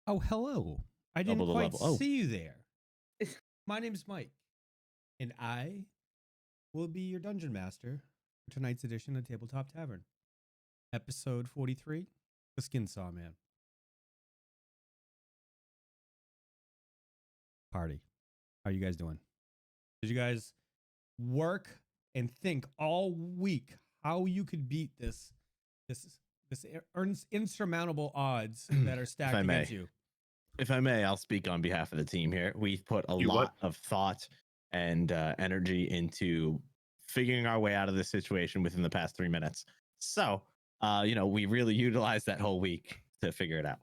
Oh, hello. I didn't Double the quite level. Oh. see you there. My name's Mike, and I will be your dungeon master for tonight's edition of Tabletop Tavern. Episode 43, The Skinsaw Man. Party. How are you guys doing? Did you guys work and think all week how you could beat this insurmountable odds that are stacked against you? If I may, I'll speak on behalf of the team here. We've put a lot of thought and energy into figuring our way out of this situation within the past 3 minutes. So, we really utilized that whole week to figure it out.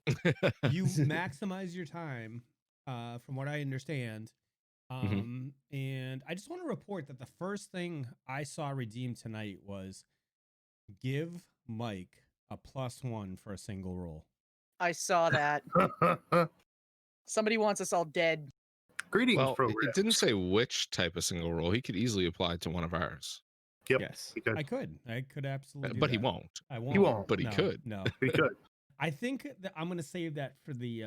You maximize your time, from what I understand. And I just want to report that the first thing I saw redeemed tonight was give Mike a +1 for a single roll. I saw that. Somebody wants us all dead. Greetings, well, program. it didn't say which type of single roll. He could easily apply to one of ours. Yep. Yes. I could absolutely. But do he that. won't. I won't. He won't. But he could. No. He could. I think that I'm going to save that for the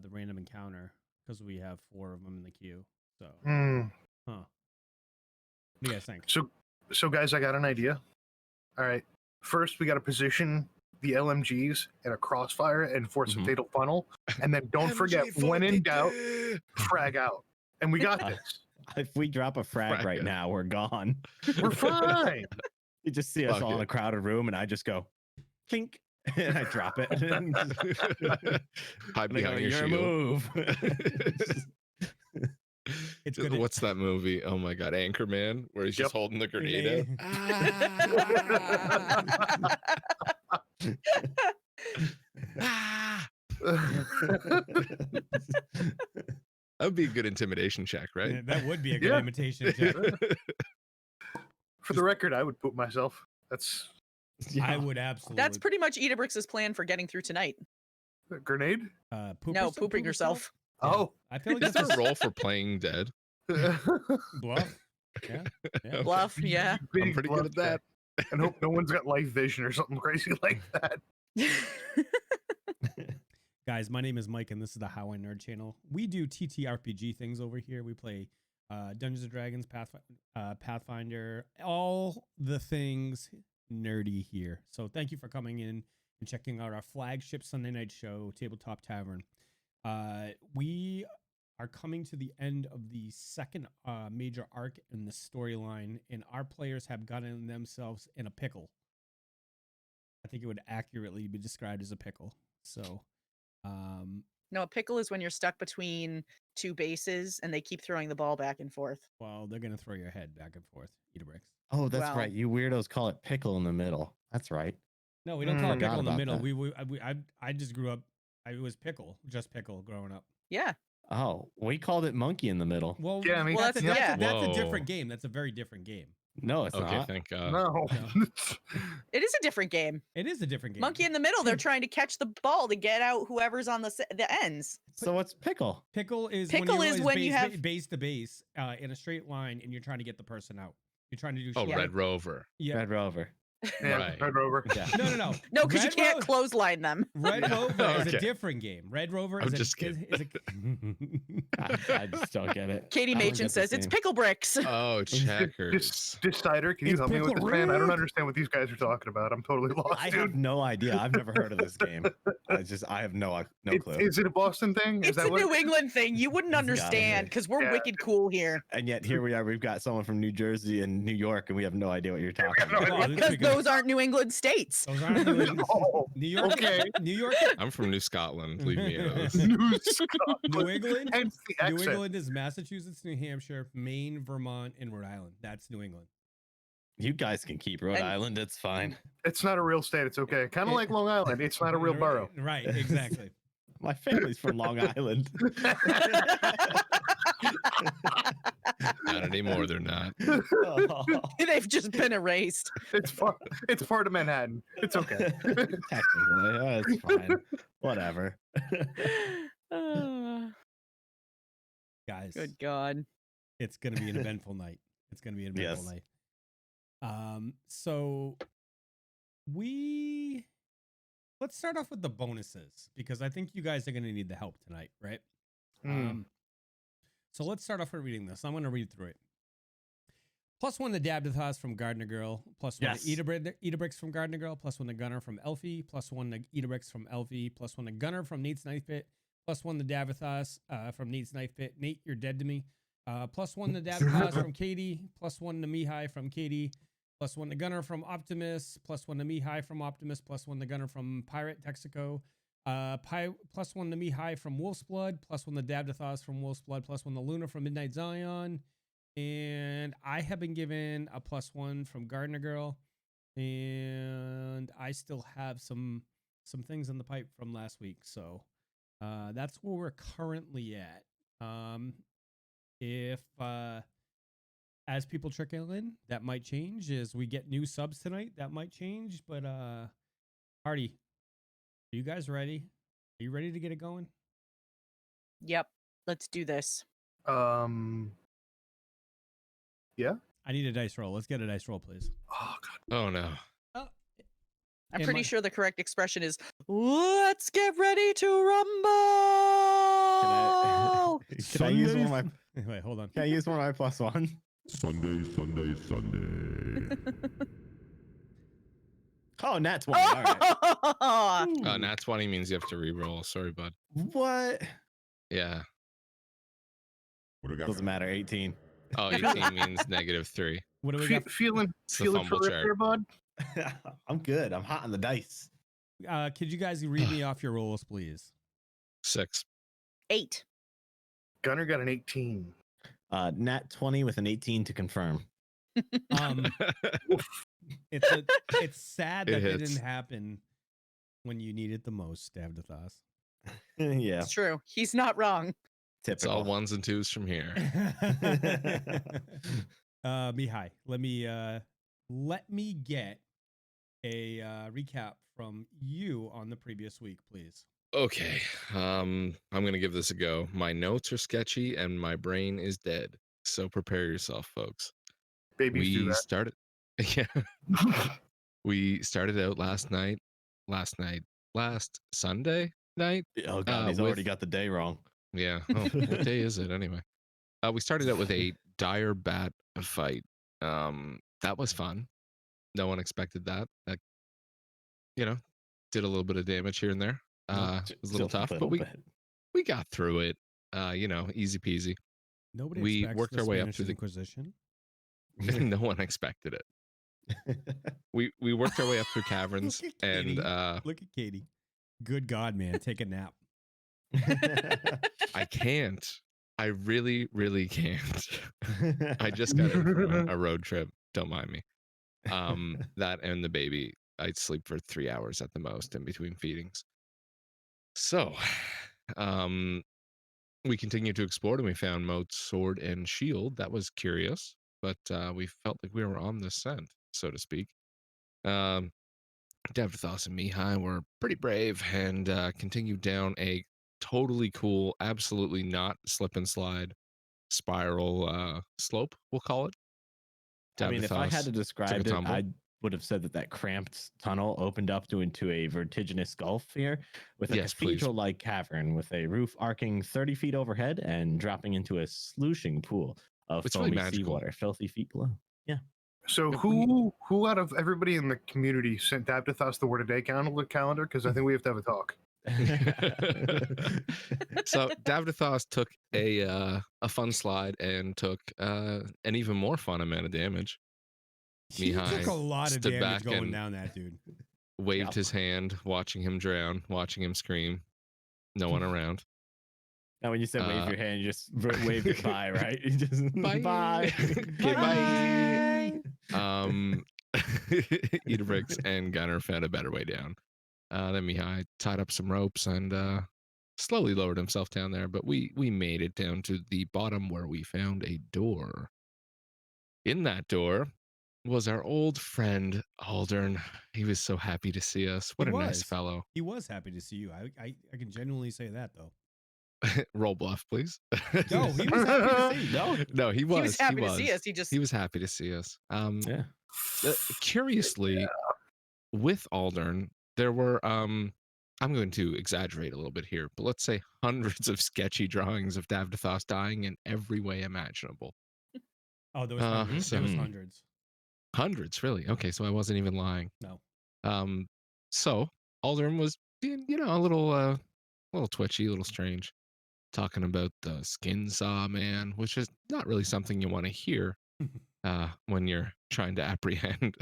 random encounter because we have 4 of them in the queue. So, What do you guys think? So guys, I got an idea. All right. First, we got to position the LMGs in a crossfire and force a fatal funnel, and then don't forget, when in doubt, frag out. And we got this. If we drop a frag right now, we're gone. We're fine. You just see us all in a crowded room, and I just go, clink, and I drop it. Hide behind your shield. Move. It's good. What's that movie? Oh my god, Anchorman, where he's just holding the grenade out. That would be a good intimidation check, right? Yeah, that would be a good imitation check. For the record, I would poop myself. I would absolutely. That's pretty much Idabrix's plan for getting through tonight. Grenade? Pooping yourself. Yeah. Oh, I feel like is there a roll for playing dead? Bluff. Yeah. Bluff. Yeah. I'm pretty good at that. And hope no one's got life vision or something crazy like that. Guys, my name is Mike, and this is the How I Nerd channel. We do TTRPG things over here. We play Dungeons and Dragons, Pathfinder, all the things nerdy here. So thank you for coming in and checking out our flagship Sunday night show, Tabletop Tavern. We are coming to the end of the second major arc in the storyline, and our players have gotten themselves in a pickle. I think it would accurately be described as a pickle. So, no, a pickle is when you're stuck between 2 bases and they keep throwing the ball back and forth. Well, they're gonna throw your head back and forth. Idabrix. Oh, that's right. You weirdos call it pickle in the middle. That's right. No, we don't call it pickle in the middle. That. I just grew up. It was just pickle growing up. Yeah. Oh, we called it monkey in the middle. Well, yeah, I mean, that's a different game. That's a very different game. No, it's okay, not. Thank God. No. It is a different game. It is a different game. Monkey in the middle, they're trying to catch the ball to get out whoever's on the ends. So what's pickle? Pickle is when you have base to base in a straight line and you're trying to get the person out. You're trying to do Red Rover. Yeah. Red Rover. Yeah, Right. Red Rover. Yeah. No. No, because you can't clothesline them. Red Rover is a different game. Red Rover is just kidding. I just don't get it. Katie Machen says it's pickle bricks. Oh, checkers. Decider, can you help me with this, man? I don't understand what these guys are talking about. I'm totally lost. I have no idea. I've never heard of this game. I have no clue. Is it a Boston thing? It's a New England thing. You wouldn't understand because we're wicked cool here. And yet here we are. We've got someone from New Jersey and New York, and we have no idea what you're talking about. Because those aren't New England states. Those aren't New England. New York. Okay. New York. I'm from New Scotland. Leave me out. New England. Hence the New accent. England is Massachusetts, New Hampshire, Maine, Vermont, and Rhode Island. That's New England. You guys can keep Rhode Island. It's fine. It's not a real state. It's okay. Kind of like Long Island. It's not a real borough. Right. Exactly. My family's from Long Island. Not anymore. They're not. They've just been erased. It's part of Manhattan. It's okay. Technically, it's fine. Whatever. Guys. Good God. It's going to be an eventful night. It's going to be an eventful night. So let's start off with the bonuses because I think you guys are going to need the help tonight, right? So let's start off with reading this. I'm going to read through it. +1 to Davdithas from Gardener Girl. +1 to Idabrix from Gardener Girl. +1 to Gunnar from Elfie. +1 to Idabrix from Elfie. +1 to Gunnar from Nate's Knife Pit. +1 to Davdithas from Nate's Knife Pit. Nate, you're dead to me. +1 to Davdithas from Katie. +1 to Mihaly from Katie. +1 to Gunnar from Optimus. +1 to Mihaly from Optimus. +1 to Gunnar from Pirate Texaco. +1 to Mihaly from Wolf's Blood. +1 to Davdithas from Wolf's Blood. +1 to Luna from Midnight Zion. And I have been given a +1 from Gardener Girl. And I still have some things in the pipe from last week. So that's where we're currently at. If as people trickle in, that might change. As we get new subs tonight, that might change. But Hardy, are you guys ready? Are you ready to get it going? Yep. Let's do this. Yeah. I need a dice roll. Let's get a dice roll, please. Oh God. Oh no. I'm pretty sure the correct expression is "Let's get ready to rumble." Can I use one of my? Wait, hold on. Can I use one of my +1? Sunday. Oh, nat 20. All right. Nat 20 means you have to re-roll. Sorry, bud. What? Yeah. What do we got? Doesn't matter. 18. Oh, 18 means -3. What do we got? Feeling fumble terrific chart. there, bud. I'm good. I'm hot on the dice. Could you guys read me off your rolls, please? 6. 8. Gunnar got an 18. Nat 20 with an 18 to confirm. It's sad that it hits. didn't happen when you need it the most, Davdithas. Yeah. It's true. He's not wrong. It's Typical. all 1s and 2s from here. Mihaly, let me get a recap from you on the previous week, please. Okay. I'm gonna give this a go. My notes are sketchy and my brain is dead. So prepare yourself, folks. Babies do that. Started. Yeah. We started out last Sunday night. Oh God, he's already got the day wrong. Yeah. Oh, what day is it anyway? We started out with a dire bat fight. That was fun. No one expected that. That, did a little bit of damage here and there. It was a little tough, but we got through it. Easy peasy. Nobody We expects worked the our way up Spanish through the- Inquisition. No one expected it. We worked our way up through caverns Look at and Katie. Look at Katie. Good God, man, take a nap. I can't. I really, really can't. I just got in from a road trip. Don't mind me. That and the baby. I'd sleep for 3 hours at the most in between feedings. So, we continued to explore and we found Moat's sword and shield. That was curious, but we felt like we were on the scent, so to speak. Davdithas and Mihaly were pretty brave and continued down a totally cool, absolutely not slip and slide spiral slope, we'll call it. I mean, if I had to describe it, tumble. I would have said that cramped tunnel opened up into a vertiginous gulf here with a Yes, please. cathedral-like cavern with a roof arcing 30 feet overhead and dropping into a slushing pool of It's really foamy magical. seawater, filthy feet below. So who out of everybody in the community sent Davdithas the word a day calendar? Because I think we have to have a talk. So Davdithas took a fun slide and took an even more fun amount of damage. He took Mihaly a lot of stood damage back going and down that dude. Waved Yep. his hand, watching him drown, watching him scream. No one around. Now, when you said wave your hand, you just wave it by, right? You just Bye. bye. Okay, bye. Idabrix and Gunnar found a better way down. Then Mihaly tied up some ropes and slowly lowered himself down there, but we made it down to the bottom where we found a door. In that door was our old friend Aldern. He was so happy to see us. What He a nice was. fellow. He was happy to see you. I can genuinely say that though. Roll bluff, please. No, he was happy to see you. No, he was. He was happy to see us. He was happy to see us. Yeah. Curiously, with Aldern, there were I'm going to exaggerate a little bit here, but let's say hundreds of sketchy drawings of Davdithas dying in every way imaginable. Oh, there was hundreds. There was Mhm. hundreds. Hundreds, really? Okay, so I wasn't even lying. No. So Aldrin was being, a little twitchy, a little strange, talking about the Skinsaw man, which is not really something you want to hear when you're trying to apprehend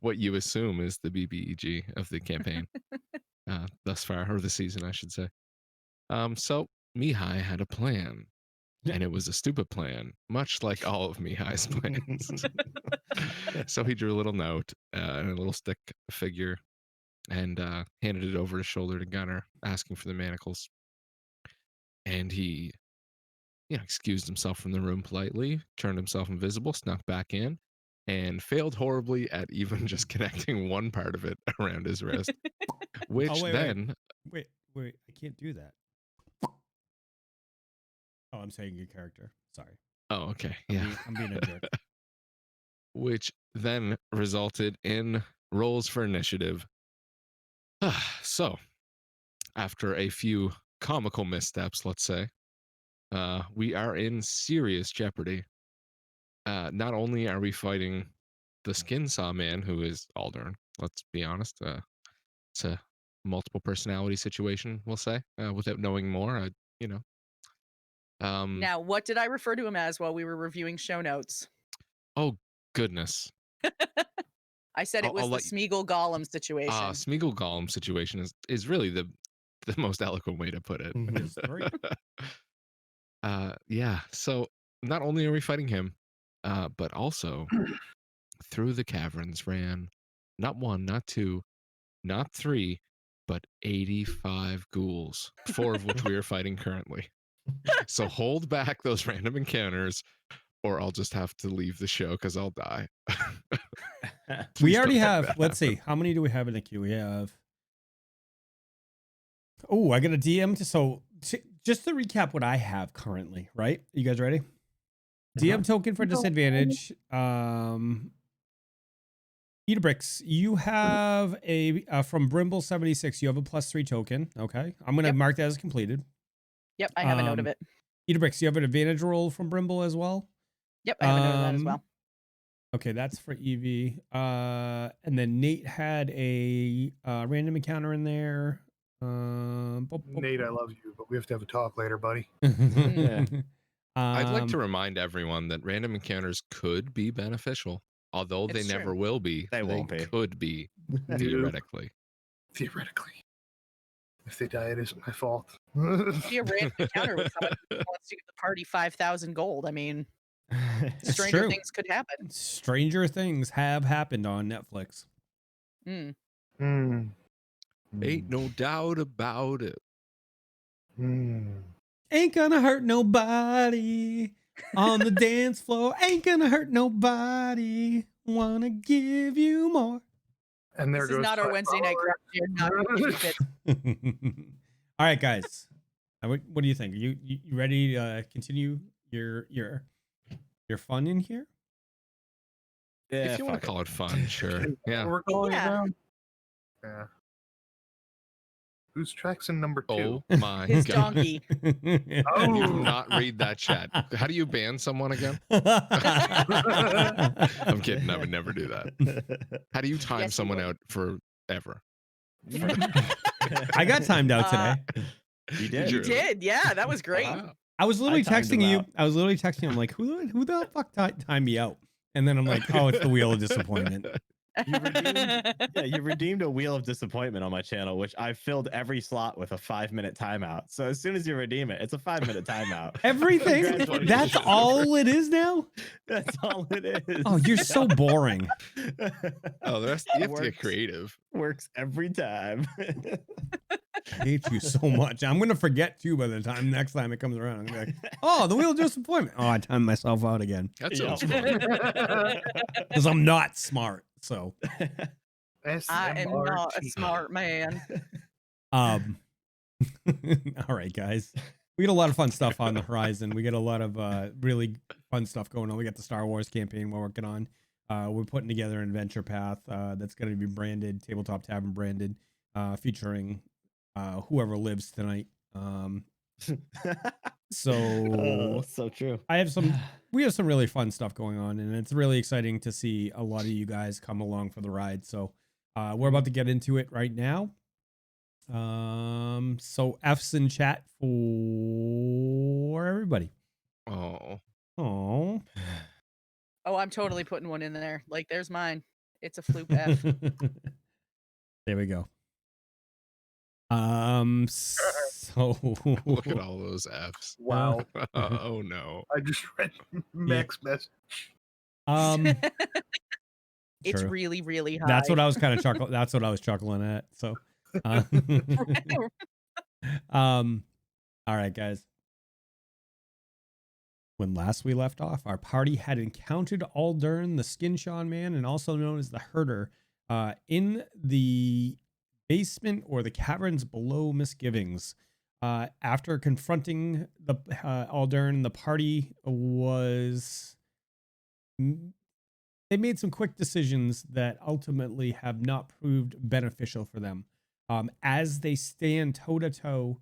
what you assume is the BBEG of the campaign thus far, or the season, I should say. So Mihaly had a plan, and it was a stupid plan, much like all of Mihaly's plans. So he drew a little note and a little stick figure and handed it over his shoulder to Gunnar, asking for the manacles. And he, excused himself from the room politely, turned himself invisible, snuck back in, and failed horribly at even just connecting one part of it around his wrist. Which Oh, wait. then, Wait, I can't do that. Oh, I'm saying your character. Sorry. oh, okay, I'm yeah. I'm being a jerk. Which then resulted in rolls for initiative. So, after a few comical missteps, let's say, we are in serious jeopardy. Not only are we fighting the Skinsaw man, who is Aldern, let's be honest. It's a multiple personality situation, we'll say, without knowing more. Now, what did I refer to him as while we were reviewing show notes? Oh, goodness. I said it was the Smeagol Gollum situation. Smeagol Gollum situation is really the most eloquent way to put it. There's three. Yeah. So not only are we fighting him, but also through the caverns ran not one, not two, not three, but 85 ghouls, 4 of which we are fighting currently. So hold back those random encounters, or I'll just have to leave the show because I'll die. We already have, let's see, how many do we have in the queue? We have, oh, I got a DM just to recap what I have currently, right? You guys ready? DM token for disadvantage. Idabrix, you have a from Brimble 76. You have a +3 token. Okay, I'm gonna mark that as completed. Yep, I have a note of it. Idabrix, you have an advantage roll from Brimble as well. Yep, I have a note of that as well. Okay, that's for Evie. And then Nate had a random encounter in there. Nate, I love you, but we have to have a talk later, buddy. I'd like to remind everyone that random encounters could be beneficial, although they never will be. They won't be. Could be, theoretically. Theoretically. If they die, it isn't my fault. Be a random encounter with someone who wants to give the party 5,000 gold. I mean, stranger things could happen. Stranger things have happened on Netflix. Ain't no doubt about it. Ain't gonna hurt nobody on the dance floor. Ain't gonna hurt nobody. Wanna give you more. And there this goes is not our Wednesday night crowd. You're not All right, guys. What do you think? You ready to continue your fun in here? Yeah, if you want to call it fun, sure. Yeah. We're going down. Yeah. Who's tracks in number 2? Oh my His god. donkey. You do not read that chat. How do you ban someone again? I'm kidding. I would never do that. How do you time someone out forever? I got timed out today. You did. You did. Yeah, that was great. I was literally texting you. out. I was literally texting you. I'm like, who the fuck timed me out? And then I'm like, oh, it's the wheel of disappointment. You redeemed a wheel of disappointment on my channel, which I filled every slot with a 5-minute timeout. So as soon as you redeem it, it's a 5-minute timeout. Everything? That's all it is now? That's all it is. Oh, you're so boring. Oh, the rest, you have to get creative. Works every time. I hate you so much. I'm going to forget too by the time next time it comes around. I'm gonna be like, oh, the wheel of disappointment. Oh, I timed myself out again. That sounds fun. Because I'm not smart. So I am not a smart man. all right, guys. We got a lot of fun stuff on the horizon. We got a lot of really fun stuff going on. We got the Star Wars campaign we're working on. we're putting together an adventure path that's going to be branded Tabletop Tavern branded, featuring whoever lives tonight. So so true. we have some really fun stuff going on, and it's really exciting to see a lot of you guys come along for the ride. So we're about to get into it right now. So F's in chat for everybody. Oh. Oh. Oh, I'm totally putting one in there. Like, there's mine. It's a floop F. There we go. So Look at all those F's. Wow. Oh no. I just read Mac's message. It's True. really, really high. That's what I was kind of chuckling. That's what I was chuckling at. So, all right, guys. When last we left off, our party had encountered Aldern, the Skinshaw man, and also known as the Herder, in the basement or the caverns below Misgivings. After confronting the Aldern, the party they made some quick decisions that ultimately have not proved beneficial for them. As they stand toe-to-toe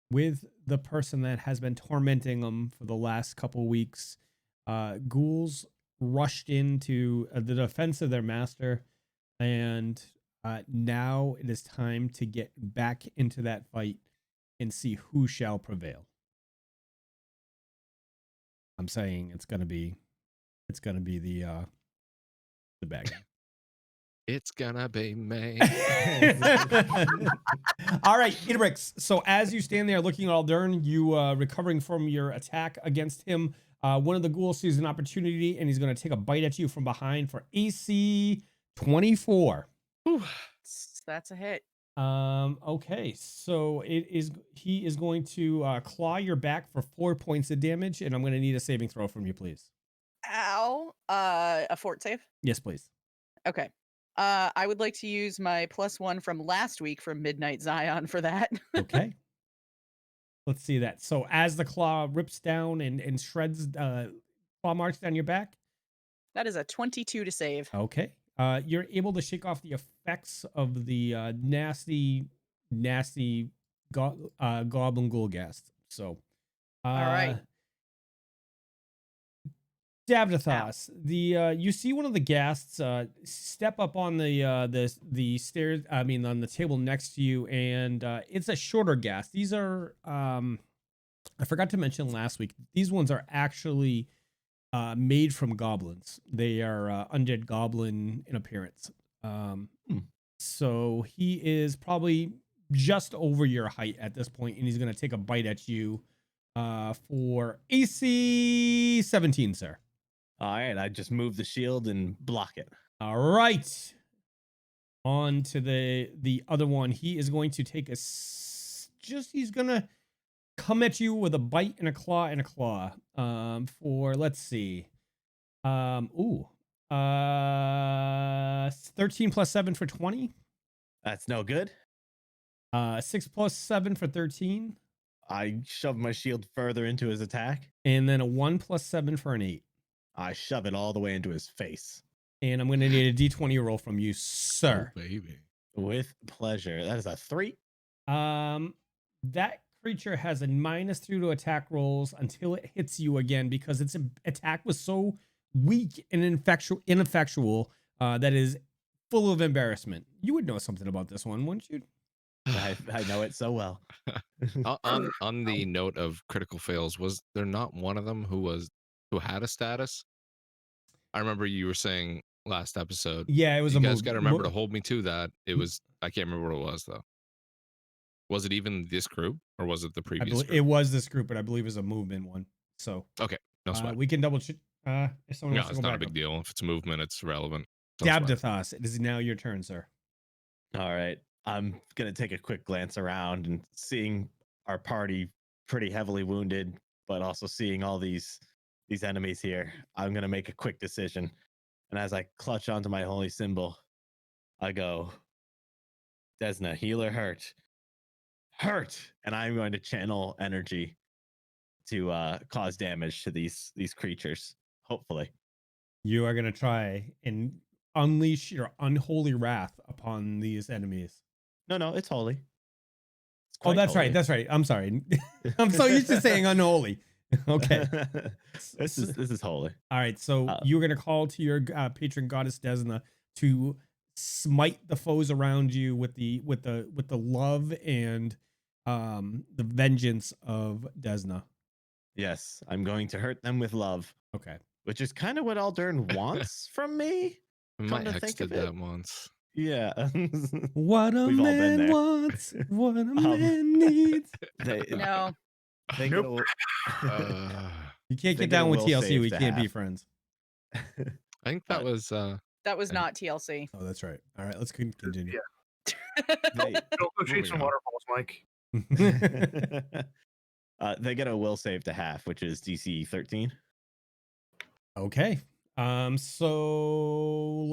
with the person that has been tormenting them for the last couple weeks, ghouls rushed into the defense of their master, and now it is time to get back into that fight and see who shall prevail. I'm saying it's gonna be the bad guy. It's gonna be me. All right, Idabrix. So as you stand there looking at Aldern, you recovering from your attack against him, one of the ghouls sees an opportunity and he's going to take a bite at you from behind for AC 24. That's a hit. Okay, so he is going to claw your back for 4 points of damage, and I'm going to need a saving throw from you, please. Ow. A fort save? Yes, please. Okay. I would like to use my +1 from last week from Midnight Zion for that. Okay. Let's see that. So as the claw rips down and shreds claw marks down your back. That is a 22 to save. Okay. You're able to shake off the effects of the nasty goblin ghoul ghast. So all right. Davdithas, you see one of the ghasts step up on the stairs. I mean, on the table next to you, and it's a shorter ghast. These are I forgot to mention last week. These ones are actually made from goblins. They are undead goblin in appearance. So he is probably just over your height at this point, and he's going to take a bite at you for AC 17, sir. All right, I just move the shield and block it. All right. On to the other one. He is going to take he's going to come at you with a bite and a claw and a claw. For, let's see. 13 plus 7 for 20. That's no good. 6 plus 7 for 13. I shove my shield further into his attack. And then a 1 plus 7 for an 8. I shove it all the way into his face. And I'm going to need a D20 roll from you, sir. Oh, baby. With pleasure. That is a 3. That creature has a -3 to attack rolls until it hits you again, because its attack was so weak and ineffectual that is full of embarrassment. You would know something about this one, wouldn't you? I know it so well. on the note of critical fails, was there not one of them who had a status? I remember you were saying last episode. Yeah, it was you guys got to remember to hold me to that. It was, I can't remember what it was though. Was it even this group or was it the previous group? It was this group, but I believe it was a movement one. So okay, no sweat. We can double check. If someone no, it's not a big deal. If it's movement, it's relevant. Davdithas, it is now your turn, sir. All right. I'm going to take a quick glance around and seeing our party pretty heavily wounded, but also seeing all these enemies here. I'm going to make a quick decision. And as I clutch onto my holy symbol, I go, Desna, healer hurt. Hurt! And I'm going to channel energy to cause damage to these creatures, hopefully. You are gonna try and unleash your unholy wrath upon these enemies. No, it's holy. It's Oh, quite that's right. holy. That's right. I'm sorry. I'm so used to saying unholy. Okay. This is holy. All right. So you're gonna call to your patron goddess Desna to smite the foes around you with the love and the vengeance of Desna. Yes, I'm going to hurt them with love. Okay. Which is kind of what Aldern wants from me. My Come to ex think did of it. that once. Yeah. What a We've all been man there. wants, what a man needs. No. They Nope. You can't They get get a down with will TLC. save We to can't be have. friends. I think that was That was I- not TLC. Oh, that's right. All right, let's continue. Yeah. they, Go chase moving some on. waterfalls, Mike. They get a will save to half, which is DC 13. Okay. So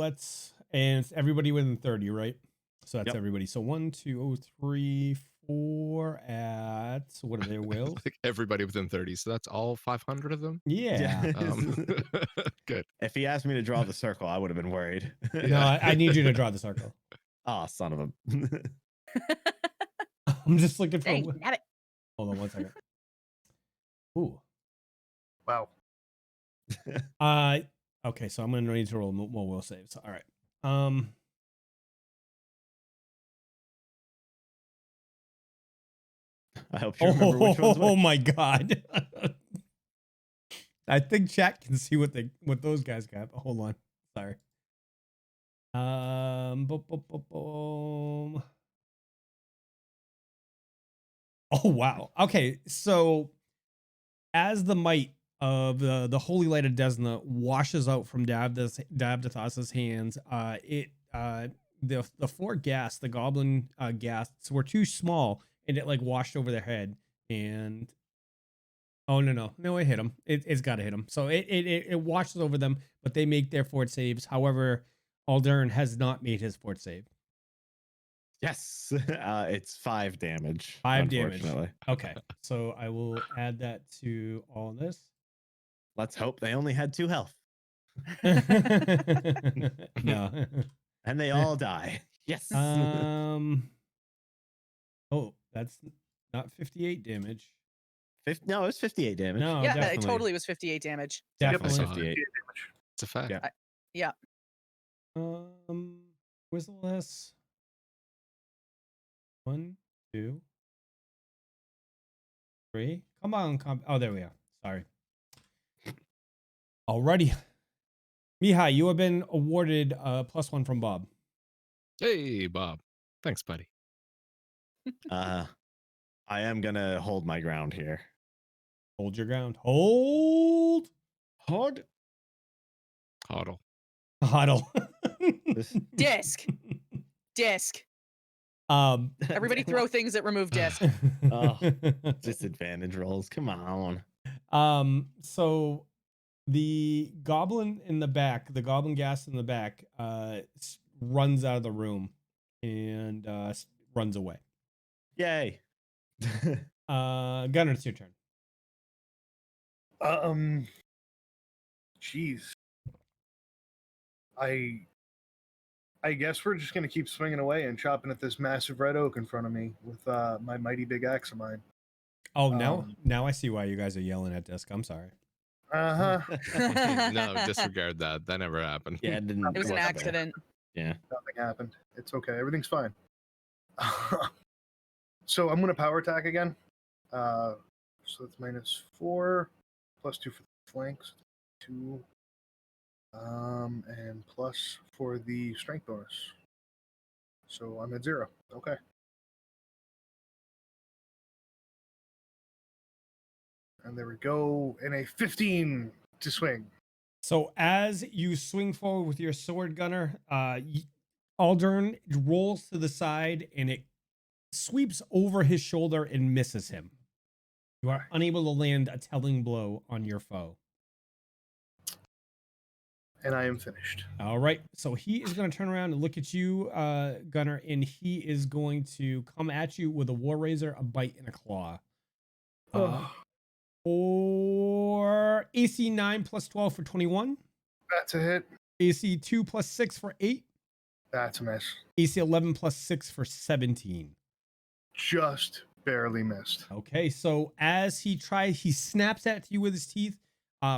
and it's everybody within 30, right? So that's Yep. everybody. So 1, 2, 3, 4 at what are their wills? like everybody within 30. So that's all 500 of them. Yeah. Good. If he asked me to draw the circle, I would have been worried. No, I need you to draw the circle. Oh, son of a. I'm just looking for. Dang, nabbit. Hold on one second. Ooh. Wow. Okay, so I'm gonna need to roll more will saves. All right. I hope you remember which one's Oh which. my god. I think chat can see what those guys got. But hold on. Sorry. Boom. Oh wow. Okay, so as the might of the holy light of Desna washes out from Davdithas's hands, the four ghasts, the goblin ghasts, were too small, and it like washed over their head. And oh no, it hit them. It's got to hit them. So it washes over them, but they make their fort saves. However, Aldern has not made his fort save. Yes, it's 5 damage. 5 damage. Unfortunately. Okay, so I will add that to all this. Let's hope they only had 2 health. No. And they all die. Yes. Oh, that's not 58 damage. No, it's 58 damage. No, Yeah, definitely. it totally was 58 damage. Definitely. That's 58. It's a fact. Yeah. Where's the last? 1, 2, 3. Come on, oh, there we are. Sorry. Alrighty. Mihaly, you have been awarded +1 from Bob. Hey, Bob. Thanks, buddy. I am gonna hold my ground here. Hold your ground. Hold. Hold. Huddle. Huddle. Disc. Everybody throw things that remove disc. Oh, disadvantage rolls. Come on. So the goblin in the back, the goblin ghast in the back, runs out of the room and runs away. Yay. Gunnar, it's your turn. Jeez. I guess we're just gonna keep swinging away and chopping at this massive red oak in front of me with my mighty big axe of mine. Oh, now I see why you guys are yelling at disc. I'm sorry. No, disregard that. That never happened. Yeah, It was an accident. Yeah. Nothing happened. It's okay. Everything's fine. So I'm gonna power attack again. So that's -4, +2 for the flanks, 2, and plus for the strength bonus. So I'm at 0. Okay. And there we go. And a 15 to swing. So as you swing forward with your sword, Gunnar, Aldern rolls to the side and it sweeps over his shoulder and misses him. You are unable to land a telling blow on your foe. And I am finished. All right. So he is going to turn around and look at you, Gunnar, and he is going to come at you with a war razor, a bite, and a claw. Or AC 9 + 12 for 21. That's a hit. AC 2 plus 6 for 8. That's a miss. AC 11 plus 6 for 17. Just barely missed. Okay, so as he snaps at you with his teeth,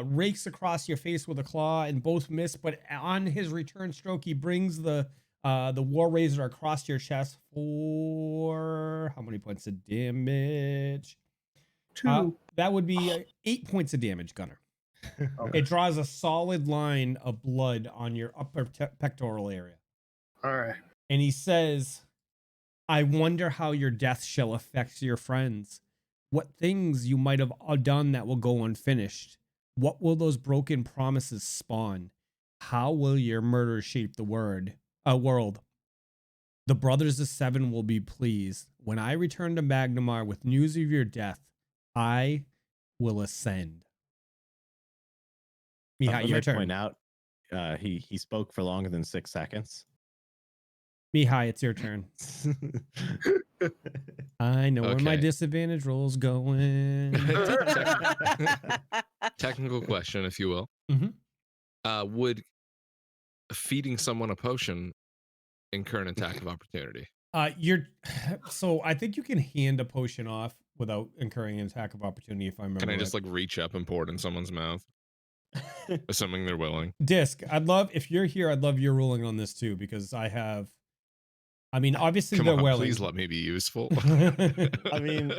rakes across your face with a claw, and both miss. But on his return stroke, he brings the war razor across your chest for how many points of damage? 2. That would be 8 points of damage, Gunnar. Okay. It draws a solid line of blood on your upper pectoral area. All right. And he says, I wonder how your death shall affect your friends. What things you might have done that will go unfinished. What will those broken promises spawn? How will your murder shape the world? The brothers of Seven will be pleased. When I return to Magnamar with news of your death, I will ascend. Mihaly, your turn. Point out, he spoke for longer than 6 seconds. Mihaly, it's your turn. I know where my Okay. disadvantage roll's going. Technical question, if you will. Mhm. Would feeding someone a potion incur an attack of opportunity? So I think you can hand a potion off without incurring an attack of opportunity, if I remember. Can I just right. like reach up and pour it in someone's mouth? Assuming they're willing. Disc, if you're here, I'd love your ruling on this too, because obviously Come they're on, willing. please let me be useful. I mean,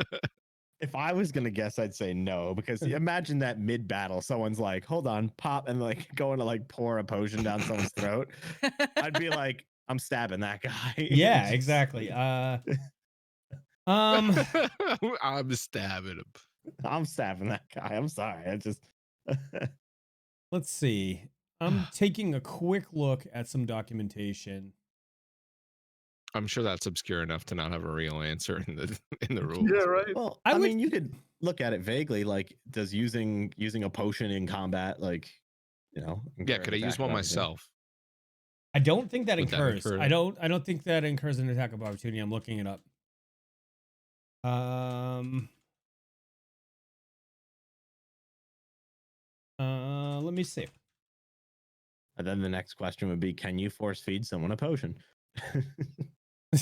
if I was gonna guess, I'd say no, because imagine that mid-battle, someone's like, "Hold on, pop," and like going to like pour a potion down someone's throat. I'd be like, "I'm stabbing that guy." Yeah, exactly. I'm stabbing him. I'm stabbing that guy. I'm sorry. I just. Let's see. I'm taking a quick look at some documentation. I'm sure that's obscure enough to not have a real answer in the rules. Yeah, right. Well, I mean, you could look at it vaguely. Like, does using a potion in combat, like, Yeah, incur could I an use attack one of opportunity? myself? I don't think that Would that incurs. incur- I don't think that incurs an attack of opportunity. I'm looking it up. Let me see. And then the next question would be, can you force feed someone a potion?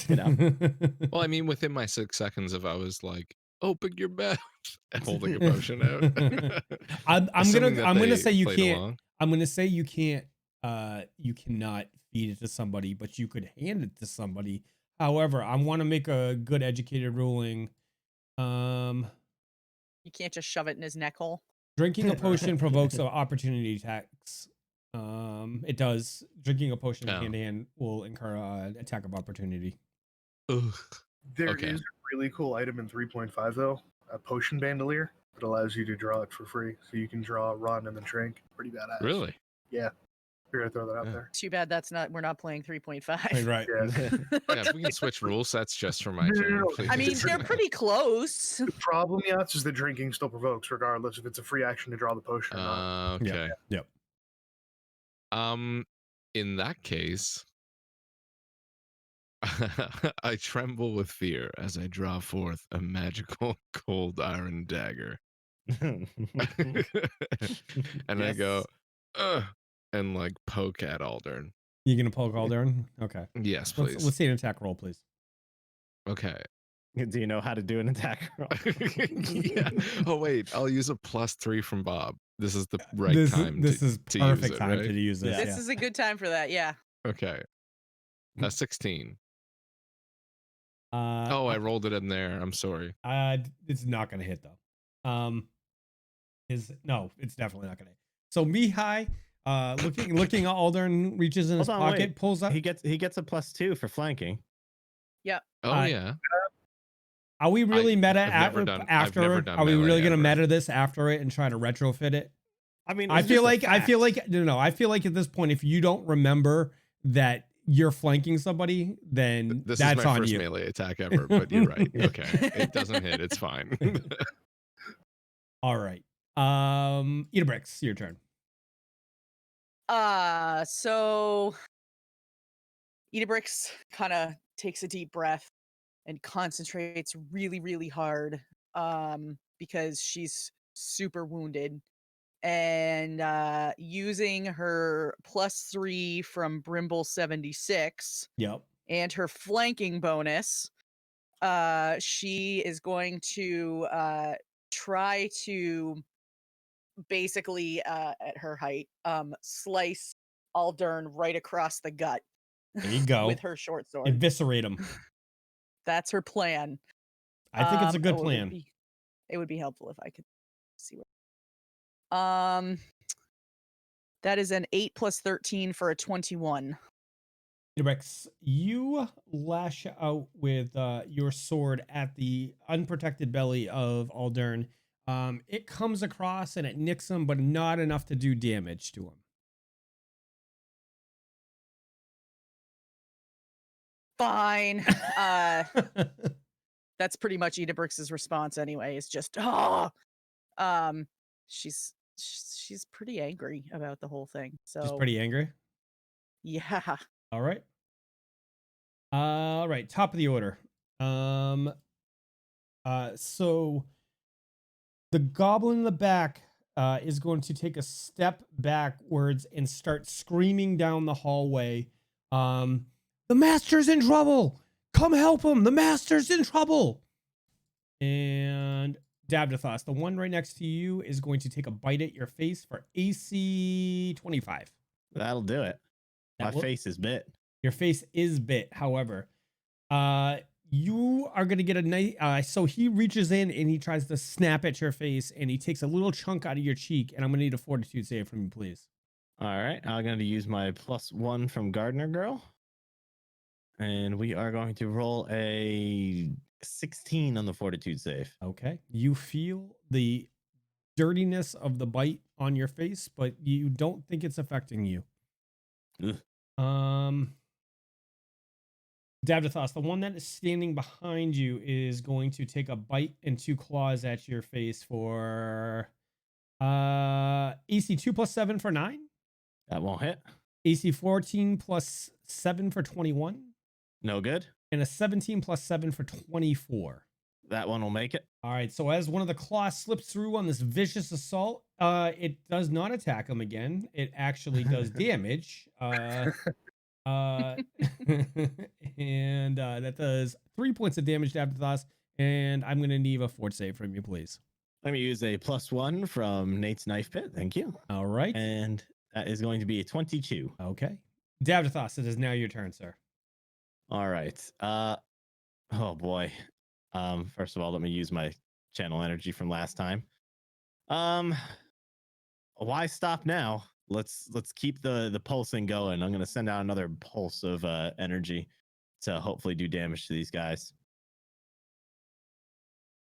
Well, I mean, within my 6 seconds, if I was like, open your mouth and holding a potion out. I'm gonna say you can't. Along. I'm gonna say you can't. You cannot feed it to somebody, but you could hand it to somebody. However, I want to make a good educated ruling. You can't just shove it in his neck hole. Drinking a potion provokes an opportunity attacks. It does. Drinking a potion hand to hand will incur an attack of opportunity. Ugh. There Okay. is a really cool item in 3.5 though, a potion bandolier that allows you to draw it for free. So you can draw, run, and then drink. Pretty badass. Really? Yeah. Figured I'd throw that out there. Too bad we're not playing 3.5. Right. Yeah. Yeah, if we can switch rule sets just for my No, turn, no. please. I mean, they're pretty close. The problem, Yachts, is that drinking still provokes, regardless if it's a free action to draw the potion or not. Okay. Yep. In that case, I tremble with fear as I draw forth a magical cold iron dagger. And I go, ugh, and like poke at Aldern. You gonna poke Aldern? Okay. Yes, please. Let's see an attack roll, please. Okay. Do you know how to do an attack roll? Yeah. Oh wait, I'll use a +3 from Bob. This is the right time. This is to perfect use it, time right? to use this. This is a good time for that. Yeah. Okay. 16. I I rolled it in there. I'm sorry. It's not gonna hit though. It's definitely not gonna hit. So Mihaly, looking at Aldern, reaches in his Hold on, pocket, wait. pulls up. He gets a +2 for flanking. Oh yeah. Are we really meta I've never done Are we really gonna melee meta this after it and try to retrofit it? I mean, I feel like at this point, if you don't remember that you're flanking somebody, then This that's is my on first you. melee attack ever, but you're right. Okay. It doesn't hit, it's fine. All right. Idabrix, your turn. So Idabrix kind of takes a deep breath and concentrates really, really hard because she's super wounded and using her +3 from Brimble 76 Yep. and her flanking bonus, she is going to try to basically at her height slice Aldern right across the gut. There you go. With her short sword. Eviscerate him. That's her plan. I think it's a good It plan. would be helpful if I could see what. That is an 8 + 13 for a 21. Idabrix, you lash out with your sword at the unprotected belly of Aldern. It comes across and it nicks him, but not enough to do damage to him. Fine. That's pretty much Idabrix's response anyway. It's just, she's pretty angry about the whole thing. So She's pretty angry. Yeah. All right. Top of the order. So the goblin in the back is going to take a step backwards and start screaming down the hallway. The master's in trouble. Come help him. The master's in trouble. And Davdithas, the one right next to you, is going to take a bite at your face for AC 25. That'll do it. My face is bit. Your face is bit. However, you are going to get a nice. So he reaches in and he tries to snap at your face and he takes a little chunk out of your cheek. And I'm going to need a fortitude save from you, please. All right. I'm going to use my +1 from Gardener Girl. And we are going to roll a 16 on the fortitude save. Okay. You feel the dirtiness of the bite on your face, but you don't think it's affecting you. Ugh. Davdithas, the one that is standing behind you, is going to take a bite and 2 claws at your face for AC 2 + 7 for 9. That won't hit. AC 14 + 7 for 21. No good. And a 17 + 7 for 24. That one will make it. All right. So as one of the claws slips through on this vicious assault, it does not attack him again. It actually does damage. And that does 3 points of damage to Davdithas. And I'm going to need a fort save from you, please. Let me use a +1 from Nate's Knife Pit. Thank you. All right. And that is going to be a 22. Okay. Davdithas, it is now your turn, sir. All right. Oh boy. First of all, let me use my channel energy from last time. Why stop now? Let's keep the pulsing going. I'm gonna send out another pulse of energy to hopefully do damage to these guys.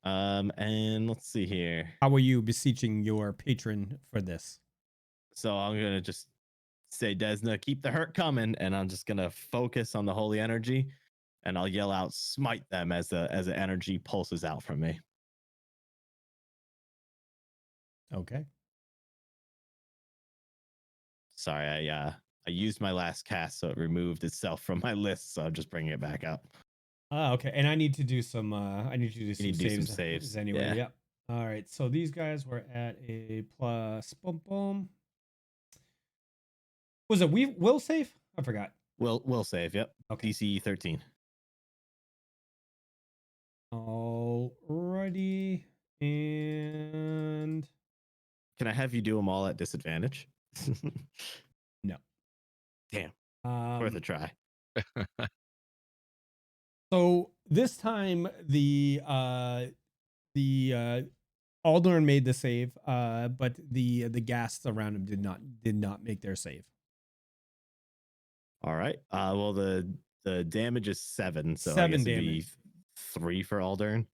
And let's see here. How are you beseeching your patron for this? So I'm gonna just say, Desna, keep the hurt coming, and I'm just gonna focus on the holy energy, and I'll yell out, smite them as the energy pulses out from me. Okay. Sorry, I used my last cast, so it removed itself from my list, so I'm just bringing it back up. Okay, and I need to do some. I need to do some saves. Saves Anyway. Yeah. Yep. All right. So these guys were at a plus. Boom, boom. Was it will save? I forgot. Will save. Yep. Okay. DC 13. Alrighty. And Can I have you do them all at disadvantage? no. Damn. Worth a try. So this time the Aldern made the save, but the ghasts around him did not make their save. All right. Well, the damage is 7, so 7 I guess it'd damage. be 3 for Aldern.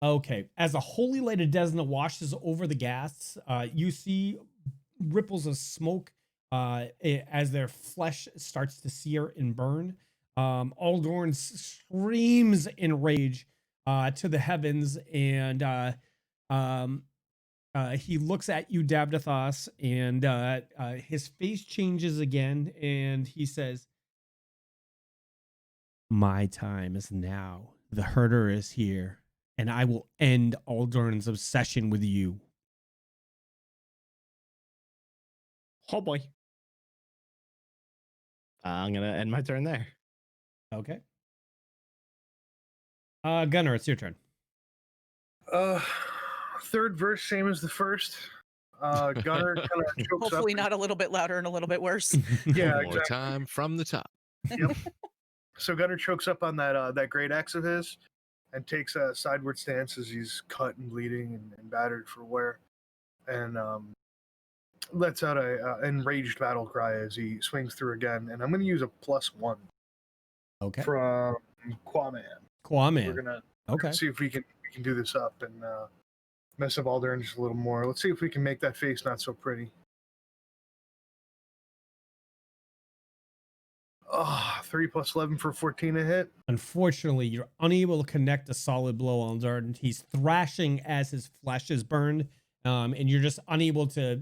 Okay. As a holy light of Desna washes over the ghasts, you see ripples of smoke as their flesh starts to sear and burn. Aldorn screams in rage to the heavens, and he looks at you, Davdithas, and his face changes again, and he says, My time is now. The herder is here, and I will end Aldorn's obsession with you. Oh boy. I'm gonna end my turn there. Okay. Gunnar, it's your turn. Third verse, same as the first. Gunnar kind of chokes up. Hopefully not a little bit louder and a little bit worse. Yeah, One more exactly. time from the top. Yep. So Gunnar chokes up on that great axe of his and takes a sideward stance as he's cut and bleeding and battered for wear, and lets out a enraged battle cry as he swings through again. And I'm going to use a +1 Okay. from Quaman. Quaman. We're gonna Okay. see if we can do this up and mess up Aldern just a little more. Let's see if we can make that face not so pretty. 3 + 11 for 14 to hit. Unfortunately, you're unable to connect a solid blow on Aldern. He's thrashing as his flesh is burned, and you're just unable to,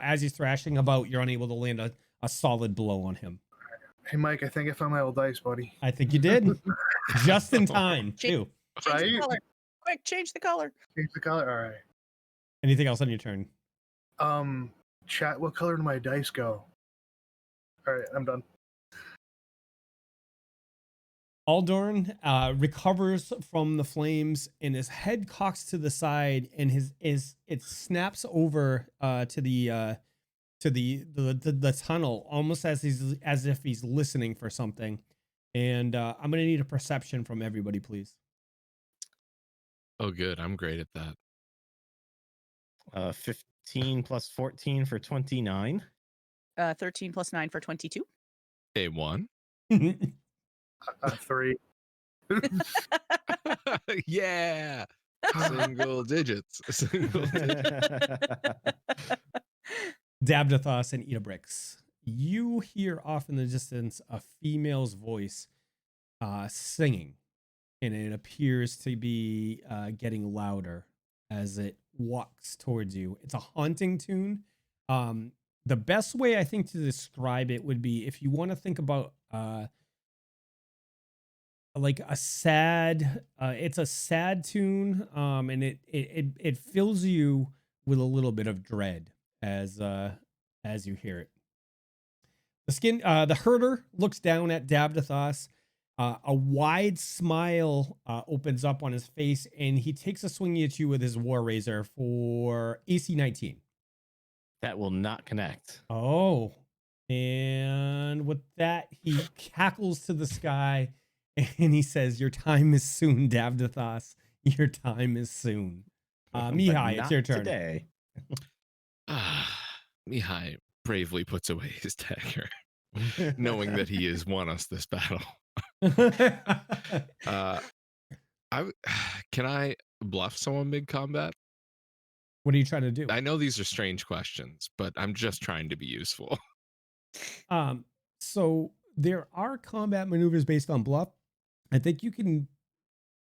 as he's thrashing about, you're unable to land a solid blow on him. Hey, Mike, I think I found my old dice, buddy. I think you did. Just in time, too. Change the Right? color. Quick, change the color. Change the color. All right. Anything else on your turn? Chat, what color do my dice go? All right, I'm done. Aldorn recovers from the flames, and his head cocks to the side, and it snaps over to the tunnel, almost as if he's listening for something. And I'm gonna need a perception from everybody, please. Oh, good. I'm great at that. 15 + 14 for 29. 13 + 9 for 22. A1. 3. Yeah. Single digits. Single digits. Davdithas and Idabrix. You hear off in the distance a female's voice singing, and it appears to be getting louder as it walks towards you. It's a haunting tune. The best way I think to describe it would be if you want to think about like a sad, it's a sad tune, and it fills you with a little bit of dread as you hear it. The herder looks down at Davdithas. A wide smile opens up on his face, and he takes a swing at you with his war razor for AC 19. That will not connect. Oh, and with that, he cackles to the sky, and he says, "Your time is soon, Davdithas. Your time is soon." Mihaly, it's your turn. Today. Mihaly bravely puts away his dagger, knowing that he has won us this battle. Can I bluff someone mid-combat? What are you trying to do? I know these are strange questions, but I'm just trying to be useful. So there are combat maneuvers based on bluff. I think you can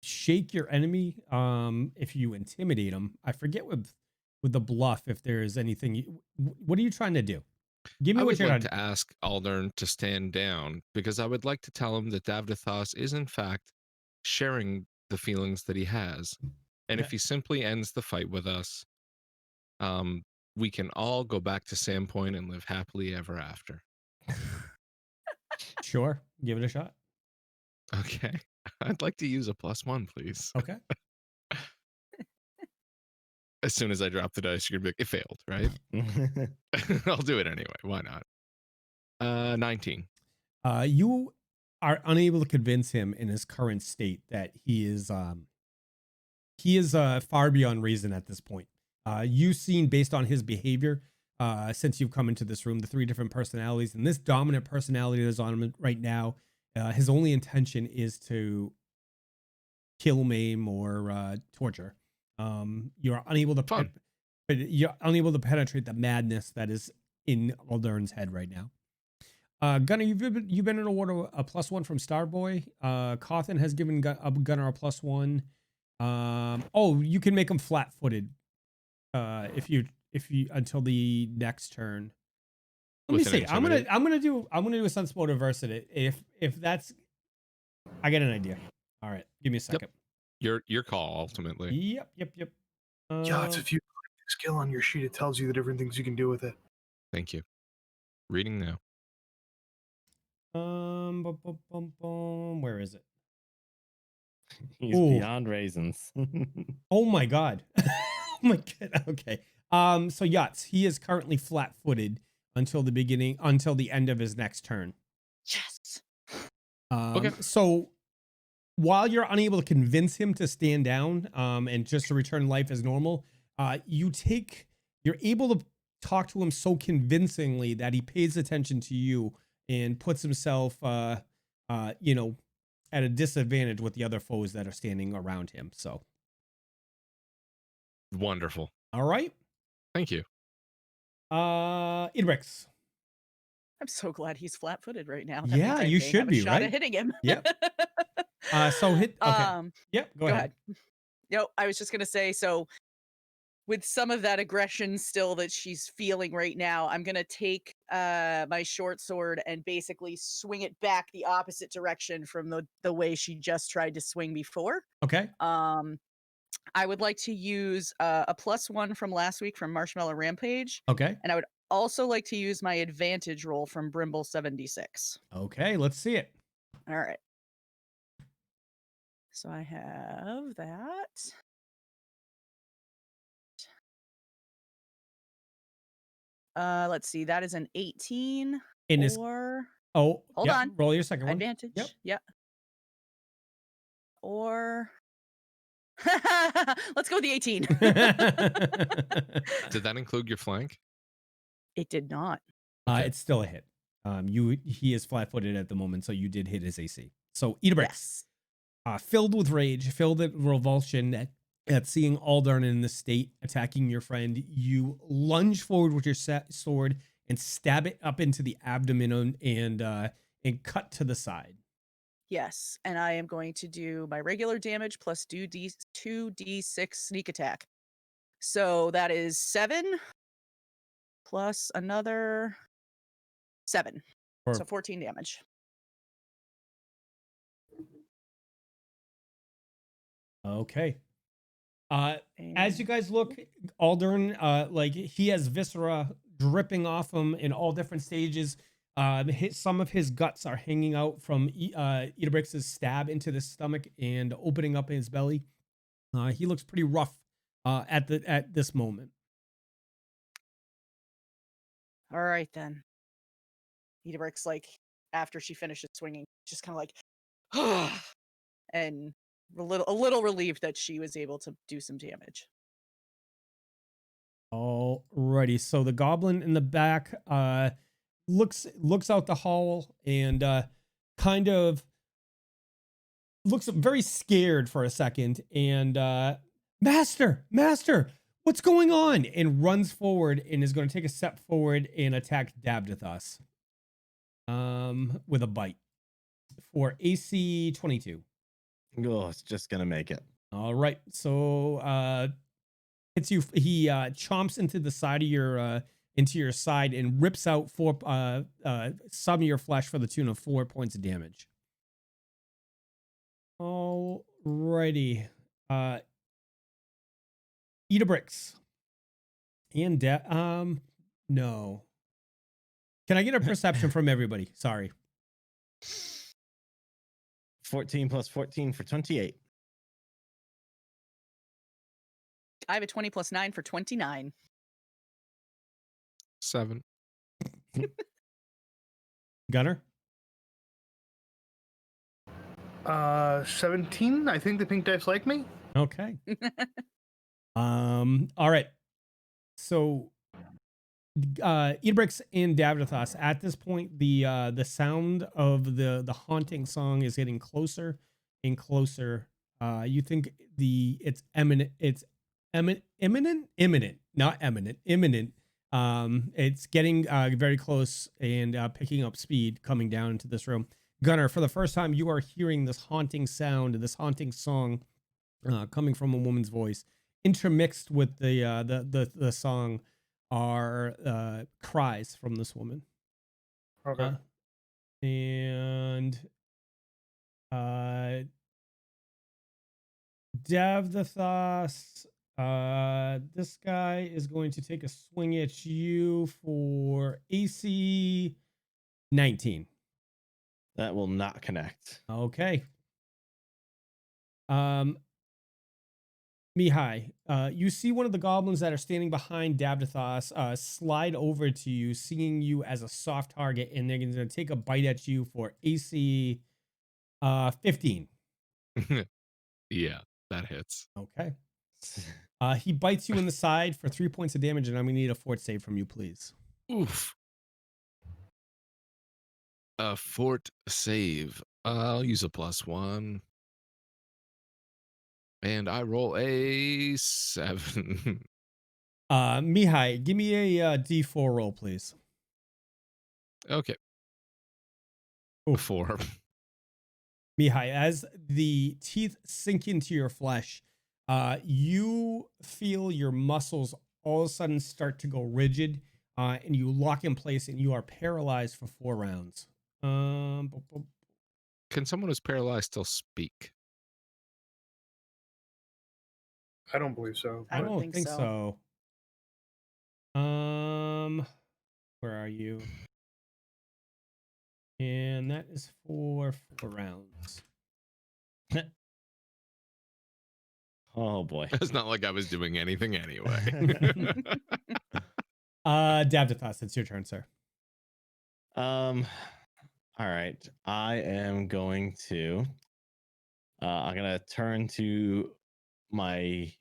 shake your enemy if you intimidate them. I forget with the bluff if there is anything. What are you trying to do? Give me I what would you're like trying to ask Aldern to stand down, because I would like to tell him that Davdithas is in fact sharing the feelings that he has. And if he simply ends the fight with us, we can all go back to Sandpoint and live happily ever after. Sure, give it a shot. Okay. I'd like to use a +1, please. Okay. As soon as I drop the dice, you're gonna be like, it failed, right? I'll do it anyway. Why not? 19. You are unable to convince him in his current state that he is far beyond reason at this point. You've seen, based on his behavior, since you've come into this room, the 3 different personalities, and this dominant personality that's on him right now, his only intention is to kill, maim, or torture. You're unable to you're unable to penetrate the madness that is in Aldern's head right now. Gunnar, you've been in award a +1 from Starboy. Cawthon has given Gunnar a +1. You can make him flat-footed if you until the next turn. Let me see. I'm gonna do a sensible reverse it. If that's I get an idea. All right, give me a second. Your call ultimately. Yep. Yeah, it's if you click the skill on your sheet, it tells you the different things you can do with it. Thank you. Reading now. Where is it? He's Ooh. beyond raisins. Oh my god. Oh my god. Okay. So Yachts, he is currently flat-footed until the end of his next turn. Yes. Okay. So while you're unable to convince him to stand down, and just to return life as normal, you're able to talk to him so convincingly that he pays attention to you and puts himself, at a disadvantage with the other foes that are standing around him. So, Wonderful. all right. Thank you. Idabrix. I'm so glad he's flat-footed right now. Yeah, you should be, shot right? at hitting him. Yep. So hit. Okay. Yep. Go ahead. No, I was just gonna say, so with some of that aggression still that she's feeling right now, I'm gonna take my short sword and basically swing it back the opposite direction from the way she just tried to swing before. Okay. I would like to use a +1 from last week from Marshmallow Rampage, Okay. and I would also like to use my advantage roll from Brimble 76. Okay. Let's see it. All right. So I have that. Let's see. That is an 18. In his. Or Oh, hold yeah, on. Roll your second one. Advantage. Yep. Yeah. Or let's go with the 18. Did that include your flank? It did not. Okay. It's still a hit. He is flat-footed at the moment, so you did hit his AC. So Idabrix, filled with rage, filled with revulsion at seeing Aldern in this state attacking your friend, you lunge forward with your sword and stab it up into the abdomen and cut to the side. Yes, and I am going to do my regular damage plus 2d6 sneak attack. So that is 7 plus another 7. So 14 damage. Okay. As you guys look, Aldern, like he has viscera dripping off him in all different stages. Some of his guts are hanging out from Idabrix's stab into the stomach and opening up his belly. He looks pretty rough at this moment. All right then. Idabrix, like after she finishes swinging, just kind of like, and a little relieved that she was able to do some damage. Alrighty, so the goblin in the back looks out the hall and kind of looks very scared for a second and master, what's going on? And runs forward and is going to take a step forward and attack Davdithas with a bite for AC 22. Oh, it's just gonna make it. All right, so hits you. He chomps into the side of your side and rips out some of your flesh for the tune of 4 points of damage. Alrighty, Idabrix and no. Can I get a perception from everybody? Sorry. 14 plus 14 for 28. I have a 20 plus 9 for 29. 7. Gunnar? 17. I think the pink dice like me. Okay. All right. So Idabrix and Davdithas, at this point, the sound of the haunting song is getting closer and closer. You think it's imminent, not eminent, imminent. It's getting very close and picking up speed coming down into this room. Gunnar, for the first time, you are hearing this haunting sound, this haunting song coming from a woman's voice. Intermixed with the song are cries from this woman. Okay. And Davdithas, this guy is going to take a swing at you for AC 19. That will not connect. Okay. Mihaly, you see one of the goblins that are standing behind Davdithas slide over to you, seeing you as a soft target, and they're going to take a bite at you for AC 15. Yeah, that hits. Okay. He bites you in the side for 3 points of damage, and I'm going to need a fort save from you, please. Oof. A fort save. I'll use a +1. And I roll a 7. Mihaly, give me a D4 roll, please. Okay. Ooh. 4. Mihaly, as the teeth sink into your flesh, you feel your muscles all of a sudden start to go rigid, and you lock in place, and you are paralyzed for 4 rounds. Can someone who's paralyzed still speak? I don't believe so. I I don't think think so. so. Where are you? And that is for 4 rounds. Oh boy. It's not like I was doing anything anyway. Davdithas, it's your turn, sir. All right. I am going to I'm gonna turn to my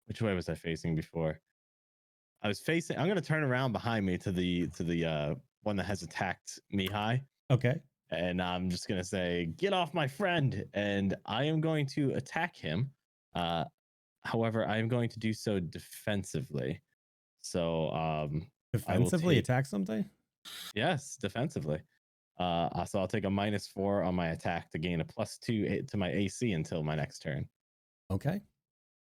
which way was I facing before? I'm gonna turn around behind me to the one that has attacked Mihaly. Okay. And I'm just gonna say, "Get off my friend!" And I am going to attack him. However, I am going to do so defensively. So, Defensively attack something? yes, defensively. So I'll take a -4 on my attack to gain a +2 to my AC until my next turn. Okay.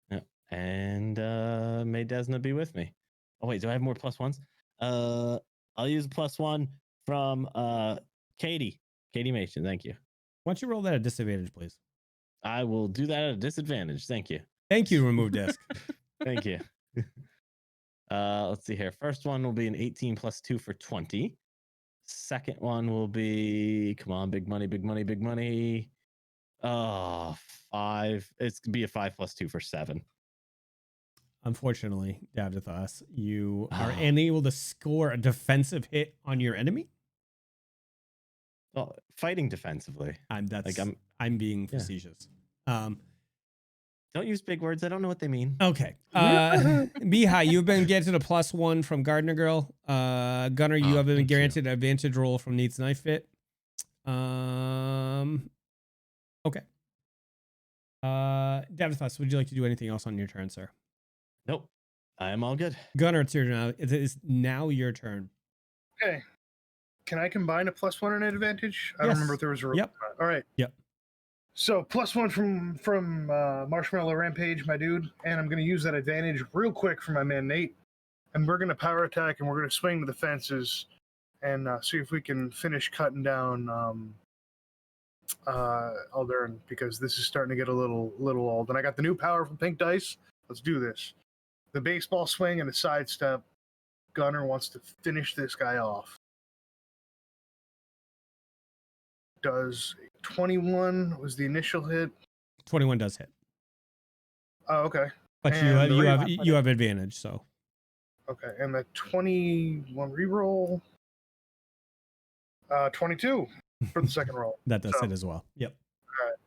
Yeah. And may Desna be with me. Oh wait, do I have more +1s? I'll use a +1 from Katie. Katie Mason, thank you. Why don't you roll that at disadvantage, please? I will do that at a disadvantage. Thank you. Thank you, remove disc. Thank you. Let's see here. First one will be an 18 +2 for 20. Second one will be, come on, big money, big money, big money. Oh, 5. It's gonna be a 5 +2 for 7. Unfortunately, Davdithas, you are unable to score a defensive hit on your enemy. Well, fighting defensively. I'm being facetious. Don't use big words. I don't know what they mean. Okay. Mihaly, you've been granted a +1 from Gardener Girl. Gunnar, you have been granted an advantage roll from Needs Knife Fit. Okay. Davdithas, would you like to do anything else on your turn, sir? Nope. I am all good. Gunnar, it's your turn. It is now your turn. Okay. Can I combine a +1 and an advantage? I don't Yes. remember if there was a. Yep. All right. Yep. So +1 from Marshmallow Rampage, my dude, and I'm going to use that advantage real quick for my man Nate, and we're going to power attack and we're going to swing to the fences and see if we can finish cutting down Aldern, because this is starting to get a little old. And I got the new power from Pink Dice. Let's do this. The baseball swing and the sidestep. Gunnar wants to finish this guy off. Does 21 was the initial hit? 21 does hit. Oh, okay. But And you have advantage, so. Okay, and the 21 reroll. 22 for the second roll. That does hit as well. Yep. All right.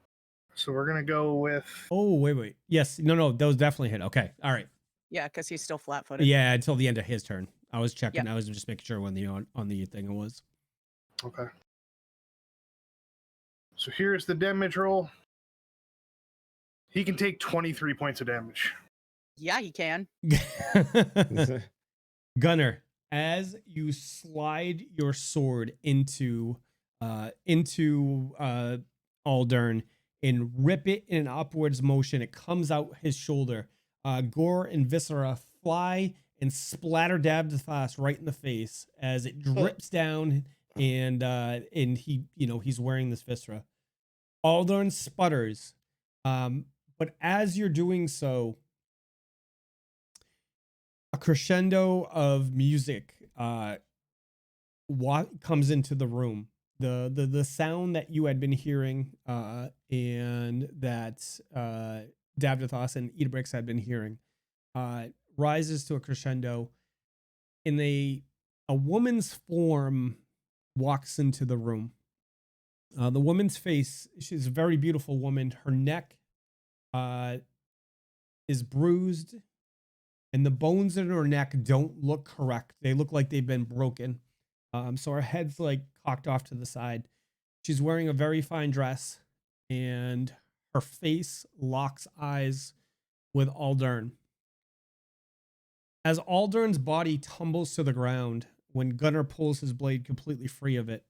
So we're gonna go with. Oh, wait. Yes. No, those definitely hit. Okay. All right. Yeah, because he's still flat-footed. Yeah, until the end of his turn. I was checking. Yep. I was just making sure when on the thing it was. Okay. So here's the damage roll. He can take 23 points of damage. Yeah, he can. Gunnar, as you slide your sword into Aldern and rip it in an upwards motion, it comes out his shoulder. Gore and viscera fly and splatter Davdithas right in the face as it drips down, and he, he's wearing this viscera. Aldorn sputters. But as you're doing so, a crescendo of music comes into the room. The sound that you had been hearing and that Davdithas and Idabrix had been hearing rises to a crescendo, and a woman's form walks into the room. The woman's face, she's a very beautiful woman. Her neck is bruised, and the bones in her neck don't look correct. They look like they've been broken. So her head's like cocked off to the side. She's wearing a very fine dress, and her face locks eyes with Aldern. As Aldern's body tumbles to the ground, when Gunnar pulls his blade completely free of it,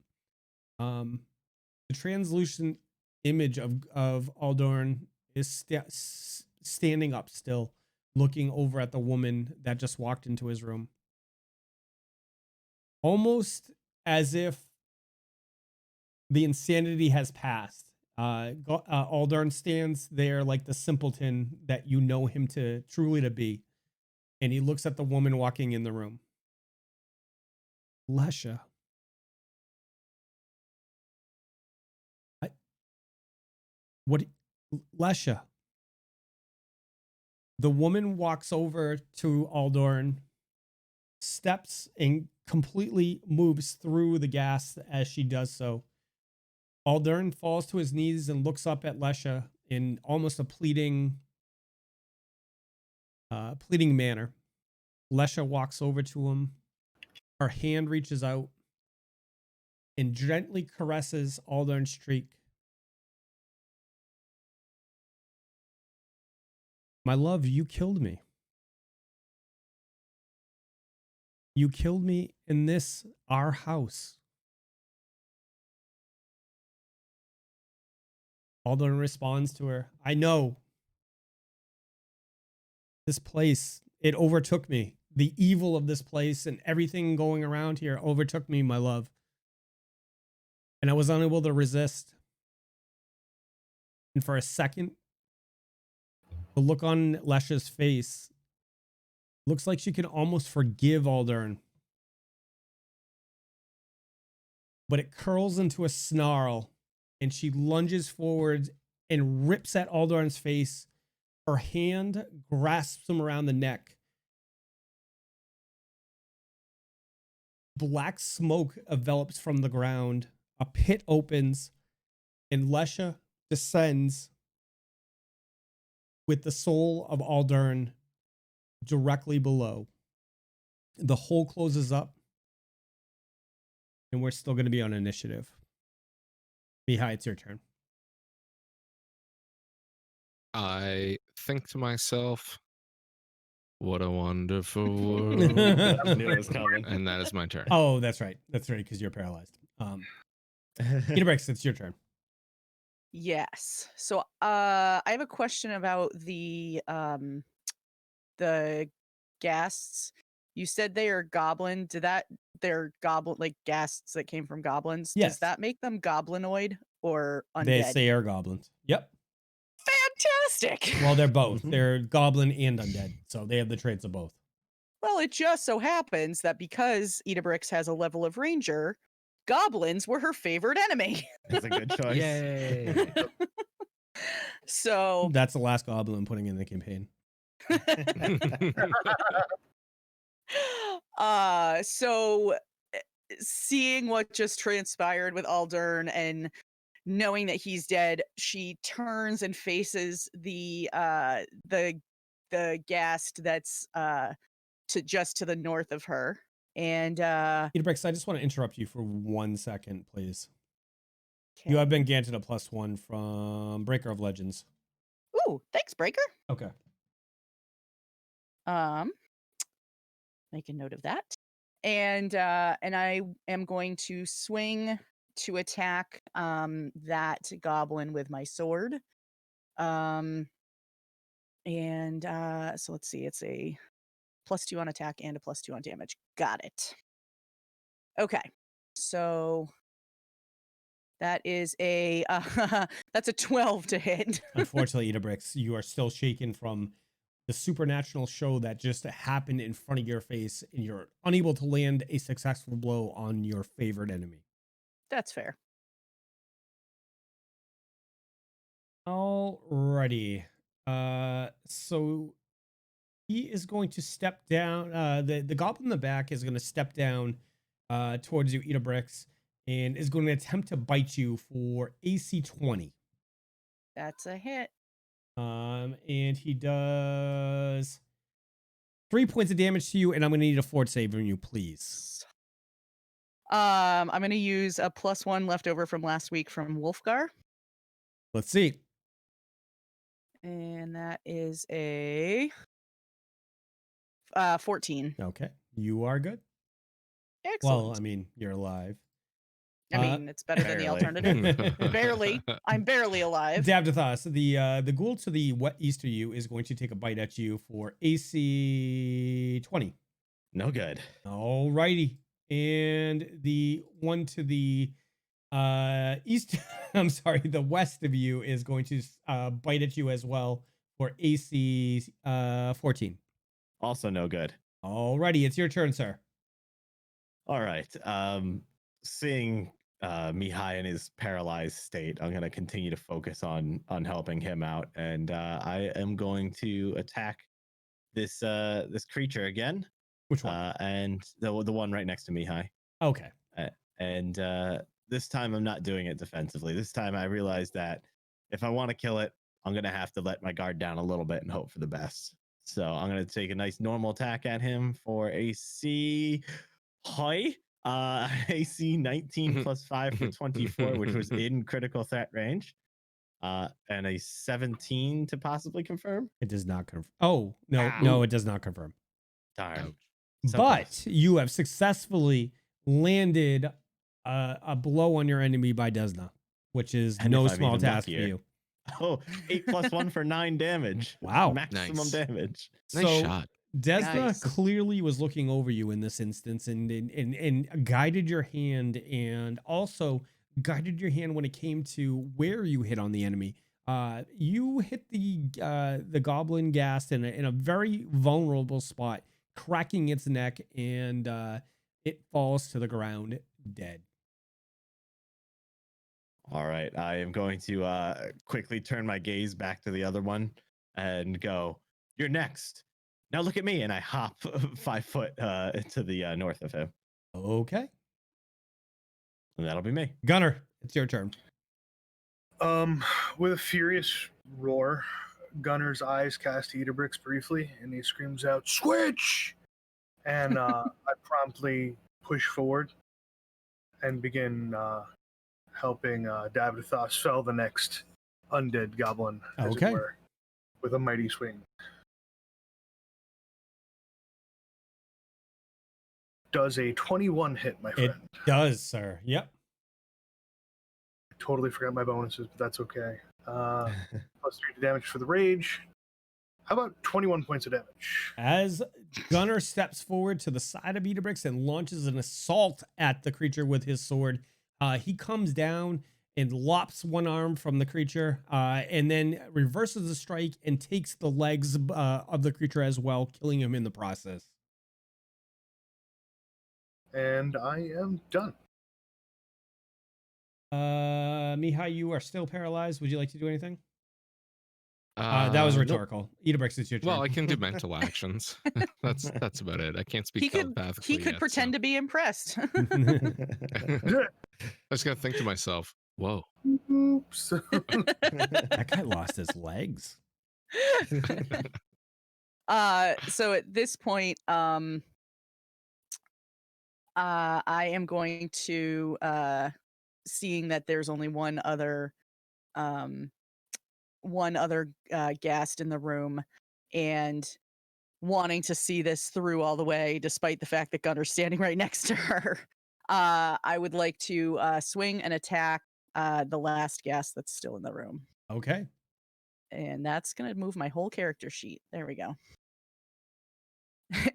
the translucent image of Aldern is standing up still, looking over at the woman that just walked into his room. Almost as if the insanity has passed. Aldern stands there like the simpleton that you know him to truly to be. And he looks at the woman walking in the room. Lesha. What? Lesha. The woman walks over to Aldorn, steps and completely moves through the gas as she does so. Aldern falls to his knees and looks up at Lesha in almost a pleading manner. Lesha walks over to him. Her hand reaches out and gently caresses Aldern's cheek. My love, you killed me. You killed me in this, our house. Aldern responds to her. I know. This place, it overtook me. The evil of this place and everything going around here overtook me, my love. And I was unable to resist. And for a second, the look on Lesha's face looks like she can almost forgive Aldern. But it curls into a snarl, and she lunges forward and rips at Aldern's face. Her hand grasps him around the neck. Black smoke envelops from the ground. A pit opens, and Lesha descends with the soul of Aldern directly below. The hole closes up, and we're still going to be on initiative. Mihaly, it's your turn. I think to myself, what a wonderful world. I knew it was coming. And that is my turn. Oh, that's right. That's right, because you're paralyzed. Idabrix, it's your turn. Yes. So I have a question about the ghasts. You said they are goblin. They're goblin like ghasts that came from goblins? Yes. Does that make them goblinoid or undead? They say are goblins. Yep. Fantastic. Well, they're both. They're goblin and undead, so they have the traits of both. Well, it just so happens that because Idabrix has a level of ranger, goblins were her favorite enemy. That's a good choice. Yay. So That's the last goblin I'm putting in the campaign. So seeing what just transpired with Aldern and knowing that he's dead, she turns and faces the ghast that's to the north of her. And Idabrix, I just want to interrupt you for 1 second, please. okay. You have been granted a +1 from Breaker of Legends. Ooh, thanks, Breaker. Okay. Make a note of that. And I am going to swing to attack that goblin with my sword. So let's see, it's a +2 on attack and a +2 on damage. Got it. Okay. So That is a that's a 12 to hit. Unfortunately, Idabrix, you are still shaken from the supernatural show that just happened in front of your face, and you're unable to land a successful blow on your favorite enemy. That's fair. Alrighty. So he is going to step down. The goblin in the back is going to step down towards you, Idabrix, and is going to attempt to bite you for AC 20. That's a hit. And he does 3 points of damage to you, and I'm going to need a fort save from you, please. I'm going to use a +1 left over from last week from Wolfgar. Let's see. And that is a 14. Okay, you are good. Excellent. Well, I mean, you're alive. I mean, it's better than the barely. alternative. Barely. I'm barely alive. Davdithas, the ghoul to the east of you is going to take a bite at you for AC 20. No good. Alrighty. And the one to the east, I'm sorry, the west of you is going to bite at you as well for AC 14. Also no good. Alrighty, it's your turn, sir. All right. Seeing Mihaly in his paralyzed state, I'm going to continue to focus on helping him out, and I am going to attack this creature again. Which one? And the one right next to Mihaly. Okay. And this time I'm not doing it defensively. This time I realized that if I want to kill it, I'm going to have to let my guard down a little bit and hope for the best. So I'm going to take a nice normal attack at him for AC high. AC 19 plus 5 for 24, which was in critical threat range. And a 17 to possibly confirm. It does not confirm. Oh, no, Ow. no, it does not confirm. Darn. So But close. you have successfully landed a blow on your enemy by Desna, which is And no if I'm small even task luckier. for you. Oh, 8 plus 1 for 9 damage. Wow. Maximum Nice. damage. Nice So shot. Desna Nice. clearly was looking over you in this instance and guided your hand, and also guided your hand when it came to where you hit on the enemy. You hit the goblin ghast in a very vulnerable spot, cracking its neck, and it falls to the ground dead. All right. I am going to quickly turn my gaze back to the other one and go, "You're next. Now look at me." And I hop 5 foot to the north of him. Okay. And that'll be me. Gunnar, it's your turn. With a furious roar, Gunnar's eyes cast Idabrix briefly, and he screams out, "Switch!" And I promptly push forward and begin helping Davdithas fell the next undead goblin, as Okay. it were, with a mighty swing. Does a 21 hit, my It friend? does, sir. Yep. Totally forgot my bonuses, but that's okay. Plus 3 to damage for the rage. How about 21 points of damage? As Gunnar steps forward to the side of Idabrix and launches an assault at the creature with his sword, he comes down and lops one arm from the creature, and then reverses the strike and takes the legs of the creature as well, killing him in the process. And I am done. Mihaly, you are still paralyzed. Would you like to do anything? That was Nope. rhetorical. Idabrix, it's your turn. Well, I can do mental actions. That's about it. I can't speak He telepathically. could yet, pretend to be impressed. so. I was gonna think to myself, "Whoa, Oops. That guy lost his legs. So at this point, I am going to seeing that there's only one other ghast in the room, and wanting to see this through all the way, despite the fact that Gunnar's standing right next to her. I would like to swing and attack the last ghast that's still in the room. Okay. And that's going to move my whole character sheet. There we go.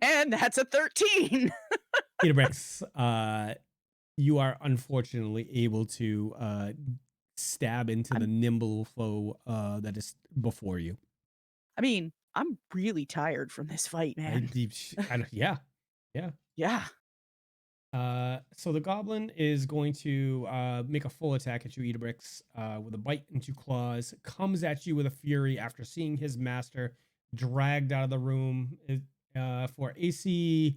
And that's a 13. Idabrix, you are unfortunately able to stab into the nimble foe that is before you. I mean, I'm really tired from this fight, man. Yeah. Yeah. So the goblin is going to make a full attack at you, Idabrix, with a bite into claws. Comes at you with a fury after seeing his master dragged out of the room. For AC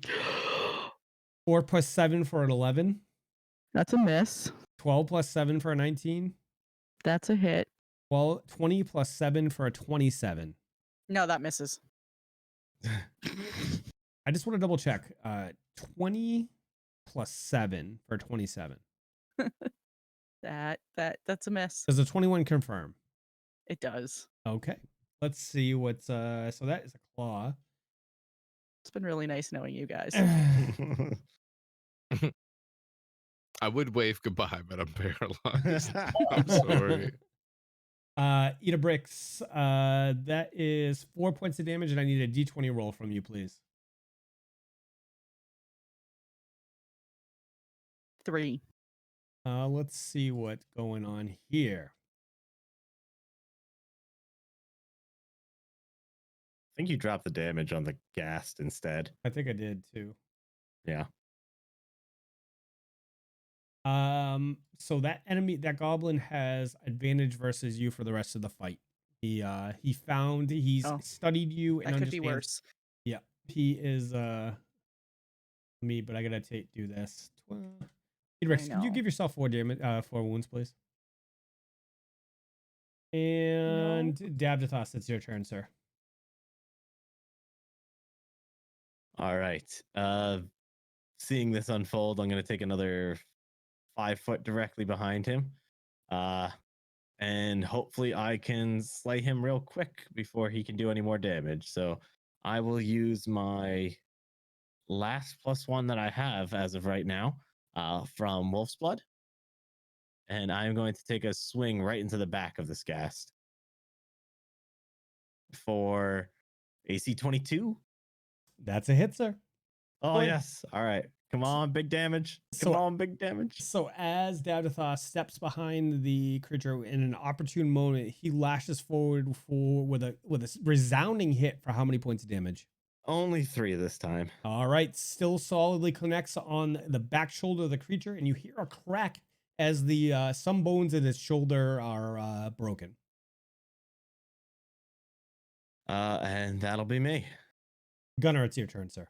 4 plus 7 for an 11. That's a miss. 12 plus 7 for a 19. That's a hit. 20 plus 7 for a 27. No, that misses. I just want to double check. 20 plus 7 for 27. That's a miss. Does a 21 confirm? It does. Okay. Let's see what's so that is a claw. It's been really nice knowing you guys. I would wave goodbye, but I'm paralyzed. I'm sorry. Idabrix, that is 4 points of damage, and I need a d20 roll from you, please. 3. Let's see what's going on here. I think you dropped the damage on the ghast instead. I think I did too. Yeah. So that goblin has advantage versus you for the rest of the fight. He's studied you and That could be understands. worse. Yeah, he is me, but I gotta do this. Idabrix, could you give yourself 4 wounds, please? And Davdithas, it's your turn, sir. All right. Seeing this unfold, I'm going to take another 5 foot directly behind him. And hopefully I can slay him real quick before he can do any more damage. So I will use my last +1 that I have as of right now from Wolf's Blood. And I'm going to take a swing right into the back of this ghast for AC 22. That's a hit, sir. Oh, Boy. yes. All right. Come on, big damage. Come on, big damage. So as Davdithas steps behind the creature in an opportune moment, he lashes forward with a resounding hit for how many points of damage? Only 3 this time. All right. Still solidly connects on the back shoulder of the creature, and you hear a crack as the some bones in his shoulder are broken. And that'll be me. Gunnar, it's your turn, sir.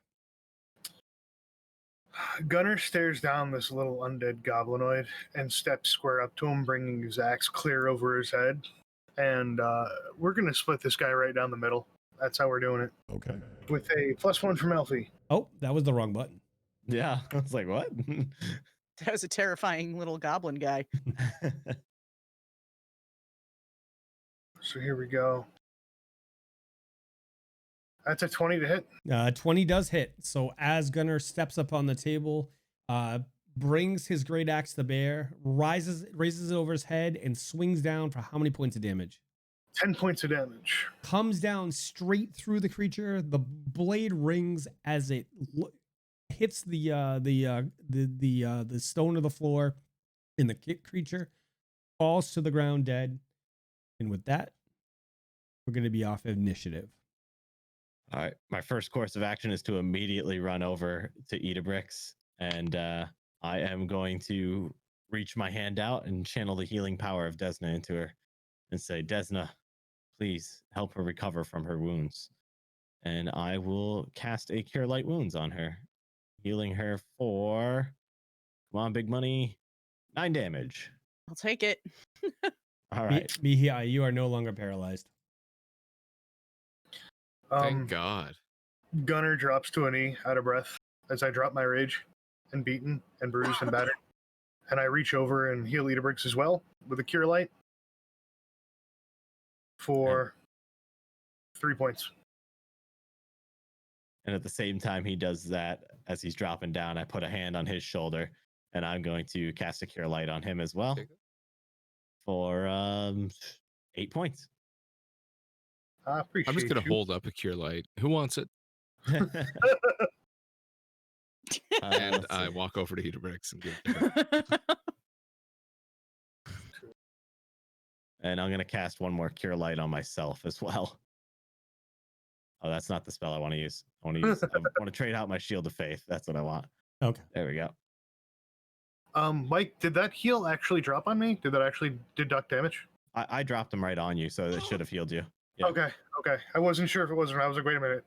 Gunnar stares down this little undead goblinoid and steps square up to him, bringing his axe clear over his head. And we're going to split this guy right down the middle. That's how we're doing it. Okay. With a +1 from Elfie. Oh, that was the wrong button. Yeah. I was like, what? That was a terrifying little goblin guy. So here we go. That's a 20 to hit. 20 does hit. So as Gunnar steps up on the table, brings his great axe to bear, raises it over his head, and swings down for how many points of damage? 10 points of damage. Comes down straight through the creature. The blade rings as it hits the stone of the floor, and the creature falls to the ground dead. And with that, we're going to be off initiative. All right. My first course of action is to immediately run over to Idabrix, and I am going to reach my hand out and channel the healing power of Desna into her and say, Desna, please help her recover from her wounds. And I will cast a Cure Light Wounds on her, healing her for, come on, big money, 9 damage. I'll take it. All right. Mihaly, you are no longer paralyzed. Thank God. Gunnar drops to a knee, out of breath, as I drop my rage, and beaten, and bruised, and battered. And I reach over and heal Idabrix as well, with a Cure Light, for 3 points. And at the same time he does that, as he's dropping down, I put a hand on his shoulder, and I'm going to cast a Cure Light on him as well for 8 points. I appreciate I'm just going to you. hold up a Cure Light. Who wants it? And let's I see. walk over to Idabrix and give it. And I'm gonna cast one more Cure Light on myself as well. Oh, that's not the spell I want to use. I want to trade out my Shield of Faith. That's what I want. Okay. There we go. Mike, did that heal actually drop on me? Did that actually deduct damage? I dropped them right on you, so it should have healed you. Yeah. Okay. I wasn't sure if it was or not. I was like, wait a minute.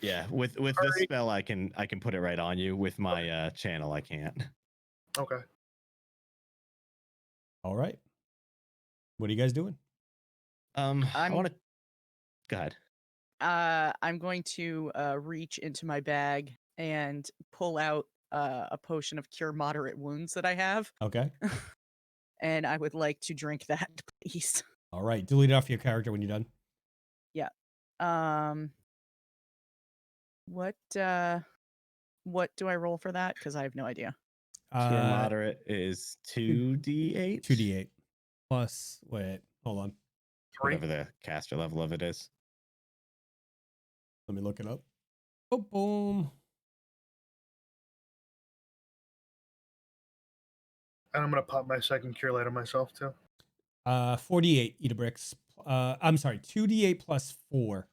Yeah, with this Alright. spell, I can put it right on you. With my channel, I can't. Okay. All right. What are you guys doing? I want to. Go ahead. I'm going to reach into my bag and pull out a potion of cure moderate wounds that I have, Okay. and I would like to drink that, please. All right. Delete it off your character when you're done. What do I roll for that? Because I have no idea. Cure moderate is 2d8. 2d8 plus. Wait. Hold on. 3. Whatever the caster level of it is. Let me look it up. Oh, boom. And I'm gonna pop my second cure light on myself too. 48 Idabrix. I'm sorry. 2d8 plus 4.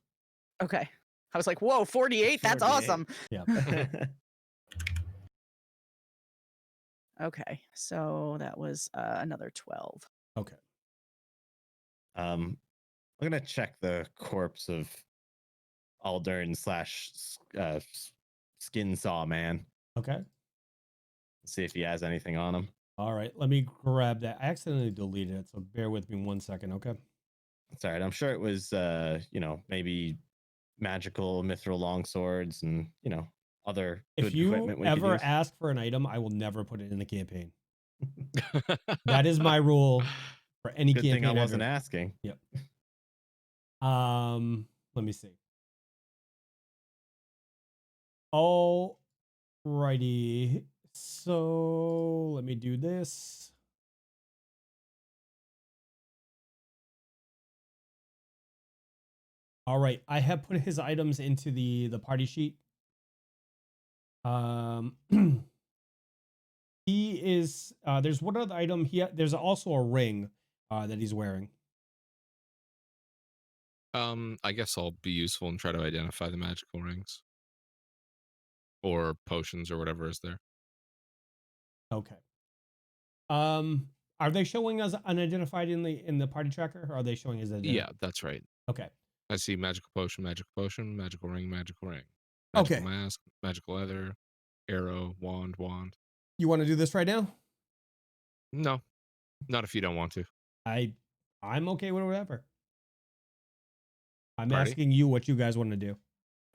Okay. I was like, whoa, 48? That's 48. awesome. Yeah. Okay. So that was another 12. Okay. I'm gonna check the corpse of Aldern / Skinsaw man. Okay. See if he has anything on him. All right. Let me grab that. I accidentally deleted it, so bear with me 1 second. Okay. It's all right. I'm sure it was, maybe magical mithril longswords and other If good you equipment. We could ever use. ask for an item, I will never put it in the campaign. That is my rule for any Good campaign. thing I wasn't ever. asking. Yep. Let me see. Alrighty. So let me do this. All right. I have put his items into the party sheet. He is there's one other item. There's also a ring that he's wearing. I guess I'll be useful and try to identify the magical rings or potions or whatever is there. Okay. Are they showing us unidentified in the party tracker, or are they showing us identified? Yeah, that's right. Okay. I see magical potion, magical ring, magical ring. Okay. Magical mask, magical leather, arrow, wand. You want to do this right now? No, not if you don't want to. I'm okay with whatever. I'm Party? asking you what you guys want to do.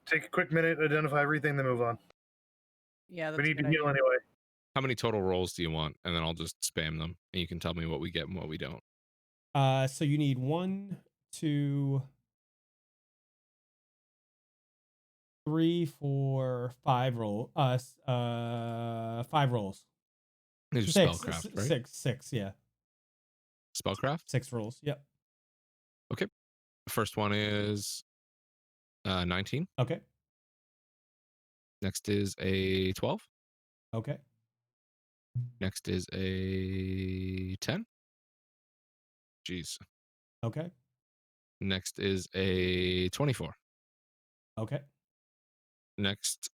Take a quick minute, identify everything, then move on. Yeah, that's We a need to good heal idea. anyway. How many total rolls do you want? And then I'll just spam them, and you can tell me what we get and what we don't. So you need 1, 2, 3, 4, 5 roll. 5 rolls. These 6, are spellcraft, right? 6. Yeah, Spellcraft. 6 rolls. Yep. Okay. The first one is 19. Okay. Next is a 12. Okay. Next is a 10. Jeez. Okay. Next is a 24. Okay. Next,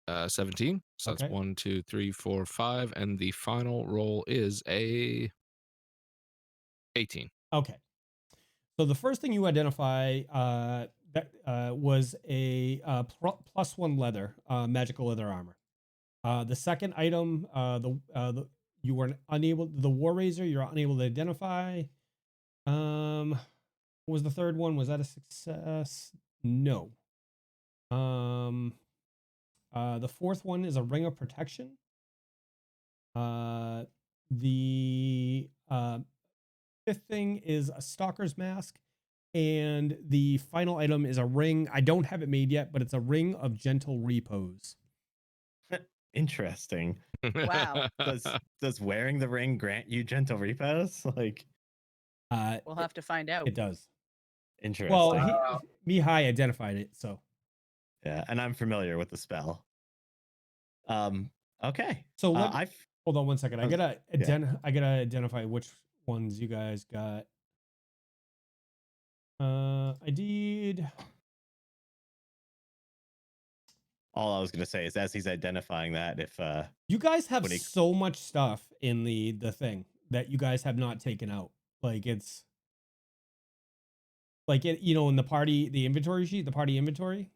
17. So Okay. that's 1, 2, 3, 4, 5. And the final roll is a 18. Okay. So the first thing you identify was a +1 leather, magical leather armor. The second item, you were unable, the War Razor, you're unable to identify. What was the third one? Was that a success? No. The fourth one is a Ring of Protection. The fifth thing is a Stalker's Mask. And the final item is a ring. I don't have it made yet, but it's a Ring of Gentle Repose. Interesting. Wow. Does wearing the ring grant you gentle repose? Like, We'll have to find out. It does. interesting. Well, Mihaly identified it, so. Yeah, and I'm familiar with the spell. Okay. So I've hold on one second. I was- gotta I gotta identify which ones you guys got. I did. all I was gonna say is as he's identifying that, if You guys have when he- so much stuff in the thing that you guys have not taken out. Like it's like it, in the inventory sheet, the party inventory.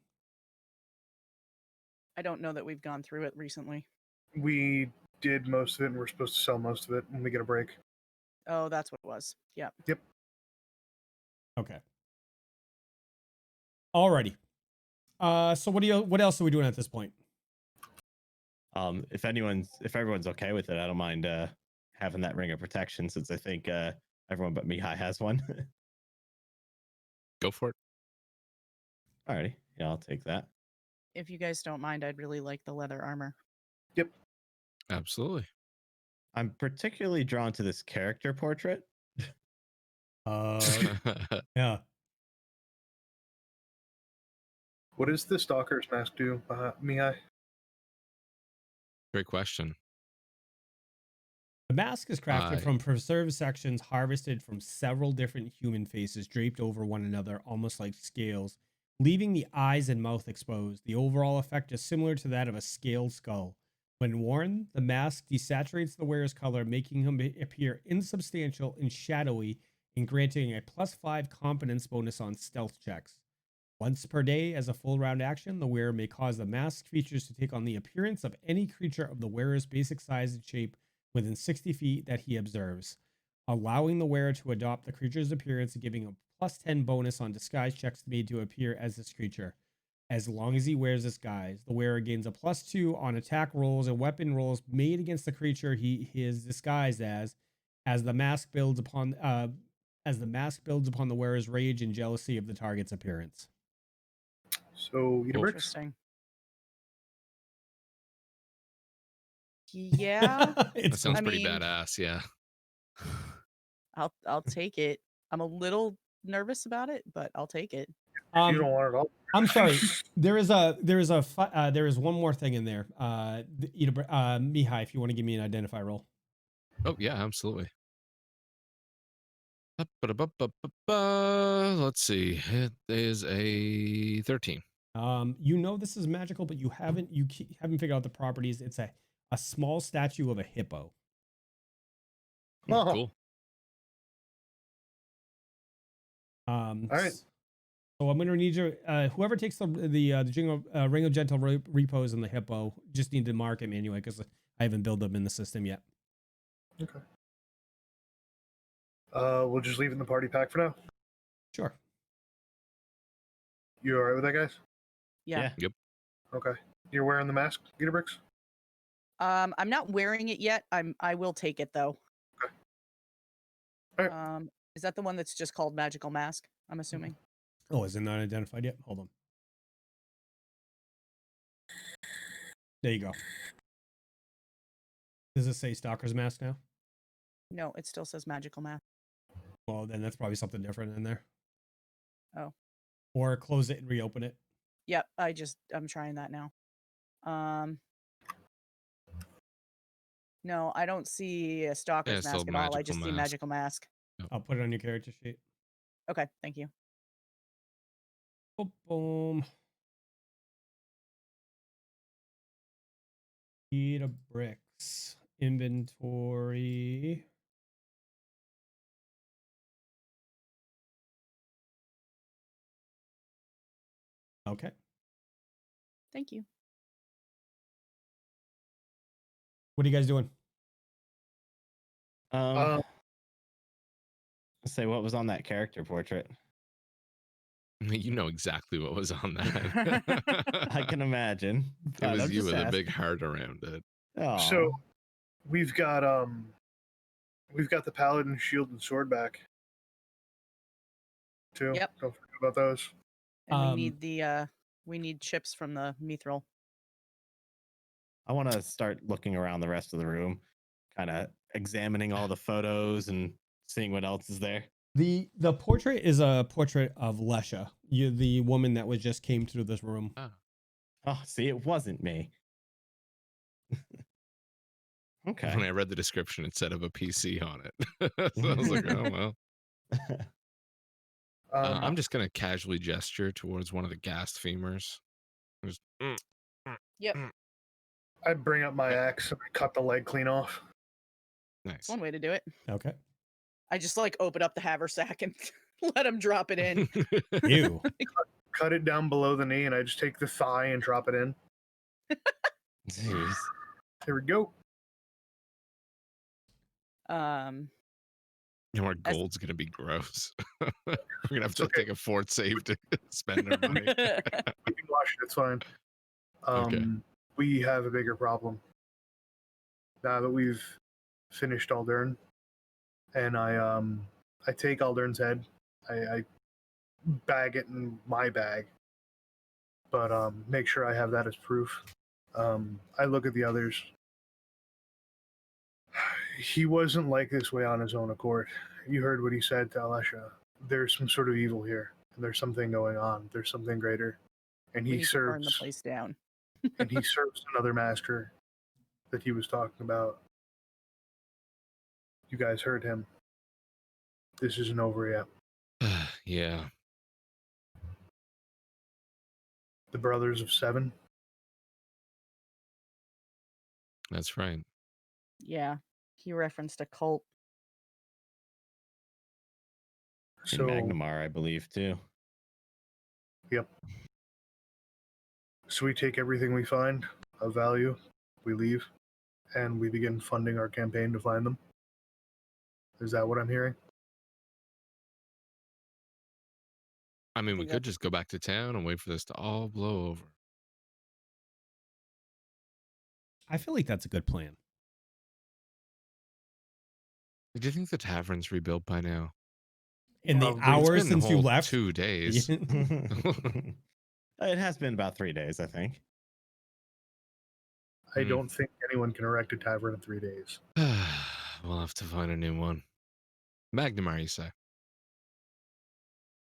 I don't know that we've gone through it recently. We did most of it, and we're supposed to sell most of it when we get a break. Oh, that's what it was. Yeah. Okay. Alrighty. So what else are we doing at this point? if everyone's okay with it, I don't mind having that ring of protection since I think everyone but Mihaly has one. Go for it. Alrighty, yeah, I'll take that. If you guys don't mind, I'd really like the leather armor. Absolutely. I'm particularly drawn to this character portrait. Yeah. What does the Stalker's mask do, Mihai? Great question. The mask is crafted from preserved sections harvested from several different human faces draped over one another, almost like scales, leaving the eyes and mouth exposed. The overall effect is similar to that of a scaled skull. When worn, the mask desaturates the wearer's color, making him appear insubstantial and shadowy, and granting a +5 competence bonus on stealth checks. Once per day, as a full round action, the wearer may cause the mask features to take on the appearance of any creature of the wearer's basic size and shape within 60 feet that he observes, allowing the wearer to adopt the creature's appearance and giving a +10 bonus on disguise checks made to appear as this creature. As long as he wears disguise, the wearer gains a +2 on attack rolls and weapon rolls made against the creature he is disguised as the mask builds upon the wearer's rage and jealousy of the target's appearance. So, Idabrix? Interesting. Yeah. That sounds I pretty mean- badass. Yeah. I'll take it. I'm a little nervous about it, but I'll take it. You don't want it all. I'm sorry. There is one more thing in there. Mihai, if you want to give me an identify roll. Oh yeah, absolutely. Let's see. It is a 13. This is magical, but you haven't figured out the properties. It's a small statue of a hippo. Oh. Cool. All right. So I'm gonna need you. Whoever takes the ring of gentle repose and the hippo, just need to mark it manually because I haven't built them in the system yet. Okay. We'll just leave it in the party pack for now. Sure. You all right with that, guys? Yeah. Yep. Okay. You're wearing the mask, Idabrix? I'm not wearing it yet. I will take it though. Okay. All right. Is that the one that's just called Magical Mask? I'm assuming. Oh, is it not identified yet? Hold on. There you go. Does it say Stalker's Mask now? No, it still says Magical Mask. Well, then that's probably something different in there. Oh. Or close it and reopen it. Yep, I'm trying that now. No, I don't see a Stalker's it's Mask still at all. I Magical just see Mask. Magical Mask. I'll put it on your character sheet. Okay, thank you. Boom, boom. Idabrix inventory. Okay. Thank you. What are you guys doing? Say what was on that character portrait. You know exactly what was on that. I can imagine. It but was I'm you just with a big asking. heart around it. So we've got the paladin shield and sword back. Too. Yep. Don't forget about those. And we need chips from the mithril. I want to start looking around the rest of the room, kind of examining all the photos and seeing what else is there. The portrait is a portrait of Lesha, the woman that just came through this room. Oh, see, it wasn't me. Okay. When I read the description, it said of a PC on it. So I was like, oh, well. I'm just going to casually gesture towards one of the gassed femurs. Just, Yep. I bring up my axe and I cut the leg clean off. Nice. That's one way to do it. Okay. I just like open up the haversack and let him drop it in. Ew. Cut it down below the knee and I just take the thigh and drop it in. Jeez. There we go. Our gold's going to be gross. We're going to have It's to okay. take a fort save to spend our money. We can wash it, it's fine. Okay. We have a bigger problem. Now that we've finished Aldern, and I take Aldern's head, I bag it in my bag, but make sure I have that as proof. I look at the others. He wasn't like this way on his own accord. You heard what he said to Alesha. There's some sort of evil here, and there's something going on. There's something greater, and We he need to burn the serves. place down. And he serves another master that he was talking about. You guys heard him. This isn't over yet. Yeah. The Brothers of Seven. That's right. Yeah. He referenced a cult. In So, Magnamar, I believe, too. yep. So we take everything we find of value, we leave, and we begin funding our campaign to find them. Is that what I'm hearing? I mean, we could just go back to town and wait for this to all blow over. I feel like that's a good plan. Do you think the tavern's rebuilt by now? In the It's hours been the since you whole left, 2 days. It has been about 3 days, I think. I don't think anyone can erect a tavern in 3 days. We'll have to find a new one. Magnamar, you say?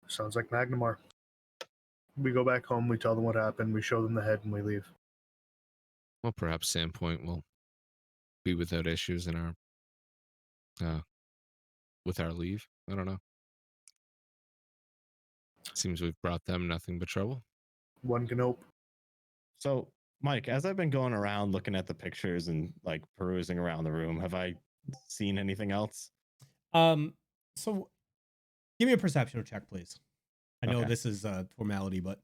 Sounds like Magnamar. We go back home, we tell them what happened, we show them the head, and we leave. Well, perhaps Sandpoint will be without issues in our with our leave. I don't know. Seems we've brought them nothing but trouble. One can hope. So, Mike, as I've been going around looking at the pictures and like perusing around the room, have I seen anything else? So give me a perception check, please. I know Okay. this is a formality, but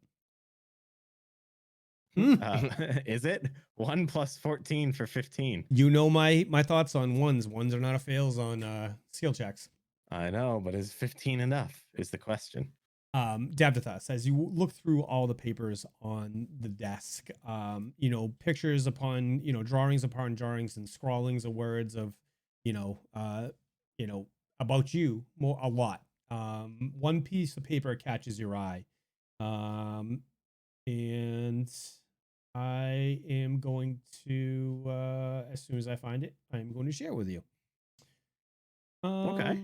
Is it 1 + 14 for 15? you know my thoughts on ones. Ones are not a fails on skill checks. I know, but is 15 enough? Is the question. Davdithas, as you look through all the papers on the desk, pictures upon, drawings upon drawings and scrawlings of words of, about you a lot. One piece of paper catches your eye. And I am going to, as soon as I find it, I'm going to share with you. Okay.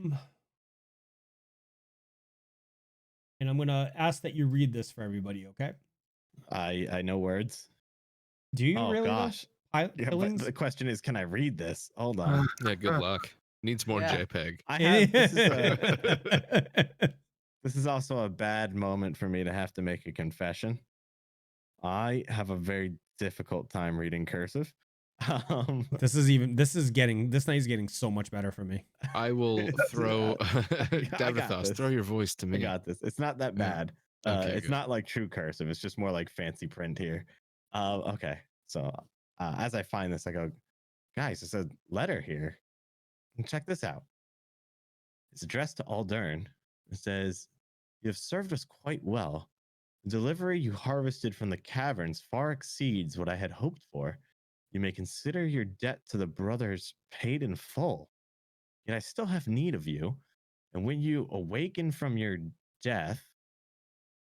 And I'm going to ask that you read this for everybody, okay? I know words. Do you Oh, really? gosh. Yeah, but Killings? the question is, can I read this? Hold on. Yeah, good luck. Needs more Yeah. JPEG. I have. This is also a bad moment for me to have to make a confession. I have a very difficult time reading cursive. This night's getting so much better for me. I will throw I got Davdithas, this. throw your voice to I me. got this. It's not that Yeah. bad. Okay, it's good. not like true cursive. It's just more like fancy print here. Okay. So as I find this, I go, guys, it's a letter here. And check this out. It's addressed to Aldern. It says, "You have served us quite well. The delivery you harvested from the caverns far exceeds what I had hoped for. You may consider your debt to the brothers paid in full. Yet I still have need of you. And when you awaken from your death,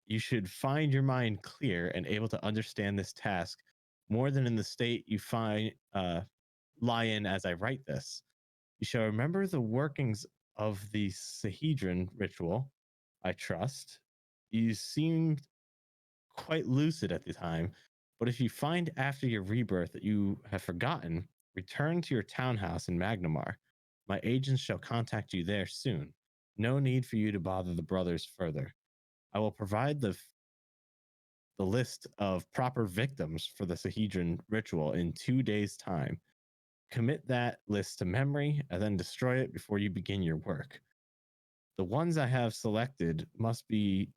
you should find your mind clear and able to understand this task more than in the state you lie in as I write this. You shall remember the workings of the Sahedron ritual, I trust. You seemed quite lucid at the time, But if you find after your rebirth that you have forgotten, return to your townhouse in Magnamar. My agents shall contact you there soon. No need for you to bother the brothers further. I will provide the list of proper victims for the Sahedron ritual in 2 days' time. Commit that list to memory and then destroy it before you begin your work. The ones I have selected must be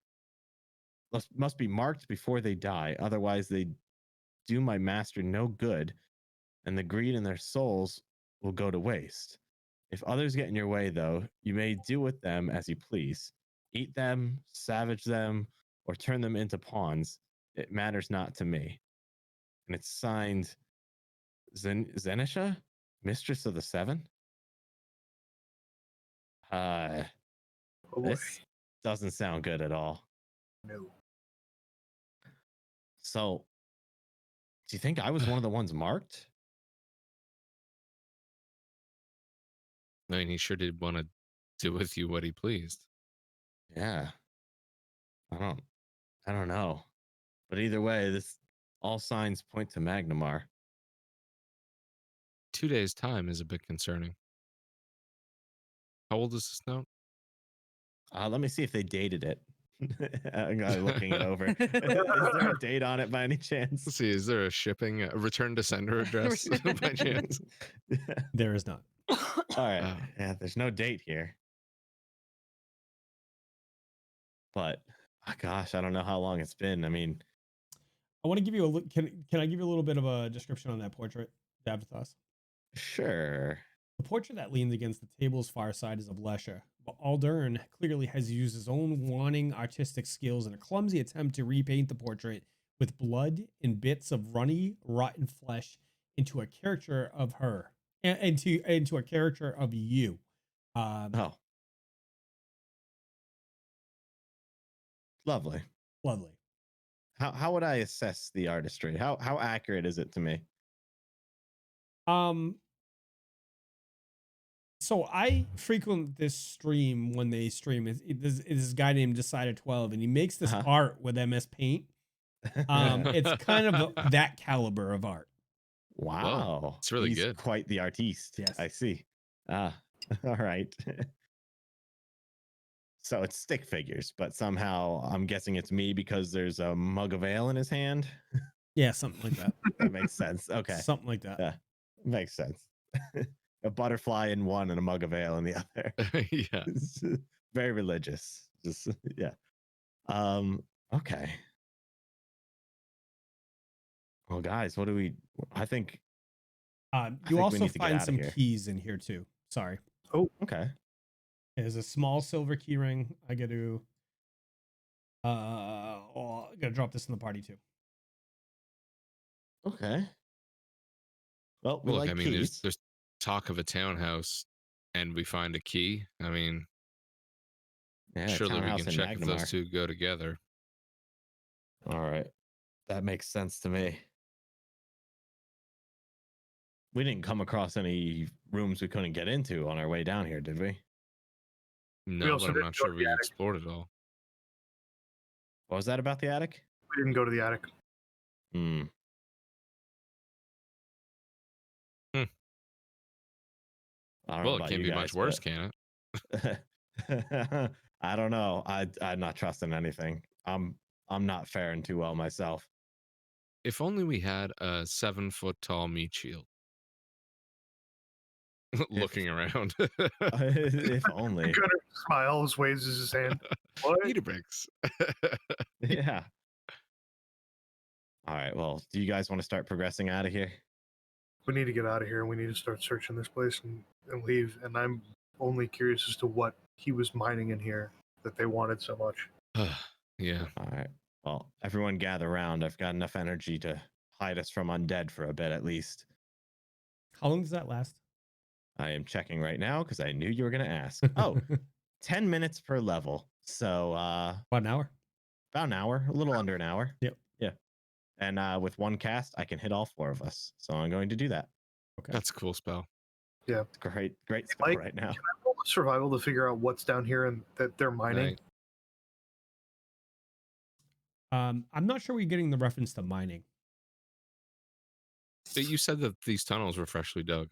marked before they die, otherwise they do my master no good, and the greed in their souls will go to waste. If others get in your way, though, you may do with them as you please. Eat them, savage them, or turn them into pawns. It matters not to me. And it's signed Zenisha, Mistress of the Seven. Oh boy. This doesn't sound good at all. No. So, do you think I was one of the ones marked? I mean, he sure did want to do with you what he pleased. Yeah. I don't know. But either way, this all signs point to Magnamar. 2 days' time is a bit concerning. How old is this note? Let me see if they dated it. I'm looking it over. Is there a date on it by any chance? Let's see, is there a shipping, return to sender address by chance? There is not. All right. Yeah, there's no date here. But, gosh, I don't know how long it's been. I mean, I want to give you a can I give you a little bit of a description on that portrait, Davdithas? sure. The portrait that leans against the table's far side is of Lesha, but Aldern clearly has used his own wanting artistic skills in a clumsy attempt to repaint the portrait with blood and bits of runny, rotten flesh into a caricature of her, and into a character of you. Oh. Lovely. Lovely. How would I assess the artistry? How accurate is it to me? So I frequent this stream when they stream. It's this guy named Decider12, and he makes this art with MS Paint. It's kind of that caliber of art. Wow. It's really He's good. quite the artiste. Yes. I see. All right. So it's stick figures, but somehow I'm guessing it's me because there's a mug of ale in his hand. Yeah, something like that. That makes sense. Okay. Something like that. Yeah, makes sense. A butterfly in one and a mug of ale in the other. Yeah. Very religious. Just yeah. Okay. Well, guys, what do we? I think You think we also need to get find outta some here. keys in here too. Sorry. Oh, okay. There's a small silver key ring. I got to I gotta drop this in the party too. Okay. Well, we Look, like I mean, keys. there's talk of a townhouse, and we find a key. I mean, Yeah, surely we townhouse can in check if Magnamar. those two go together. All right. That makes sense to me. We didn't come across any rooms we couldn't get into on our way down here, did we? No, also but I'm didn't not go sure to we the attic. explored it all. What was that about the attic? We didn't go to the attic. Hmm. I don't know Well, it about can't you be guys, much worse, can it? but I don't know. I'm not trusting anything. I'm not faring too well myself. If only we had a 7-foot-tall meat shield. Looking around. If only. Gunnar smiles, waves his hand. What? Idabrix. Yeah. All right. Well, do you guys want to start progressing out of here? We need to get out of here. We need to start searching this place and leave. And I'm only curious as to what he was mining in here that they wanted so much. Yeah. All right. Well, everyone gather around. I've got enough energy to hide us from undead for a bit at least. How long does that last? I am checking right now because I knew you were going to ask. Oh, 10 minutes per level. So about an hour. About an hour, a little under an hour. Yep. Yeah. And with one cast, I can hit all four of us. So I'm going to do that. Okay. That's a cool spell. Yeah. Great spell right now. Can I roll a survival to figure out what's down here and that they're mining? Right. I'm not sure we're getting the reference to mining. You said that these tunnels were freshly dug.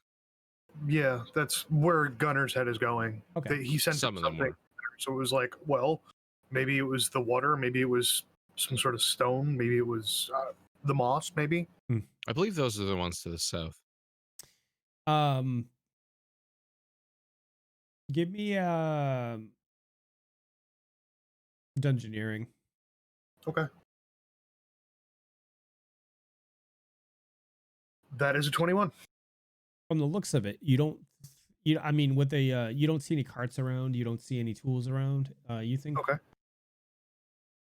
Yeah, that's where Gunnar's head is going. Okay. He sent Some him of them something, were. so it was like, well, maybe it was the water, maybe it was some sort of stone, maybe it was the moss, maybe. I believe those are the ones to the south. Give me dungeoneering. Okay. That is a 21. From the looks of it, you don't. I mean, with the you don't see any carts around. You don't see any tools around. You think Okay.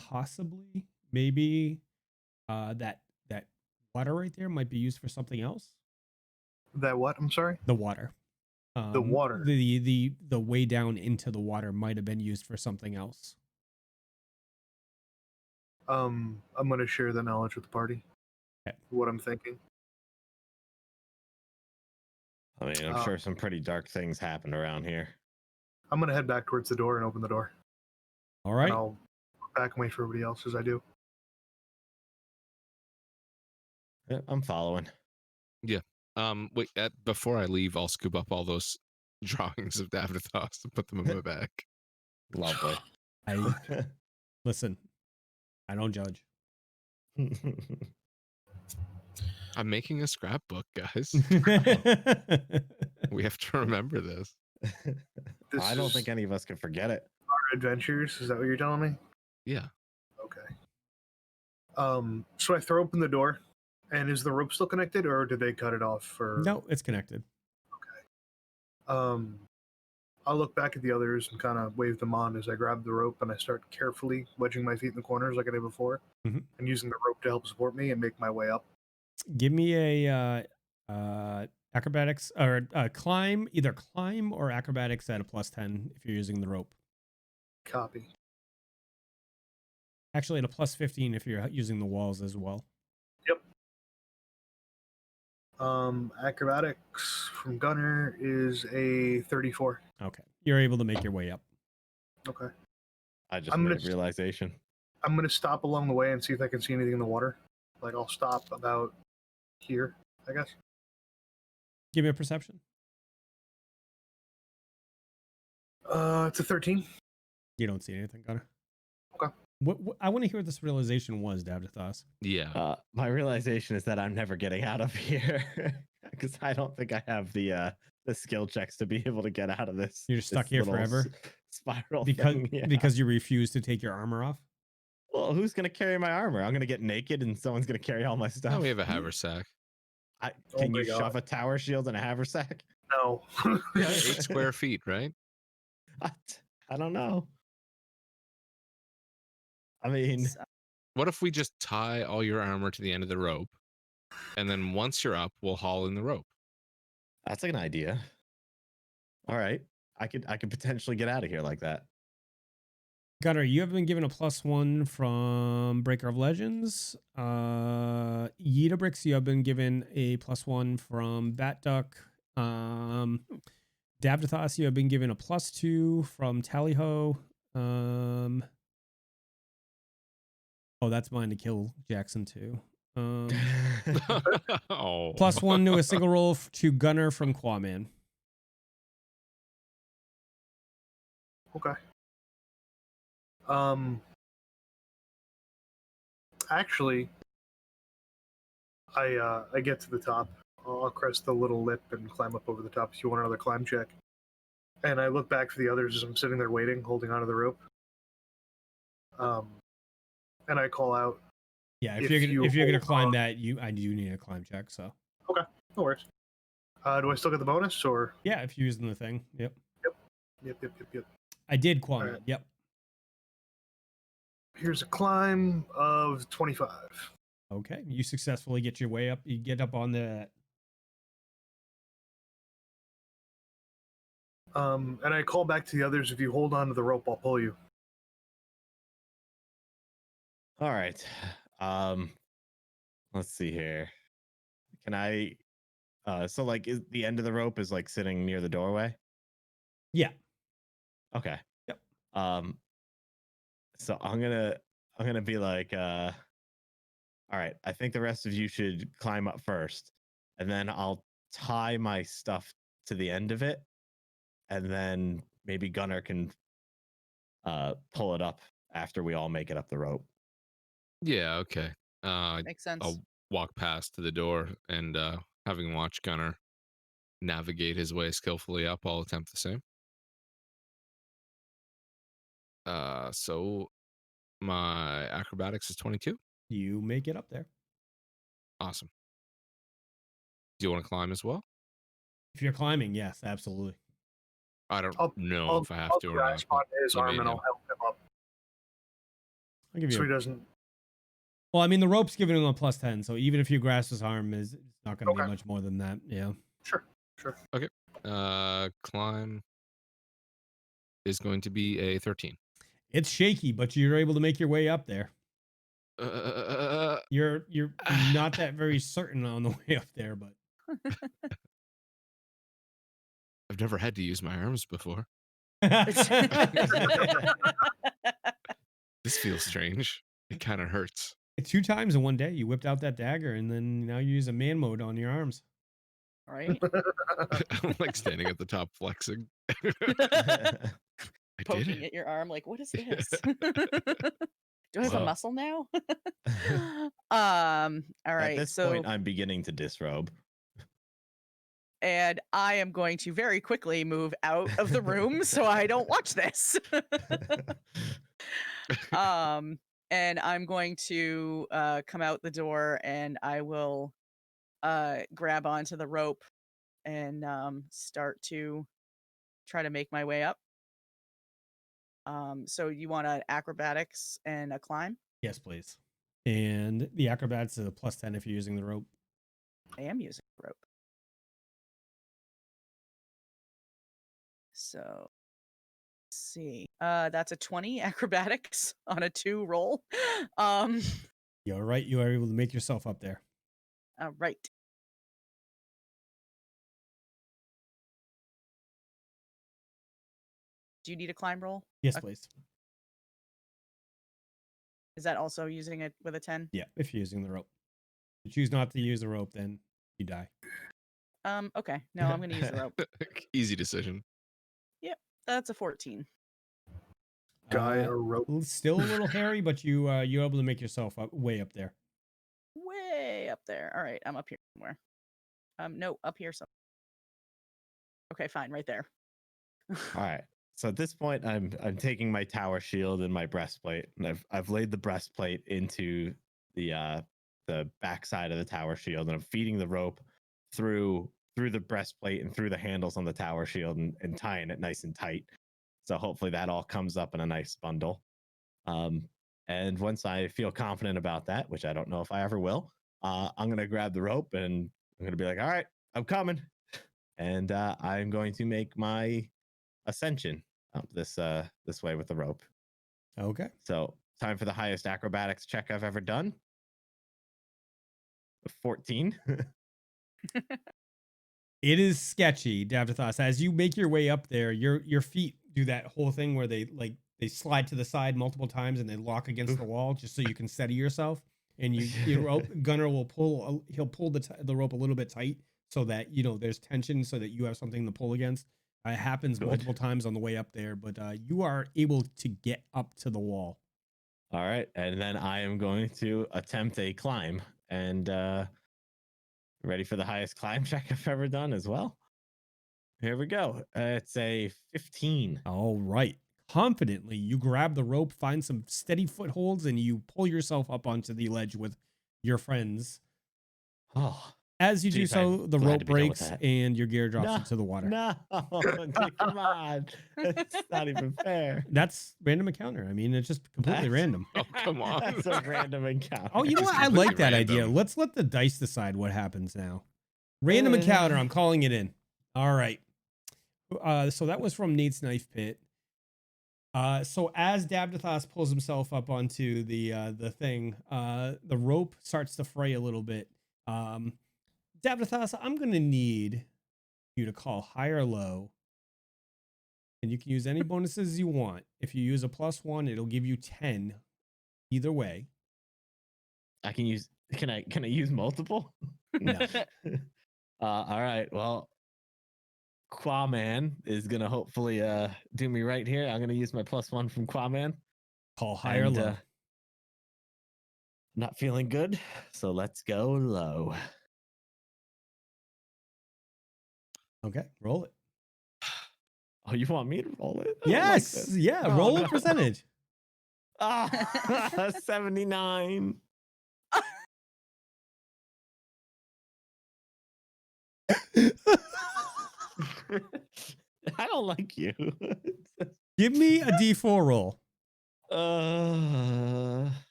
possibly, maybe, that water right there might be used for something else. That what? I'm sorry? The water. The water. The way down into the water might have been used for something else. I'm going to share the knowledge with the party. Okay. What I'm thinking. I mean, I'm sure some pretty dark things happened around here. I'm going to head back towards the door and open the door. All right. And I'll back away for everybody else as I do. Yeah, I'm following. Wait, before I leave, I'll scoop up all those drawings of Davdithas and put them in my bag. Lovely. Listen, I don't judge. I'm making a scrapbook, guys. We have to remember this. I don't think any of us can forget it. Our adventures, is that what you're telling me? Yeah. Okay. So I throw open the door, and is the rope still connected, or did they cut it off? For No, it's connected. I'll look back at the others and kind of wave them on as I grab the rope and I start carefully wedging my feet in the corners like I did before, and using the rope to help support me and make my way up. Give me a acrobatics or climb, either climb or acrobatics at a +10 if you're using the rope. Copy. Actually, at a +15 if you're using the walls as well. Yep. Acrobatics from Gunnar is a 34. Okay, you're able to make your way up. Okay. I just made a realization. I'm gonna stop along the way and see if I can see anything in the water. Like I'll stop about here, I guess. Give me a perception. It's a 13. You don't see anything, Gunnar. Okay. What I want to hear what this realization was, Davdithas. Yeah. My realization is that I'm never getting out of here because I don't think I have the skill checks to be able to get out of this. You're stuck here forever. Spiral because you refuse to take your armor off. Well, who's gonna carry my armor? I'm gonna get naked and someone's gonna carry all my stuff. Now we have a haversack. Can you shove a tower shield in a haversack? No. 8 square feet, right? I don't know. I mean, what if we just tie all your armor to the end of the rope, and then once you're up, we'll haul in the rope? That's an idea. All right, I could potentially get out of here like that. Gunnar, you have been given a +1 from Breaker of Legends. Idabrix, you have been given a +1 from Bat Duck. Davdithas, you have been given a +2 from Tallyho. Oh, that's mine to kill Jackson too. Oh. +1 to a single roll to Gunnar from Quaman. Okay. Actually, I get to the top. I'll crest the little lip and climb up over the top if you want another climb check. And I look back for the others as I'm sitting there waiting, holding onto the rope. And I call out. Yeah, if you're gonna climb that, I do need a climb check. So. Okay, no worries. Do I still get the bonus or? Yeah, if you're using the thing. Yep. Yep. I did Quaman. Right. Yep. Here's a climb of 25. Okay, you successfully get your way up. You get up on the. And I call back to the others. If you hold on to the rope, I'll pull you. All right. Let's see here. Can I? So like, is the end of the rope is like sitting near the doorway? Yeah. Okay. Yep. So I'm gonna be like, all right. I think the rest of you should climb up first, and then I'll tie my stuff to the end of it, and then maybe Gunnar can pull it up after we all make it up the rope. Yeah, okay. Makes sense. I'll walk past to the door and having watched Gunnar navigate his way skillfully up, I'll attempt the same. So my acrobatics is 22. You make it up there. Awesome. Do you want to climb as well? If you're climbing, yes, absolutely. I don't know I'll, if I have I'll to or not. grasp on his you arm made and I'll him. help him up I'll give you. so he doesn't. Well, I mean, the rope's giving him a +10, so even if you grasp his arm, it's not going to Okay. be much more than that. Yeah. Sure. Climb is going to be a 13. It's shaky, but you're able to make your way up there. You're not that very certain on the way up there, but I've never had to use my arms before. This feels strange. It kind of hurts. 2 times in one day, you whipped out that dagger, and then now you use a man mode on your arms. Right? I'm like standing at the top flexing. I did Poking it. at your arm, like, what is this? Do I have a Wow. muscle now? All right. At this So, point, I'm beginning to disrobe. and I am going to very quickly move out of the room so I don't watch this. And I'm going to come out the door, and I will grab onto the rope and start to try to make my way up. So you want an acrobatics and a climb? Yes, please. And the acrobatics is a +10 if you're using the rope. I am using the rope. So let's see. That's a 20 acrobatics on a 2 roll. You're right. You are able to make yourself up there. All right. Do you need a climb roll? Yes, Okay. please. Is that also using it with a 10? Yeah, if you're using the rope. If you choose not to use the rope, then you die. Okay. No, I'm going to use the rope. Easy decision. That's a 14. Guy or rope. Still a little hairy, but you're able to make yourself way up there. Way up there. All right, I'm up here somewhere. No, up here somewhere. Okay, fine, right there. All right. So at this point, I'm taking my tower shield and my breastplate, and I've laid the breastplate into the backside of the tower shield, and I'm feeding the rope through the breastplate and through the handles on the tower shield, and tying it nice and tight. So hopefully that all comes up in a nice bundle. And once I feel confident about that, which I don't know if I ever will, I'm gonna grab the rope and I'm gonna be like, all right, I'm coming, and I'm going to make my ascension up this way with the rope. Okay. So time for the highest acrobatics check I've ever done. 14. It is sketchy, Davdithas. As you make your way up there, your feet do that whole thing where they slide to the side multiple times and they lock against the wall just so you can steady yourself. And Gunnar will pull the rope a little bit tight so that there's tension so that you have something to pull against. It happens multiple times on the way up there, but you are able to get up to the wall. All right, and then I am going to attempt a climb, and ready for the highest climb check I've ever done as well. Here we go. It's a 15. All right. Confidently, you grab the rope, find some steady footholds, and you pull yourself up onto the ledge with your friends. Oh, As you do Jeez, so, I'm the glad rope to be done with breaks that. and your gear drops into the water. No, come on. It's not even fair. That's random encounter. I mean, it's just completely random. Oh, come on. That's a random encounter. Oh, you know Just what? I completely like that idea. random. Let's let the dice decide what happens now. Random encounter. I'm calling it in. All right. So that was from Nate's Knife Pit. So as Davdithas pulls himself up onto the thing, the rope starts to fray a little bit. Davdithas, I'm gonna need you to call high or low, and you can use any bonuses you want. If you use a +1, it'll give you 10 either way. I can use. Can I use multiple? No. All right. Well, Quaman is gonna hopefully do me right here. I'm gonna use my +1 from Quaman. Call high or And, low. Not feeling good, so let's go low. Okay, roll it. Oh, you want me to roll it? I don't like Yes, this. yeah, Oh, roll a no. percentage. 79. I don't like you. Give me a D4 roll.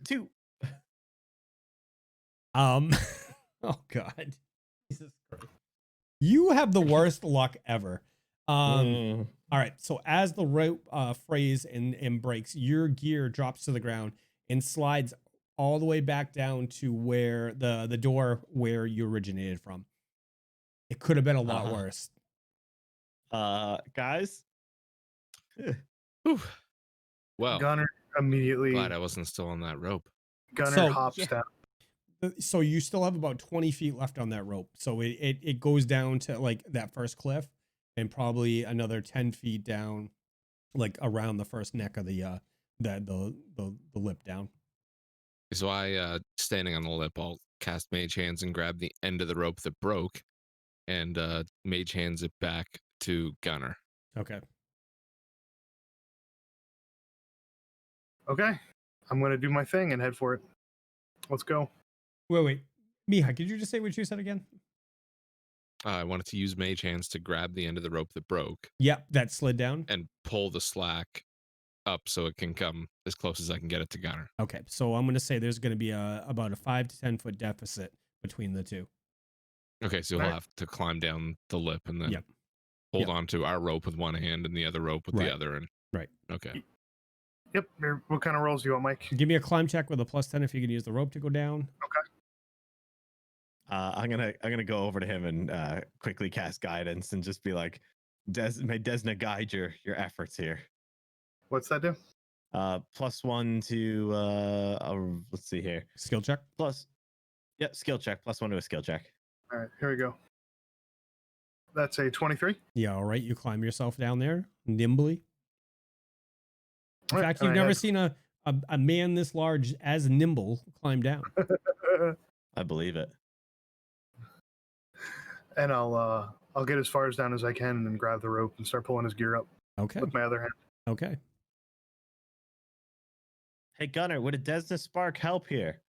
2. Oh God, Jesus Christ. You have the worst luck ever. All right, so as the rope frays and breaks, your gear drops to the ground and slides all the way back down to where the door where you originated from. It could have been a lot worse. Guys. Whew. Well, Gunnar immediately. glad I wasn't still on that rope. Gunnar hops down. So you still have about 20 feet left on that rope. So it goes down to like that first cliff and probably another 10 feet down, like around the first neck of the lip down. So I, standing on the lip, I'll cast Mage Hands and grab the end of the rope that broke and Mage Hands it back to Gunnar. Okay. Okay. I'm going to do my thing and head for it. Let's go. Wait. Miha, could you just say what you said again? I wanted to use Mage Hands to grab the end of the rope that broke. Yep, that slid down. And pull the slack up so it can come as close as I can get it to Gunnar. Okay, so I'm going to say there's going to be about a 5 to 10 foot deficit between the two. Okay, so he'll have to climb down the lip and then hold on to our rope with one hand and the other rope with the other. And okay. Yep. What kind of rolls do you want, Mike? Give me a climb check with a +10 if you can use the rope to go down. Okay. I'm gonna go over to him and quickly cast guidance and just be like, may Desna guide your efforts here. What's that do? +1 to let's see here. Skill check. Skill check. +1 to a skill check. All right, here we go. That's a 23. Yeah, all right. You climb yourself down there nimbly. In fact, and you've never seen a man this large as nimble climb down. I believe it. And I'll get as far as down as I can and then grab the rope and start pulling his gear up. Okay. With my other hand. Okay. Hey Gunnar, would a Desna spark help here?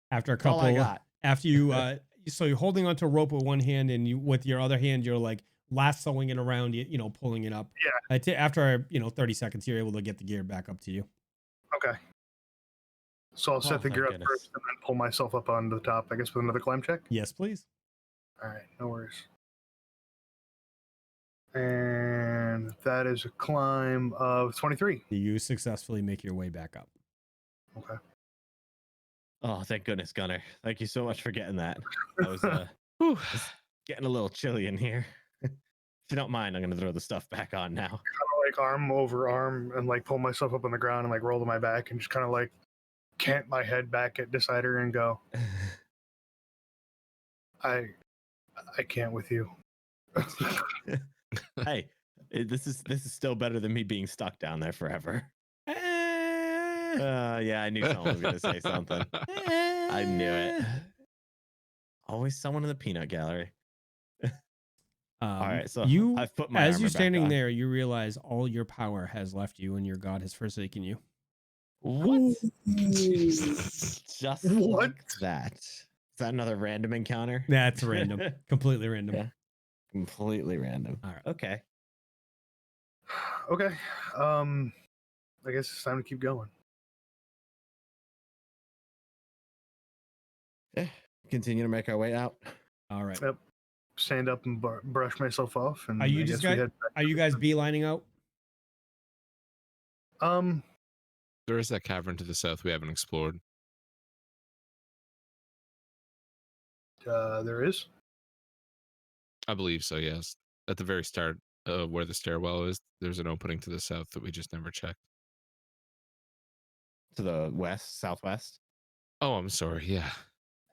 After a couple, after you, so you're holding onto a rope with one hand and you with your other hand, you're like lassoing it around, pulling it up. Yeah. After 30 seconds, you're able to get the gear back up to you. Okay. So I'll set the gear up first and then pull myself up onto the top, I guess, with another climb check? Yes, please. All right, no worries. And that is a climb of 23. You successfully make your way back up. Okay. Oh, thank goodness, Gunnar. Thank you so much for getting that. I was getting a little chilly in here. If you don't mind, I'm going to throw the stuff back on now. Kind of like arm over arm and like pull myself up on the ground and like roll to my back and just kind of like cant my head back at Decider and go, I can't with you. Hey, this is still better than me being stuck down there forever. Yeah, I knew someone was gonna say something. I knew it. Always someone in the peanut gallery. All right, so I've put my as you're standing back on. there, you realize all your power has left you and your god has forsaken you. What? Just like that. Is that another random encounter? That's random. Completely random. Yeah. Completely random. All right. Okay. Okay. I guess it's time to keep going. Yeah. Continue to make our way out. All right. Yep. Stand up and brush myself off. And are you guys beelining out? There is that cavern to the south we haven't explored. There is? I believe so, yes. At the very start, where the stairwell is, there's an opening to the south that we just never checked. To the west, southwest? Oh, I'm sorry. Yeah.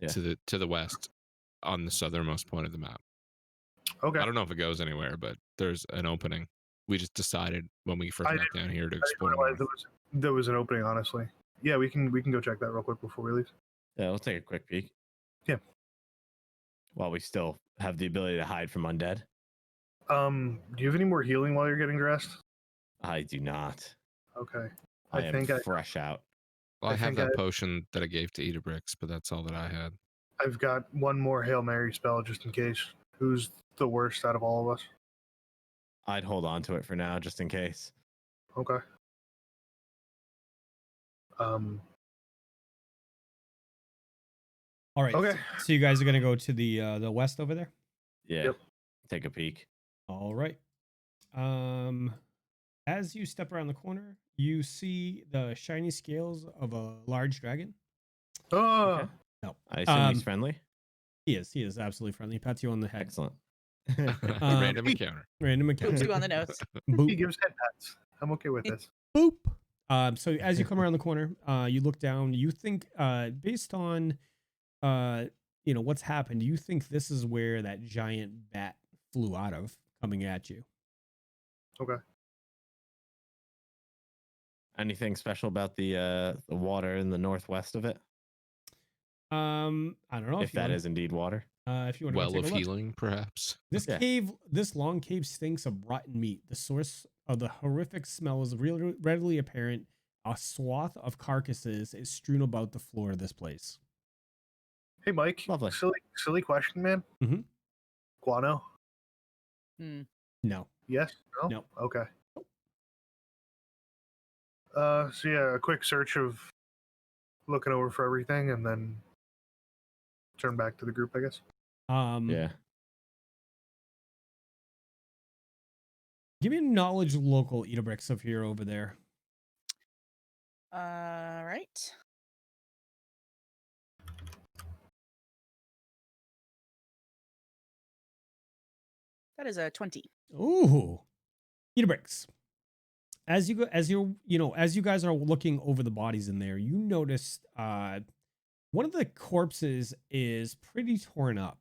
Yeah. To the west on the southernmost point of the map. Okay. I don't know if it goes anywhere, but there's an opening. We just decided when we first I got down here to I didn't explore realize north. there was an opening. Honestly, yeah, we can go check that real quick before we leave. Yeah, we'll take a quick peek. Yeah. While we still have the ability to hide from undead. Do you have any more healing while you're getting dressed? I do not. Okay. I am fresh out. Well, I have think that potion that I gave to Idabrix, but that's all that I had. I've got one more Hail Mary spell just in case. Who's the worst out of all of us? I'd hold on to it for now, just in case. Okay. All right. Okay. So you guys are gonna go to the west over there. Yeah. Yep. Take a peek. All right. As you step around the corner, you see the shiny scales of a large dragon. Oh, Okay. No, I assume he's friendly. he is. He is absolutely friendly. He pats you on the head. Excellent. Random encounter. Random Boops encounter. you on the nose. he Boop. gives head pats. I'm okay with this. Boop. So as you come around the corner, you look down. You think, based on, what's happened, you think this is where that giant bat flew out of, coming at you. Okay. Anything special about the water in the northwest of it? I don't know If that is indeed water. if you want to Well take of a look. healing, perhaps. This Yeah. cave, this long cave stinks of rotten meat. The source of the horrific smell is readily apparent. A swath of carcasses is strewn about the floor of this place. Hey, Mike. Lovely. Silly question, man. Mhm. Guano? No. Yes? No? No. Okay. So yeah, a quick search of looking over for everything and then turn back to the group, I guess. Yeah. Give me a knowledge local Idabrix of here over there. All right. That is a 20. Ooh. Idabrix. As you guys are looking over the bodies in there, you notice one of the corpses is pretty torn up.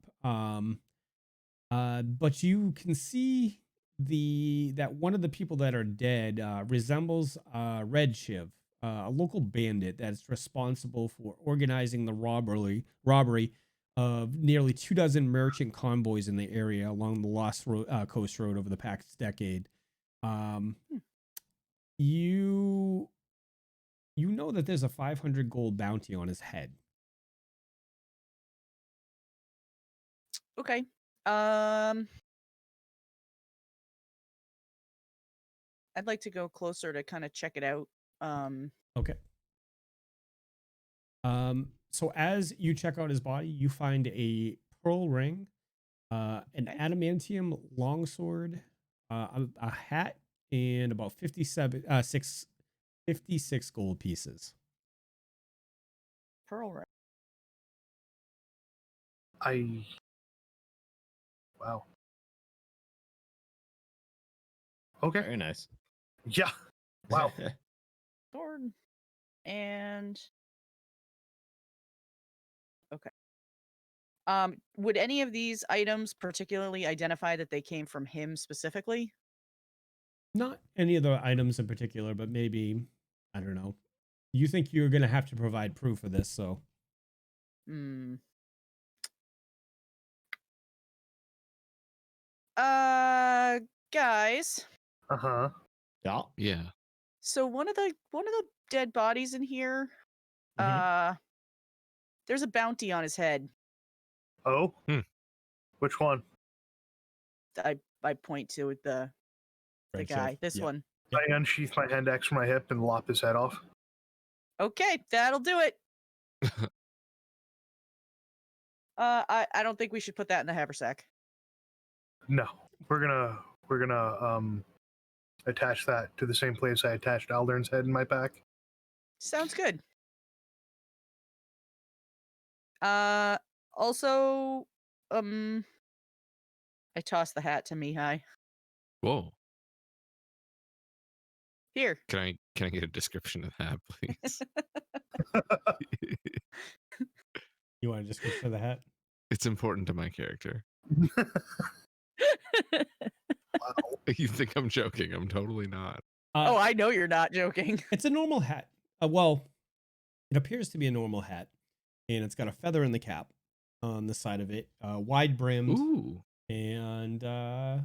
But you can see that one of the people that are dead resembles Red Shiv, a local bandit that's responsible for organizing the robbery of nearly 24 merchant convoys in the area along the Lost Coast Road over the past decade. You know that there's a 500 gold bounty on his head. Okay. I'd like to go closer to kind of check it out. Okay. So as you check out his body, you find a pearl ring, an adamantium longsword, a hat, and about 56 gold pieces. Pearl ring. Wow. Okay. Very nice. Yeah. Wow. Sword. And okay. Would any of these items particularly identify that they came from him specifically? Not any of the items in particular, but maybe, I don't know. You think you're going to have to provide proof of this, so. Guys. Uh-huh. Yeah. Yeah. So one of the dead bodies in here, there's a bounty on his head. Oh? Which one? I point to the Red guy. Shiv. This Yep. one. I unsheath my hand axe from my hip and lop his head off. Okay, that'll do it. I don't think we should put that in the haversack. No. We're gonna attach that to the same place I attached Aldern's head in my pack. Sounds good. Also, I tossed the hat to Mihaly. Whoa. Here. Can I get a description of that, please? You want to just go for the hat? It's important to my character. You think I'm joking? I'm totally not. Oh, I know you're not joking. It's a normal hat. Well, it appears to be a normal hat, and it's got a feather in the cap on the side of it, wide brimmed. Ooh. And yeah,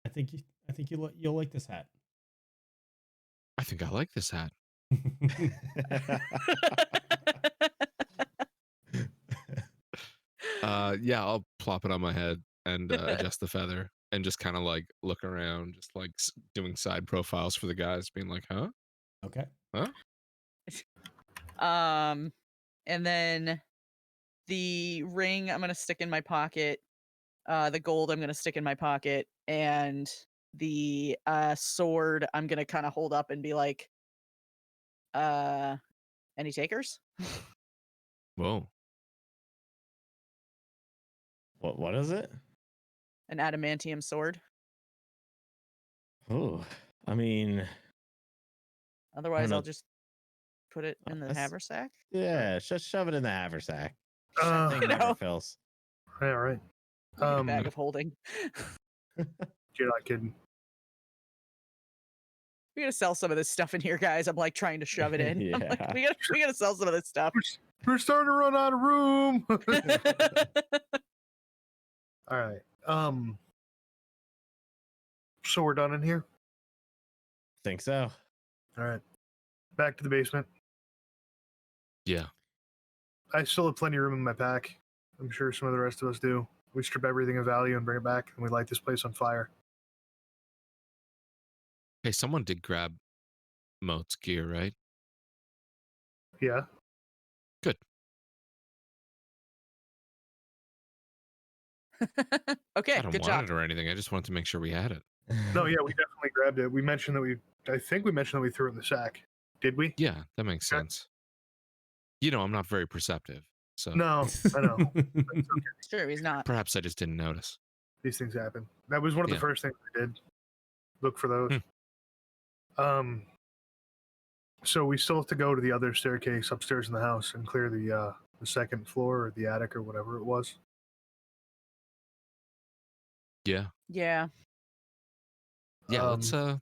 I think you'll like this hat. I think I like this hat. Yeah, I'll plop it on my head and adjust the feather and just kind of like look around, just like doing side profiles for the guys, being like, huh? Okay. Huh? And then the ring I'm gonna stick in my pocket. The gold I'm gonna stick in my pocket, and the sword I'm gonna kind of hold up and be like, any takers? Whoa. What is it? An adamantium sword. Oh, I mean, Otherwise, know. I'll just put it in the That's- haversack. yeah, just shove it in the haversack. Uh, Thing never No. fills. yeah, right. Like a bag of holding. You're not kidding. We gotta sell some of this stuff in here, guys. I'm like trying to shove it in. I'm like, Yeah. we gotta sell some of this stuff. We're starting to run out of room. All right. So we're done in here. Think so. All right. Back to the basement. Yeah. I still have plenty of room in my pack. I'm sure some of the rest of us do. We strip everything of value and bring it back, and we light this place on fire. Hey, someone did grab Moat's gear, right? Yeah. Good. Okay, I don't good want job. it or anything. I just wanted to make sure we had it. No, yeah, we definitely grabbed it. We mentioned that I think we mentioned that we threw it in the sack. Did we? Yeah, that makes Okay. sense. You know, I'm not very perceptive, so No, I know. Sure, he's not. perhaps I just didn't notice. These things happen. That was one of the Yeah. first things we did. Look for those. So we still have to go to the other staircase upstairs in the house and clear the second floor or the attic or whatever it was. Yeah. Yeah. Yeah, let's Should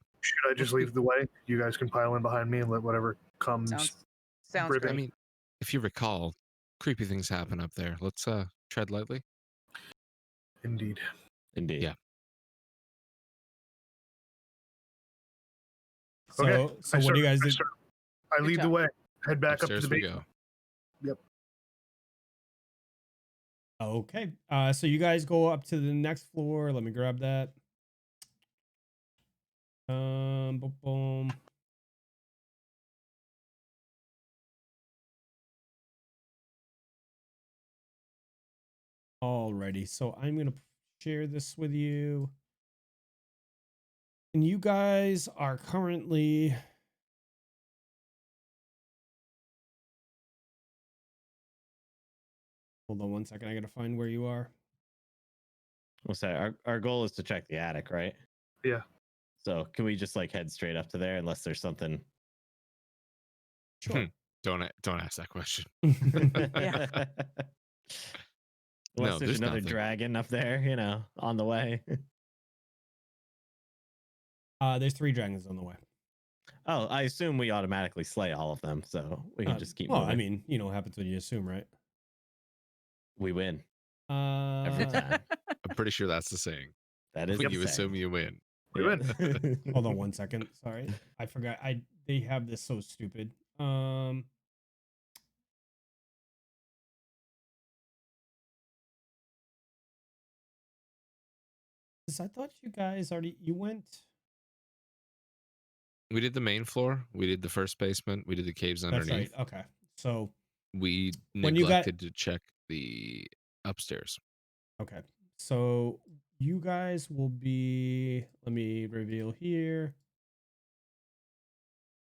I just leave the way? You guys can pile in behind me and let whatever comes. Sounds ribbon. great. I mean, if you recall, creepy things happen up there. Let's tread lightly. Indeed. Indeed. Yeah. So Okay, so what do you guys do? I Good lead the job. way. Head back Upstairs up to the we basement. go. Okay. So you guys go up to the next floor. Let me grab that. Boom, boom. Alrighty. So I'm gonna share this with you. And you guys are currently hold on one second. I gotta find where you are. We'll say our goal is to check the attic, right? Yeah. So can we just like head straight up to there unless there's something? Sure. Don't ask that question. Yeah. Unless No, there's there's another nothing. dragon up there, on the way. There's 3 dragons on the way. Oh, I assume we automatically slay all of them, so we can just keep well, moving. I mean, you know what happens when you assume, right? We win every time. I'm pretty sure that's the saying. That is When the you assume saying. you win. We win. Hold on one second. Sorry. I forgot. They have this so stupid. I thought you guys you went. We did the main floor. We did the first basement. We did the caves That's underneath. right. Okay. So We When you got- neglected to check the upstairs. okay. So you guys will be. Let me reveal here.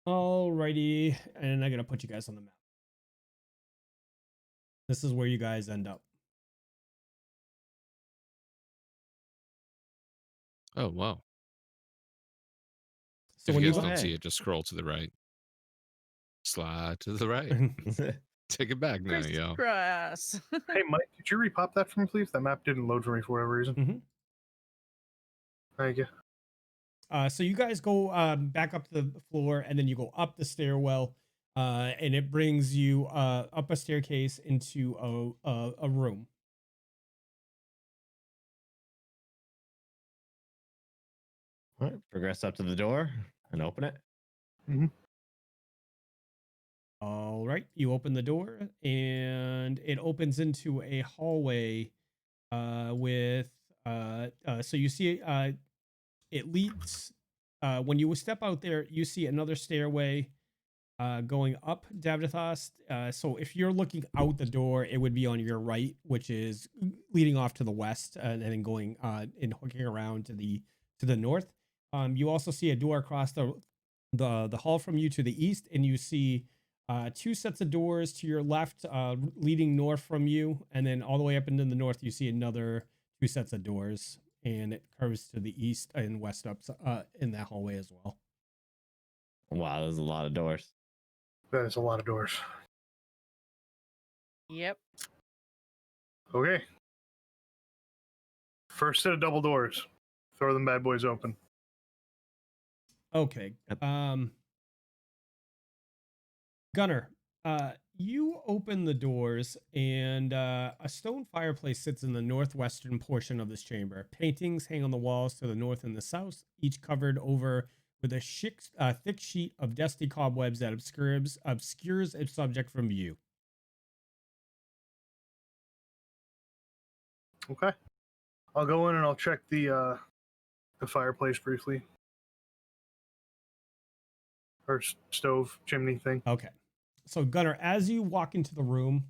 Alrighty, and I gotta put you guys on the map. This is where you guys end up. Oh, wow. So If when you you guys go, don't Hey. see it, just scroll to the right. Slide to the right. Take it back now, y'all. Crisscross. Hey, Mike, could you repop that for me, please? That map didn't load for me for whatever reason. Mhm. Thank you. So you guys go back up to the floor, and then you go up the stairwell, and it brings you up a staircase into a room. All right, progress up to the door and open it. All right, you open the door, and it opens into a hallway with so you see it leads when you step out there, you see another stairway going up Davdithas. So if you're looking out the door, it would be on your right, which is leading off to the west, and then going and hooking around to the north. You also see a door across the hall from you to the east, and you see two sets of doors to your left, leading north from you, and then all the way up into the north, you see another two sets of doors, and it curves to the east and west up in that hallway as well. Wow, there's a lot of doors. That is a lot of doors. Yep. Okay. First set of double doors. Throw them bad boys open. Okay. Gunnar, you open the doors, and a stone fireplace sits in the northwestern portion of this chamber. Paintings hang on the walls to the north and the south, each covered over with a thick sheet of dusty cobwebs that obscures its subject from view. Okay. I'll go in and I'll check the fireplace briefly. Or stove, chimney thing. Okay. So Gunnar, as you walk into the room,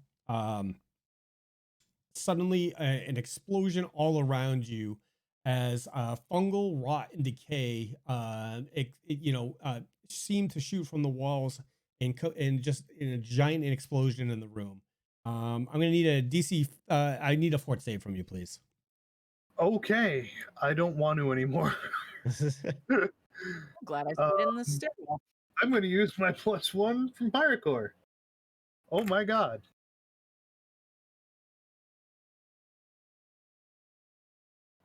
suddenly an explosion all around you as fungal rot and decay seem to shoot from the walls and just in a giant explosion in the room. I'm gonna need a DC. I need a fort save from you, please. Okay. I don't want to anymore. I'm glad I stayed in the stairwell. I'm going to use my +1 from Pirate Core. Oh my god.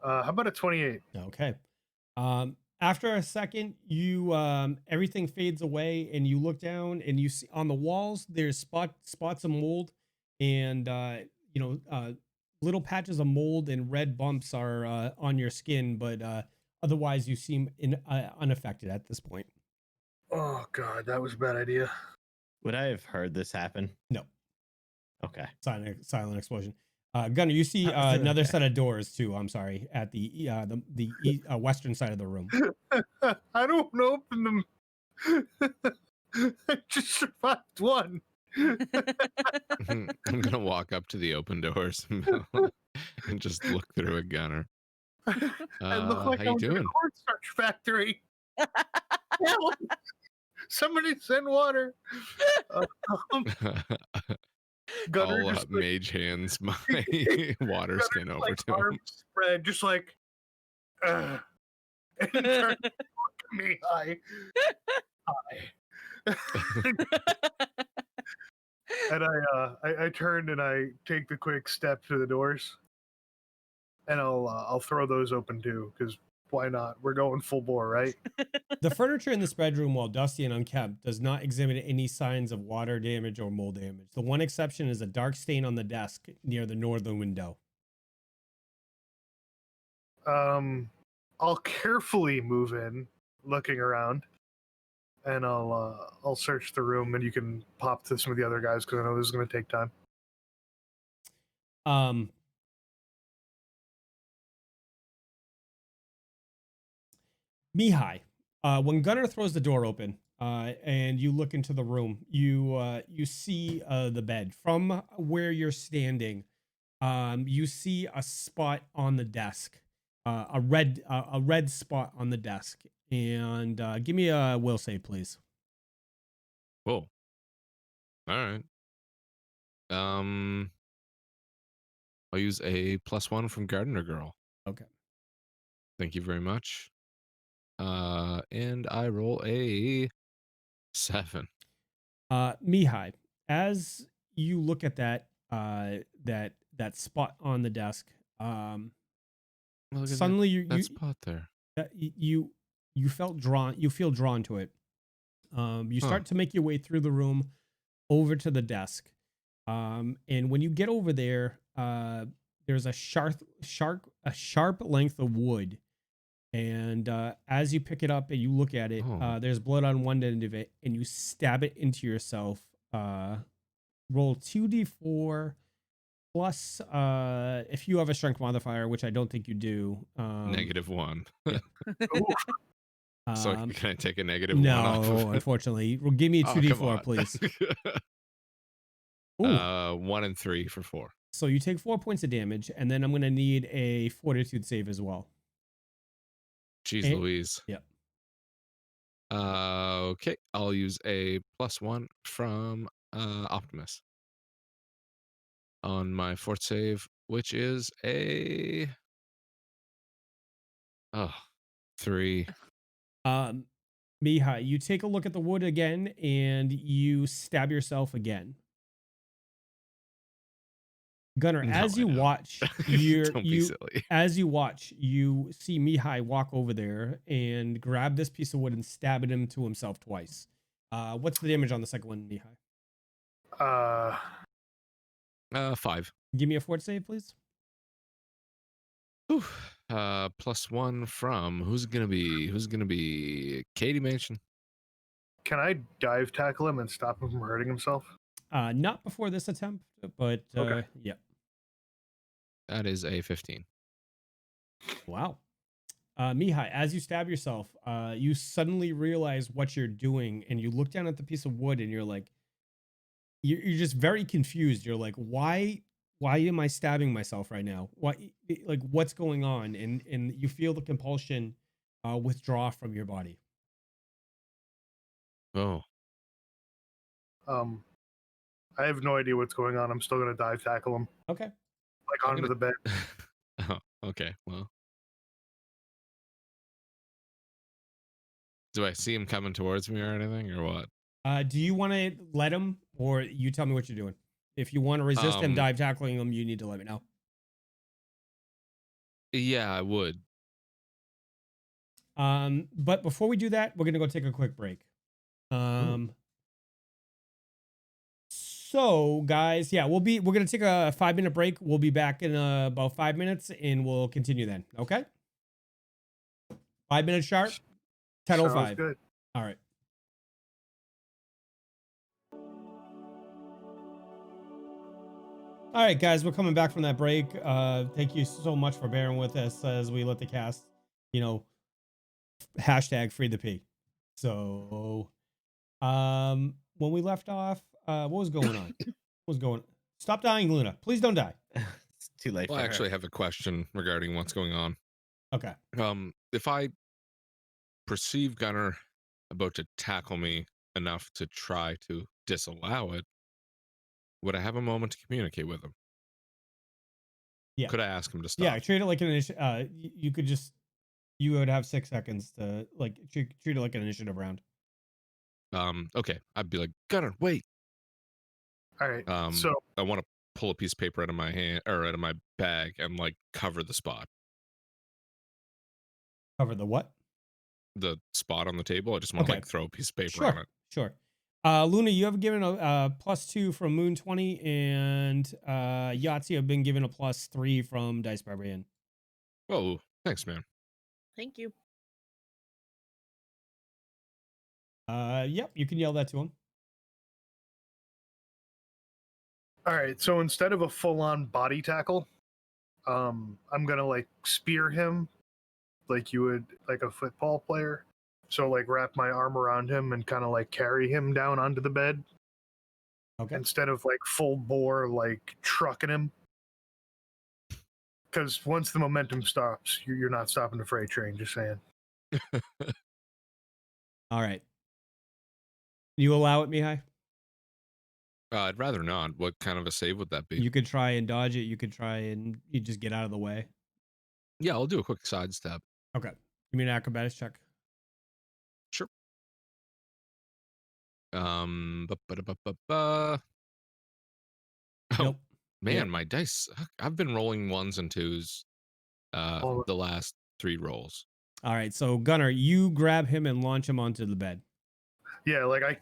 How about a 28? Okay. After a second, you everything fades away, and you look down, and you see on the walls there's spots of mold, and little patches of mold and red bumps are on your skin, but otherwise you seem unaffected at this point. Oh god, that was a bad idea. Would I have heard this happen? No. Okay. Silent explosion. Gunnar, you see another set of doors too. I'm sorry, at the western side of the room. I don't want to open them. I just survived one. I'm gonna walk up to the open doors and just look through a Gunnar. I look like how I you was in a doing? cornstarch factory. Help! Somebody send water. Gunnar I'll just mage hands my water Gunnar skin just, over to him. arms spread, just like, and turn to me. Hi. And I turned and I take the quick step to the doors, and I'll throw those open too, because why not? We're going full bore, right? The furniture in this bedroom, while dusty and unkempt, does not exhibit any signs of water damage or mold damage. The one exception is a dark stain on the desk near the northern window. I'll carefully move in, looking around, and I'll search the room, and you can pop to some of the other guys because I know this is going to take time. Mihaly, when Gunnar throws the door open and you look into the room, you see the bed from where you're standing. You see a spot on the desk, a red spot on the desk, and give me a will save, please. Whoa. All right. I'll use a +1 from Gardener Girl. Okay. Thank you very much. And I roll a 7. Mihaly, as you look at that that spot on the desk, Look at suddenly that spot there. you felt drawn. You feel drawn to it. You Huh. start to make your way through the room over to the desk. And when you get over there, there's a sharp length of wood. And as you pick it up and you look at it, Oh. there's blood on one end of it, and you stab it into yourself. Roll 2d4 plus, if you have a strength modifier, which I don't think you do. -1. Yeah. Ooh, So can I take a -1 off of No, it? unfortunately. Well, give me a Oh, come 2d4, on. please. Ooh. 1 and 3 for 4. So you take 4 points of damage, and then I'm going to need a fortitude save as well. Jeez Eh, Louise. Yep. Okay, I'll use a +1 from Optimus on my fort save, which is a 3. Mihaly, you take a look at the wood again, and you stab yourself again. Gunnar, No, as I you don't. watch, Don't be silly. as you watch, you see Mihaly walk over there and grab this piece of wood and stab it into himself twice. What's the damage on the second one, Mihaly? 5. Give me a fort save, please. Whew. +1 from who's gonna be Katie Mansion. can I dive tackle him and stop him from hurting himself? Not before this attempt, but Okay. yeah. That is a 15. Wow. Mihaly, as you stab yourself, you suddenly realize what you're doing, and you look down at the piece of wood, and you're like, you're just very confused. You're like, why am I stabbing myself right now? Like, what's going on? And you feel the compulsion withdraw from your body. Oh. I have no idea what's going on. I'm still gonna dive tackle him, Okay. like onto the bed. Oh, okay. Well. Do I see him coming towards me or anything, or what? Do you want to let him, or you tell me what you're doing? If you want to resist him dive tackling him, you need to let me know. Yeah, I would. But before we do that, we're gonna go take a quick break. So guys, yeah, we're gonna take a 5-minute break. We'll be back in about 5 minutes, and we'll continue then. Okay. 5 minutes sharp. 10:05. Sounds good. All right. All right, guys, we're coming back from that break. Thank you so much for bearing with us as we let the cast, hashtag free the P. So, when we left off, what was going on? Stop dying, Luna. Please don't die. It's too late. Well, I actually have a question regarding what's going on. Okay. If I perceive Gunnar about to tackle me enough to try to disallow it, would I have a moment to communicate with him? Yeah. Could I ask him to stop? Yeah, treat it like an initiative. You would have 6 seconds to treat it like an initiative round. Okay. I'd be like, Gunnar, wait. All right. So I want to pull a piece of paper out of my hand or out of my bag and cover the spot. Cover the what? The spot on the table. I just want to throw a piece of paper on it. Sure. Luna, you have given a +2 from Moon 20, and Yahtzee have been given a +3 from Dice Barbarian. Oh, thanks, man. Thank you. Yep, you can yell that to him. all right. So instead of a full-on body tackle, I'm gonna spear him like you would a football player. So wrap my arm around him and kind of carry him down onto the bed. Okay. Instead of full bore trucking him. Because once the momentum stops, you're not stopping the freight train. Just saying. All right. You allow it, Mihaly? I'd rather not. What kind of a save would that be? You could try and dodge it. You could try and you just get out of the way. Yeah, I'll do a quick sidestep. Okay. Give me an acrobatics check. Sure. Oh, Nope. man, Yep. my dice. I've been rolling 1s and 2s Oh. the last 3 rolls. All right. So Gunnar, you grab him and launch him onto the bed. Yeah, like I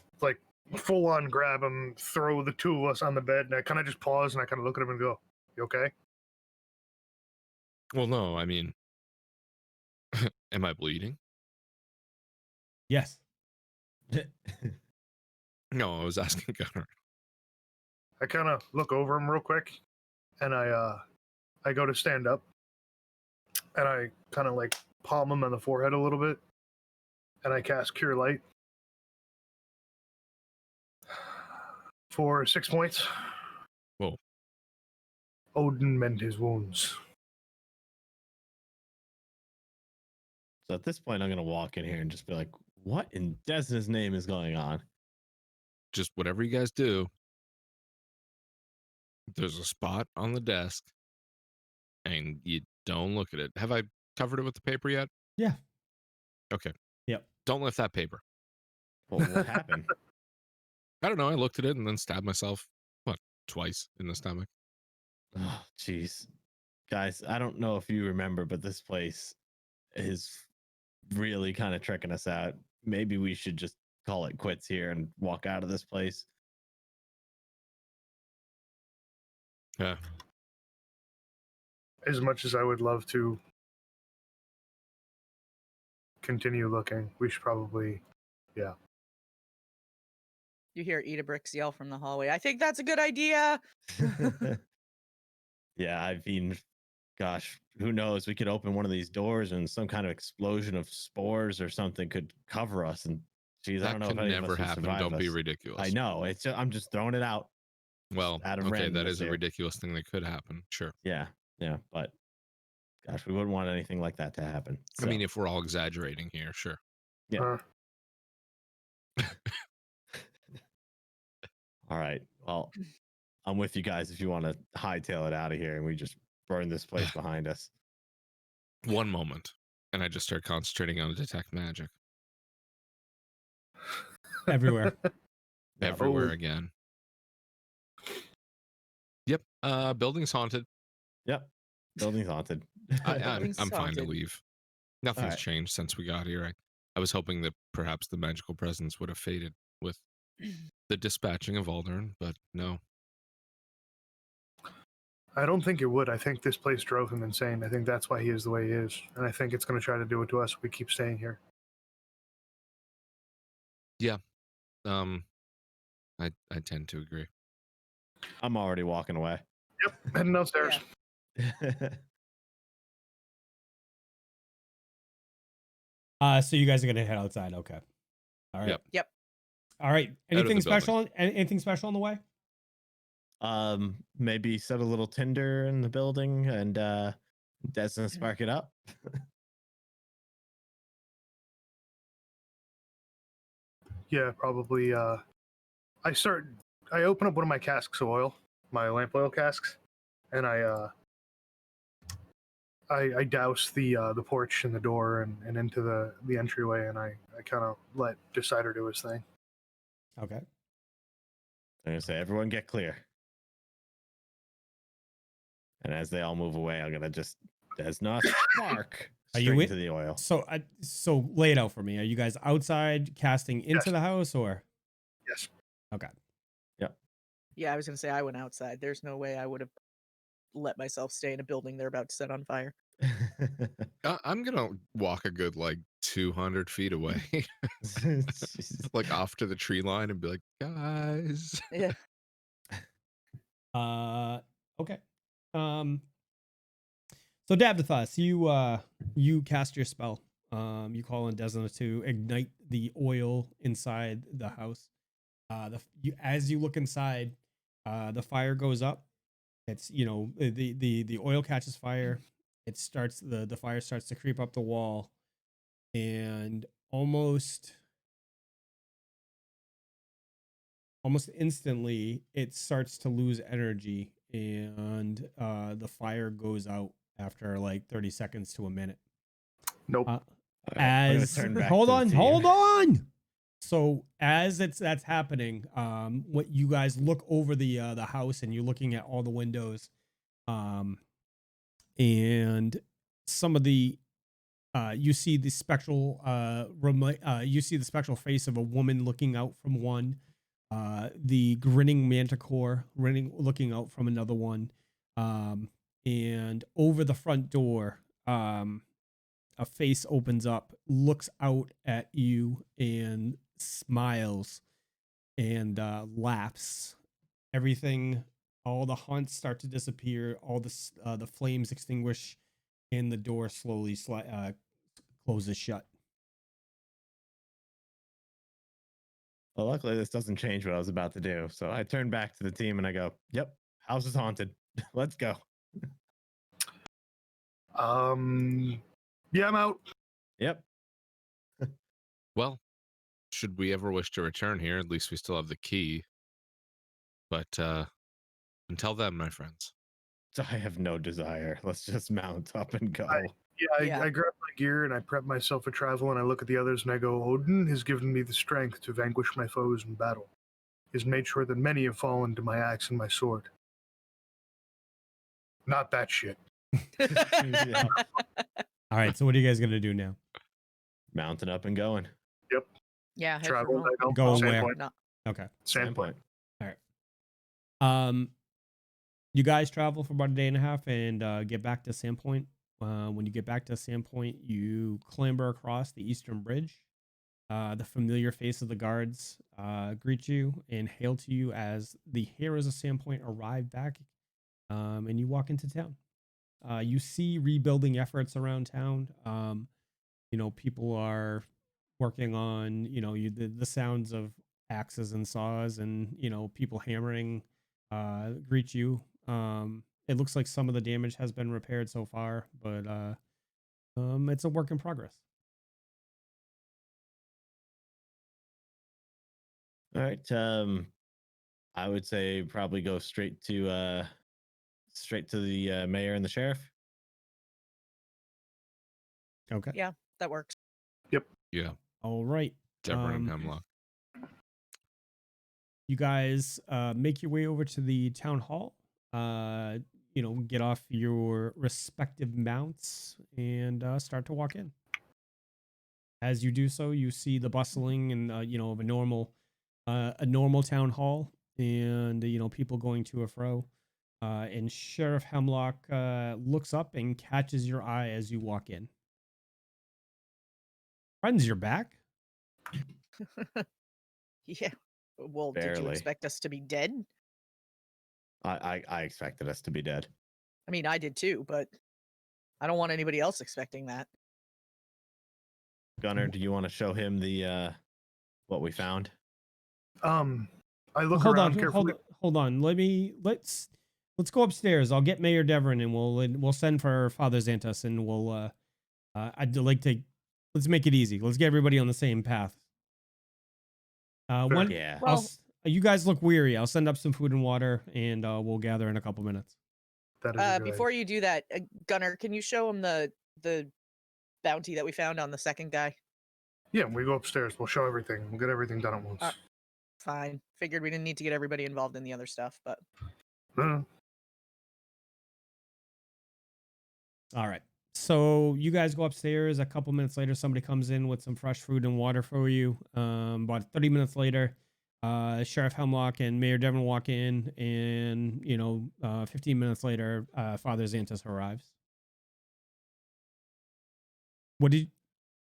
full on grab him, throw the two of us on the bed, and I kind of just pause and I kind of look at him and go, "You okay?" Well, no, I mean, am I bleeding? Yes. No, I was asking Gunnar. I kind of look over him real quick, and I go to stand up, and I kind of like palm him on the forehead a little bit, and I cast Cure Light for 6 points. Whoa. Odin mend his wounds. So at this point, I'm gonna walk in here and just be like, "What in Desna's name is going on?" Just whatever you guys do. There's a spot on the desk, and you don't look at it. Have I covered it with the paper yet? Yeah. Okay. Yep. Don't lift that paper. Well, what happened? I don't know. I looked at it and then stabbed myself, twice in the stomach. Oh, jeez, guys, I don't know if you remember, but this place is really kind of tricking us out. Maybe we should just call it quits here and walk out of this place. Yeah. As much as I would love to continue looking, we should probably, yeah. You hear Idabrix yell from the hallway. I think that's a good idea. Yeah, I mean, gosh, who knows? We could open one of these doors and some kind of explosion of spores or something could cover us. And geez, I That don't know can if any of never us would happen. survive Don't be us. ridiculous. I know. It's just, I'm just throwing it out. Well, Out of okay, that randomness is a here. ridiculous thing that could happen. Sure. Yeah, but gosh, we wouldn't want anything like that to happen. I mean, if we're all exaggerating here, sure. Yeah. All right. Well, I'm with you guys if you want to hightail it out of here and we just burn this place behind us. One moment, and I just start concentrating on detect magic. Everywhere. Everywhere again. Yep. Building's haunted. Yep. Building's haunted. I'm fine to haunted. leave. Nothing's right. changed since we got here. I was hoping that perhaps the magical presence would have faded with the dispatching of Aldern, but no. I don't think it would. I think this place drove him insane. I think that's why he is the way he is. And I think it's going to try to do it to us if we keep staying here. Yeah. I tend to agree. I'm already walking away. Yep, heading downstairs. So you guys are gonna head outside. Okay. All right. Yep. All right. Out of Anything the special? Anything special on the way? Maybe set a little tinder in the building and Desna spark it up. Yeah, probably. I open up one of my casks of oil, my lamp oil casks, and I douse the porch and the door and into the entryway, and I kind of let Decider do his thing. Okay. I'm gonna say, everyone get clear. And as they all move away, I'm gonna just Desna spark Are you straight in? into the oil. So lay it out for me. Are you guys outside casting into Yes. the house or? Yes. Okay. Yeah, I was gonna say I went outside. There's no way I would have let myself stay in a building they're about to set on fire. I'm gonna walk a good 200 feet away, like off to the tree line, and be like, guys. Yeah. Okay. So Davdithas, you cast your spell. You call on Desna to ignite the oil inside the house. As you look inside, the fire goes up. It's the oil catches fire. It starts the fire starts to creep up the wall, and almost instantly it starts to lose energy, and the fire goes out after 30 seconds to a minute. Nope. All right, I'm gonna As turn back hold to the on, team. hold on. So as that's happening, what you guys look over the house and you're looking at all the windows, um, and some of the you see the spectral you see the spectral face of a woman looking out from one, the grinning manticore looking out from another one, and over the front door, a face opens up, looks out at you, and smiles and laughs. Everything, all the haunts start to disappear. All the flames extinguish, and the door slowly closes shut. Well, luckily this doesn't change what I was about to do. So I turn back to the team and I go, "Yep, house is haunted. Let's go." Yeah, I'm out. Yep. Well, should we ever wish to return here, at least we still have the key. But until then, my friends. I have no desire. Let's just mount up and go. Yeah. I grab my gear and I prep myself for travel, and I look at the others and I go, Odin has given me the strength to vanquish my foes in battle. He has made sure that many have fallen to my axe and my sword. Not that shit. Yeah. All right, so what are you guys gonna do now? Mounting up and going. Yeah, head for Travel, home. I go. Going where? Sandpoint. No. Okay. Sandpoint. All right. You guys travel for about a day and a half and get back to Sandpoint. When you get back to Sandpoint, you clamber across the Eastern Bridge. The familiar face of the guards greet you and hail to you as the heroes of Sandpoint arrive back, and you walk into town. You see rebuilding efforts around town. People are working on, the sounds of axes and saws and, people hammering greet you. It looks like some of the damage has been repaired so far, but it's a work in progress. All right. I would say probably go straight to the mayor and the sheriff. Okay. Yeah, that works. Yeah, All right. Deborah and Hemlock. You guys make your way over to the town hall. Get off your respective mounts and start to walk in. As you do so, you see the bustling and of a normal town hall, and people going to and fro. And Sheriff Hemlock looks up and catches your eye as you walk in. Friends, you're back. Yeah. Well, did you Barely. expect us to be dead? I expected us to be dead. I mean, I did too, but I don't want anybody else expecting that. Gunnar, do you want to show him the what we found? I look hold around on, carefully. hold on. Let's go upstairs. I'll get Mayor Devon and we'll send for Father Xantus and we'll I'd like to let's make it easy. Let's get everybody on the same path. Yeah. Well, You guys look weary. I'll send up some food and water and we'll gather in a couple minutes. That is a good before you do that, Gunnar, can you show him the bounty that we found on the second guy? Yeah, we go upstairs. We'll show everything. We'll get everything done at once. Fine. Figured we didn't need to get everybody involved in the other stuff, but No. All right. So you guys go upstairs. A couple minutes later, somebody comes in with some fresh food and water for you. About 30 minutes later, Sheriff Hemlock and Mayor Devon walk in, and 15 minutes later, Father Xantus arrives.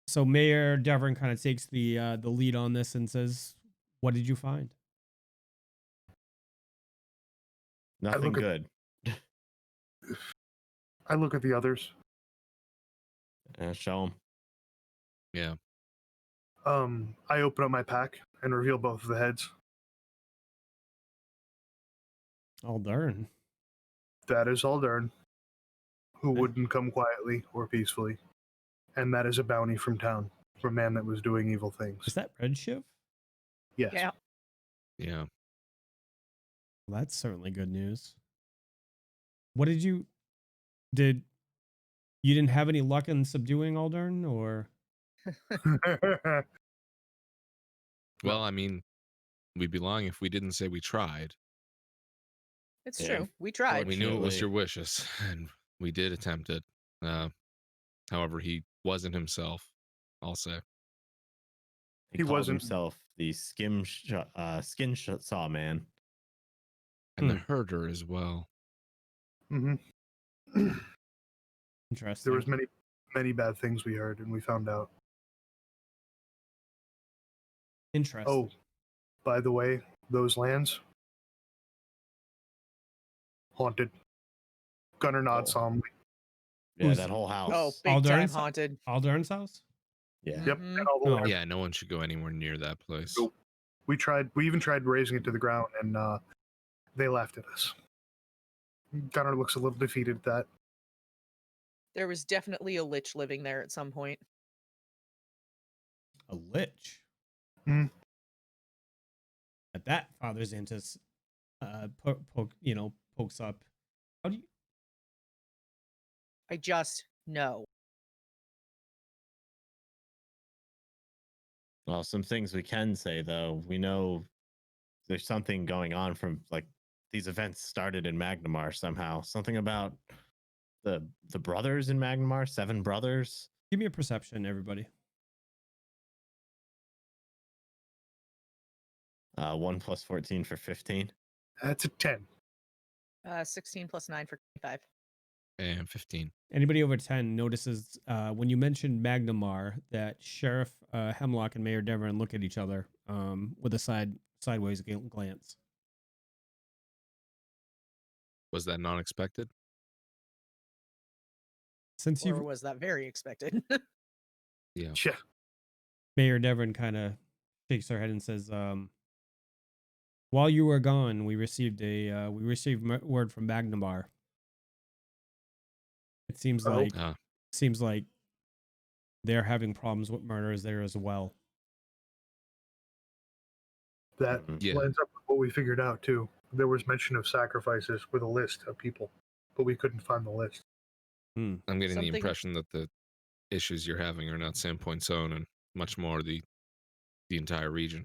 So Mayor Devon kind of takes the lead on this and says, "What did you find?" Nothing good. I look at the others. Show him. Yeah. I open up my pack and reveal both of the heads. Aldern. That is Aldern, who wouldn't come quietly or peacefully. And that is a bounty from town, from a man that was doing evil things. Is that Red Shiv? Yes. yeah. Yeah. Well, that's certainly good news. What did you didn't have any luck in subduing Aldern, or Well, I mean, we'd be lying if we didn't say we tried. It's Yeah, true. We tried. We knew it was Fortunately- your wishes, and we did attempt it. However, he wasn't himself, I'll say. He He called wasn't- himself the Skinsaw man. And the herder as well. hmm Interesting. There was many bad things we heard, and we found out. Interesting. Oh, by the way, those lands haunted. Gunnar nods Oh. solemnly. Yeah, Who's- that whole house. Oh, big time Aldern's- haunted. Aldern's house? Yeah. Yep, Mhm. and all the Oh. land. Yeah, no one should go anywhere near that place. Nope. We even tried raising it to the ground, and they laughed at us. Gunnar looks a little defeated at that. There was definitely a lich living there at some point. A lich. Hmm. At that, Father Xantus pokes up. How do you I just know. Well, some things we can say though. We know there's something going on from like these events started in Magnamar somehow. Something about the brothers in Magnamar, 7 brothers. give me a perception, everybody? 1 + 14 for 15. That's a 10. 16 plus 9 for 25. And 15. Anybody over 10 notices when you mentioned Magnamar that Sheriff Hemlock and Mayor Devon look at each other with a sideways glance. Was that not expected? Since Or you was that very expected? Yeah. Yeah. Mayor Devon kind of shakes her head and says, "While you were gone, we received word from Magnamar. It seems Oh. like they're having problems with murders there as well." That Mhm. Yeah. lines up with what we figured out, too. There was mention of sacrifices with a list of people, but we couldn't find the list. I'm getting Something- the impression that the issues you're having are not Sandpoint's own and much more the entire region.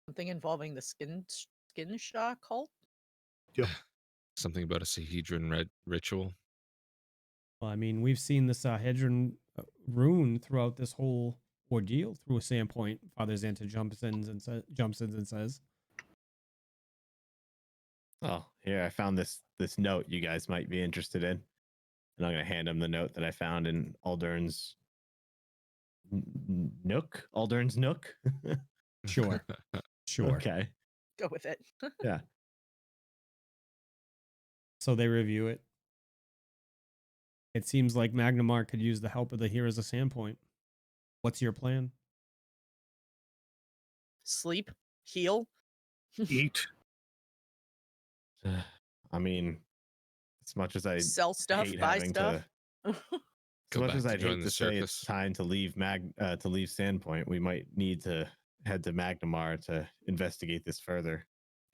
Something involving the Skinshaw cult? Something about a Sahedron ritual. Well, I mean, we've seen the Sahedron rune throughout this whole ordeal through a Sandpoint. Father Xanta jumps in and says, Oh, here I found this note you guys might be interested in, and I'm gonna hand him the note that I found in Aldern's nook. Aldern's nook. "Sure, sure." Okay. Go with it. Yeah. So they review it. It seems like Magnamar could use the help of the Heroes of Sandpoint. What's your plan? Sleep? Heal? Eat. I mean, as much as I Sell stuff? hate Buy having stuff? to, as Go much back as to I'd join hate the to say it's circus. time to leave Sandpoint, we might need to head to Magnamar to investigate this further.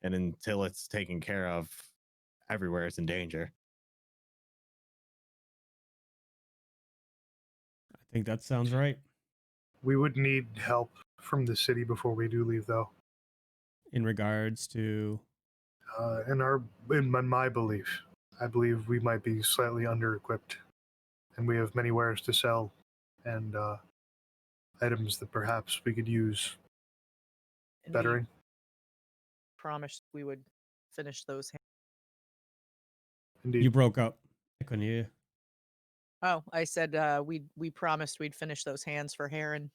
And until it's taken care of, everywhere is in danger. I think that sounds right. We would need help from the city before we do leave, though. In regards to, In my belief, I believe we might be slightly under-equipped, and we have many wares to sell, and items that perhaps we could use And we bettering. promised we would finish those. Indeed. you broke up. I couldn't hear you. Oh, I said we promised we'd finish those hands for Heron.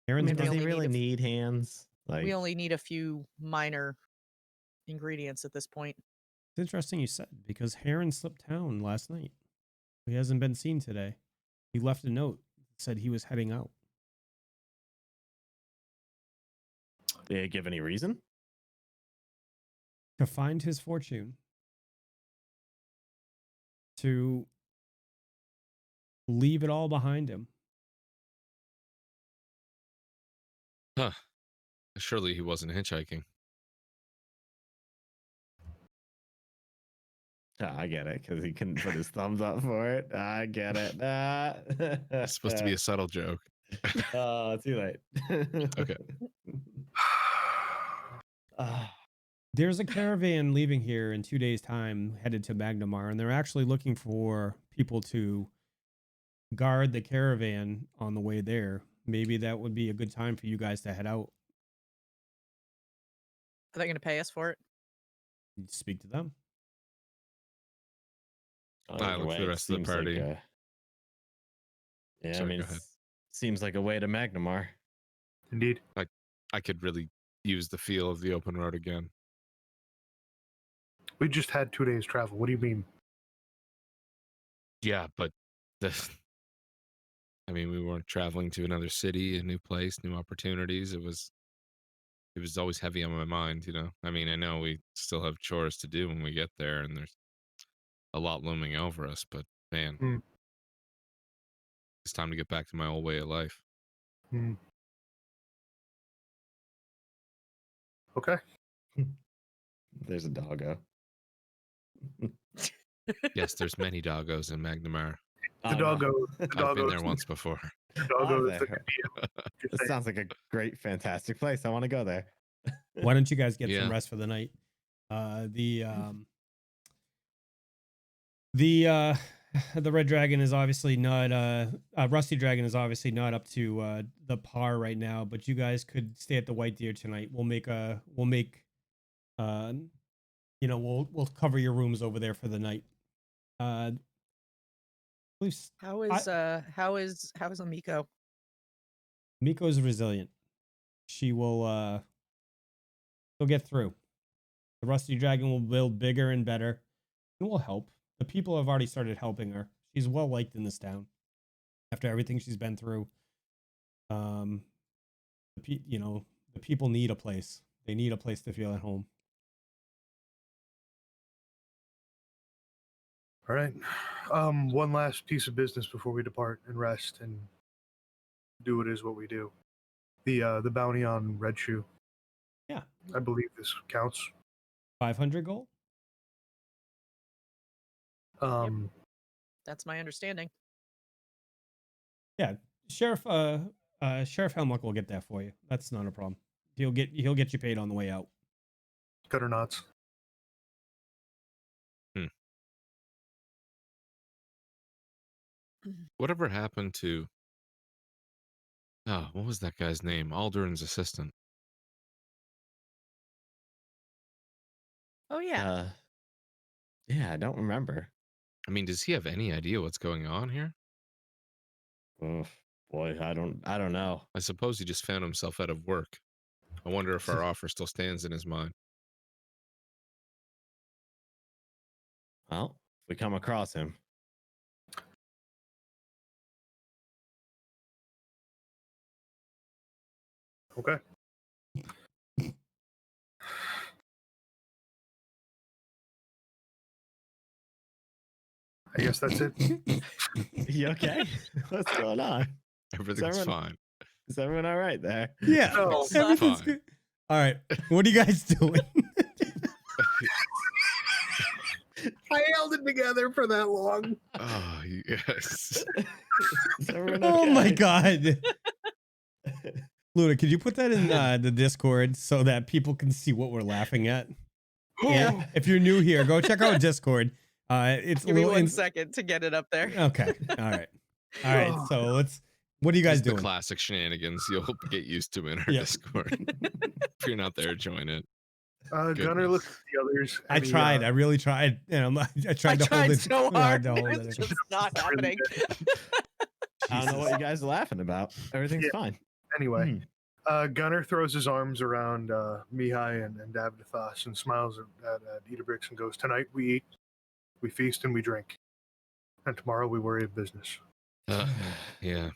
Aaron's mean, Does we he only really need need hands? Like, We only need a few minor ingredients at this point. It's interesting you said, because Heron slipped town last night. He hasn't been seen today. He left a note that said he was heading out. did he give any reason? To find his fortune. To leave it all behind him. Huh. Surely he wasn't hitchhiking. Ah, I get it, because he couldn't put his thumbs up for it. I get it. Ah. It's supposed to be a subtle joke. Too late. Okay. There's a caravan leaving here in 2 days' time, headed to Magnamar, and they're actually looking for people to guard the caravan on the way there. Maybe that would be a good time for you guys to head out. Are they going to pay us for it? Speak to them. I look for the it rest of the seems party. Yeah, Sorry, I mean, go ahead. seems like a way to Magnamar. Indeed. I could really use the feel of the open road again. We just had 2 days travel. What do you mean? Yeah, but I mean, we weren't traveling to another city, a new place, new opportunities. It was always heavy on my mind, you know. I mean, I know we still have chores to do when we get there, and there's a lot looming over us. But man, Hmm. it's time to get back to my old way of life. Okay. There's a doggo. Yes, there's many doggos in Magnamar. The doggo. I've been there once before. The doggo Are is the there? good deal. It sounds like a great, fantastic place. I want to go there. Why don't you guys get Yeah. some rest for the night? The red dragon is obviously not rusty dragon is obviously not up to the par right now, but you guys could stay at the White Deer tonight. We'll cover your rooms over there for the night. Please, How is Amiko? Miko is resilient. She'll get through. The rusty dragon will build bigger and better. It will help. The people have already started helping her. She's well liked in this town after everything she's been through. The people need a place. They need a place to feel at home. All right. One last piece of business before we depart and rest and do what we do. The bounty on Red Shoe. Yeah. I believe this counts. 500 gold? That's my understanding. Yeah. Sheriff Helmuck will get that for you. That's not a problem. He'll get you paid on the way out. Gunnar nods. Whatever happened to what was that guy's name? Aldrin's assistant. Oh yeah. Yeah, I don't remember. I mean, does he have any idea what's going on here? Oh, boy, I don't know. I suppose he just found himself out of work. I wonder if our offer still stands in his mind. Well, if we come across him. Okay. I guess that's it. You okay? What's going on? Everything's fine. Is everyone all right there? Yeah. No. Everything's Fine. good. All right. What are you guys doing? I held it together for that long. Oh, yes. Is everyone Oh my okay? god. Luna, could you put that in the Discord so that people can see what we're laughing at? Yeah. If you're new here, go check out Discord. It's Give a me little one second to get it up there. Okay. All right. All right. So what are you guys Just the doing? classic shenanigans you'll get used to in our Yep. Discord. If you're not there, join it. Gunnar Goodness. looked at the others. I and he, tried. I really tried. I tried to hold it. so hard. to hold It's it. just not happening. I don't know what you guys are laughing about. Everything's Yeah. fine. Anyway, Gunnar throws his arms around Mihaly and Davdithas and smiles at Idabrix and goes, "Tonight we eat, we feast, and we drink. And tomorrow we worry of business." Yeah.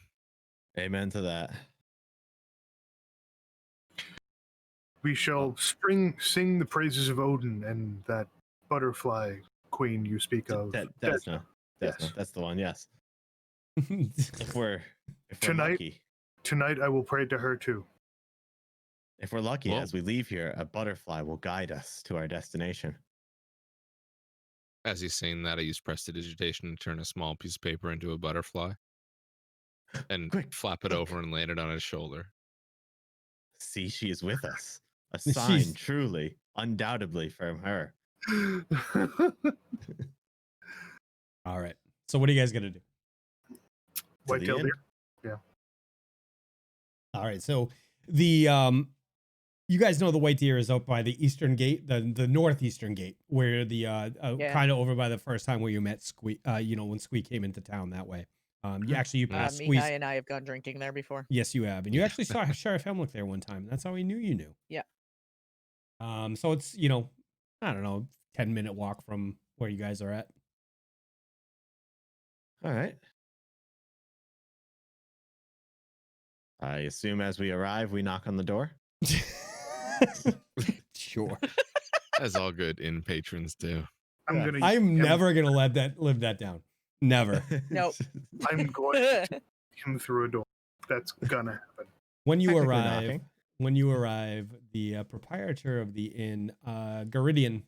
Amen to that. We shall sing the praises of Odin and that butterfly queen you speak of. Desna. Yes. That's the one. Yes. If we're Tonight- lucky, Tonight I will pray to her too. if we're lucky, Whoa. as we leave here, a butterfly will guide us to our destination. As he's saying that, I use prestidigitation to turn a small piece of paper into a butterfly. and Quick, flap it look. over and land it on his shoulder. See, she is with us. A She's- sign, truly, undoubtedly from her. All right. So what are you guys gonna do? To Whitetail the deer. inn. All right. So the you guys know the White Deer is out by the eastern gate, the northeastern gate, where the Yeah. kind of over by the first time where you met Squee, when Squee came into town that way. You passed Squeeze. Mihai and I have gone drinking there before. Yes, you have, and you actually saw Sheriff Hemlock there one time. That's how he knew you knew. Yeah. So it's I don't know, 10-minute walk from where you guys are at. All right. I assume as we arrive, we knock on the door. Sure. As all good inn patrons do. I'm I'm never gonna live that down. Never. Nope. I'm going to take him through a door. That's gonna happen. When you Technically arrive, knocking. the proprietor of the inn, Garidian,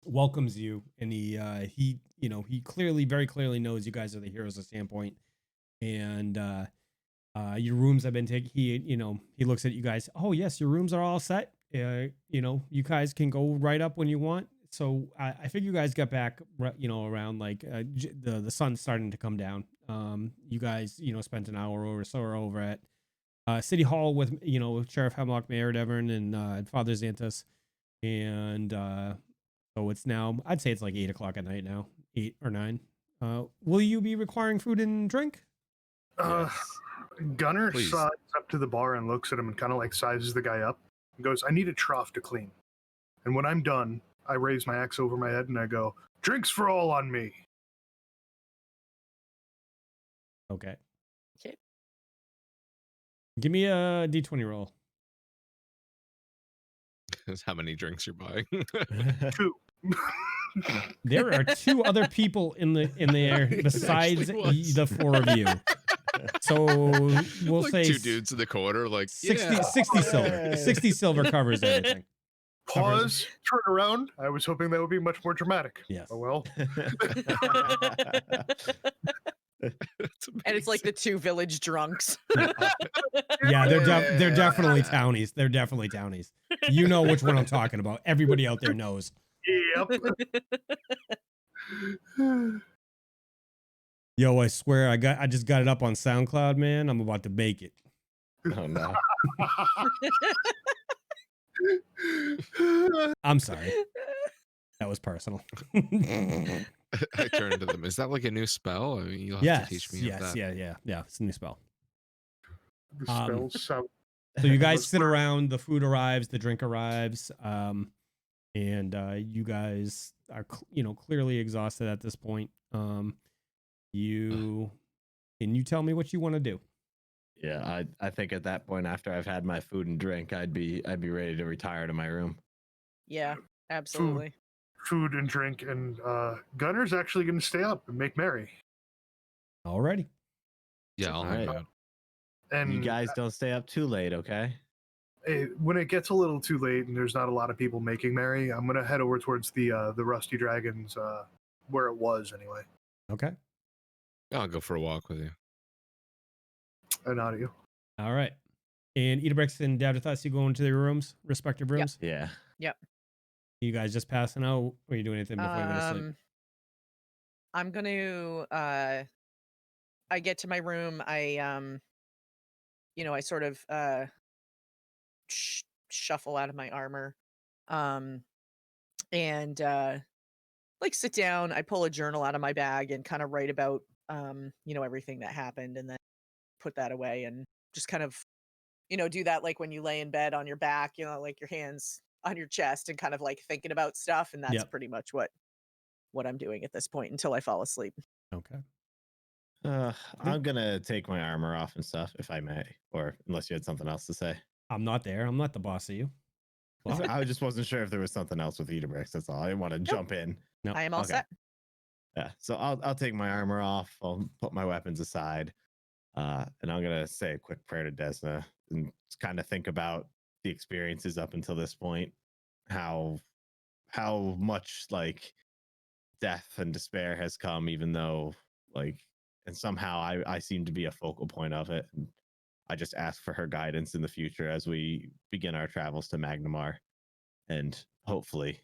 welcomes you, and he very clearly knows you guys are the heroes of Sandpoint, and your rooms have been taken. He looks at you guys. Oh yes, your rooms are all set. You guys can go right up when you want. So I figure you guys got back, around like the sun's starting to come down. You guys, spent an hour or so over at City Hall with, Sheriff Hemlock, Mayor Devon, and Father Xanthus. And so it's now, I'd say it's like 8 o'clock at night now, 8 or 9. Will you be requiring food and drink? Uh, Gunnar Please. slides up to the bar and looks at him and kind of like sizes the guy up and goes, "I need a trough to clean." And when I'm done, I raise my axe over my head and I go, "Drinks for all on me." Okay. Okay. Give me a D20 roll. That's how many drinks you're buying. 2. There are 2 other people in there It besides actually was. the 4 of you. So we'll like say 2 dudes in the corner, like 60, yeah. 60 silver. 60 silver covers everything. Pause, turn around. I was hoping that would be much more dramatic. Yes. Oh well. That's And it's like the amazing. 2 village drunks. Yeah, they're definitely townies. They're definitely townies. You know which one I'm talking about. Everybody out there knows. Yep. Yo, I swear I just got it up on SoundCloud, man. I'm about to bake it. Oh no. I'm sorry. That was personal. I turned to them. Is that like a new spell? I mean, you'll have Yes, to teach me yes, that. yeah. It's a new spell. The spells sound. So you guys sit around, the food arrives, the drink arrives, and you guys are clearly exhausted at this point. Can you tell me what you want to do? Yeah, I think at that point, after I've had my food and drink, I'd be ready to retire to my room. Yeah, absolutely. Food and drink, and Gunnar's actually going to stay up and make merry. Alrighty. Yeah, I'll All hang right. out. And You guys don't stay up too late, okay? when it gets a little too late and there's not a lot of people making merry, I'm going to head over towards the Rusty Dragons, where it was anyway. Okay. I'll go for a walk with you. I nod at you. All right. And Idabrix and Davdithas, you go into their rooms, respective rooms. Yeah. You guys just passing out, or you doing anything before you go to sleep? I'm gonna I get to my room, I I sort of shuffle out of my armor. And like sit down, I pull a journal out of my bag and kind of write about everything that happened, and then put that away and just kind of do that like when you lay in bed on your back, like your hands on your chest and kind of like thinking about stuff, and that's Yep. pretty much what I'm doing at this point until I fall asleep. Okay. I'm gonna take my armor off and stuff, if I may, or unless you had something else to say. I'm not there. I'm not the boss of you. What? I just wasn't sure if there was something else with Idabrix. That's all. I didn't want to jump in. No. I am all Okay. set. Yeah, so I'll take my armor off. I'll put my weapons aside, and I'm gonna say a quick prayer to Desna and kind of think about the experiences up until this point, how much like death and despair has come, even though like and somehow I seem to be a focal point of it. And I just ask for her guidance in the future as we begin our travels to Magnamar, and hopefully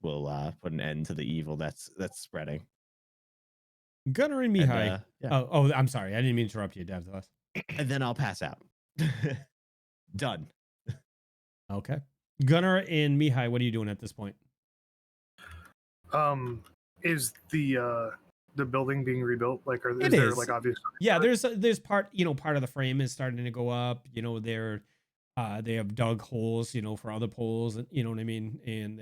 we'll put an end to the evil that's spreading. Gunnar and Mihaly. Yeah. Oh, I'm sorry. I didn't mean to interrupt you, Davdithas. And then I'll pass out. Done. Okay. Gunnar and Mihaly, what are you doing at this point? Is the building being rebuilt? Like, is It there is. like obvious? Yeah, there's part, part of the frame is starting to go up. They have dug holes, for other poles, and you know what I mean. And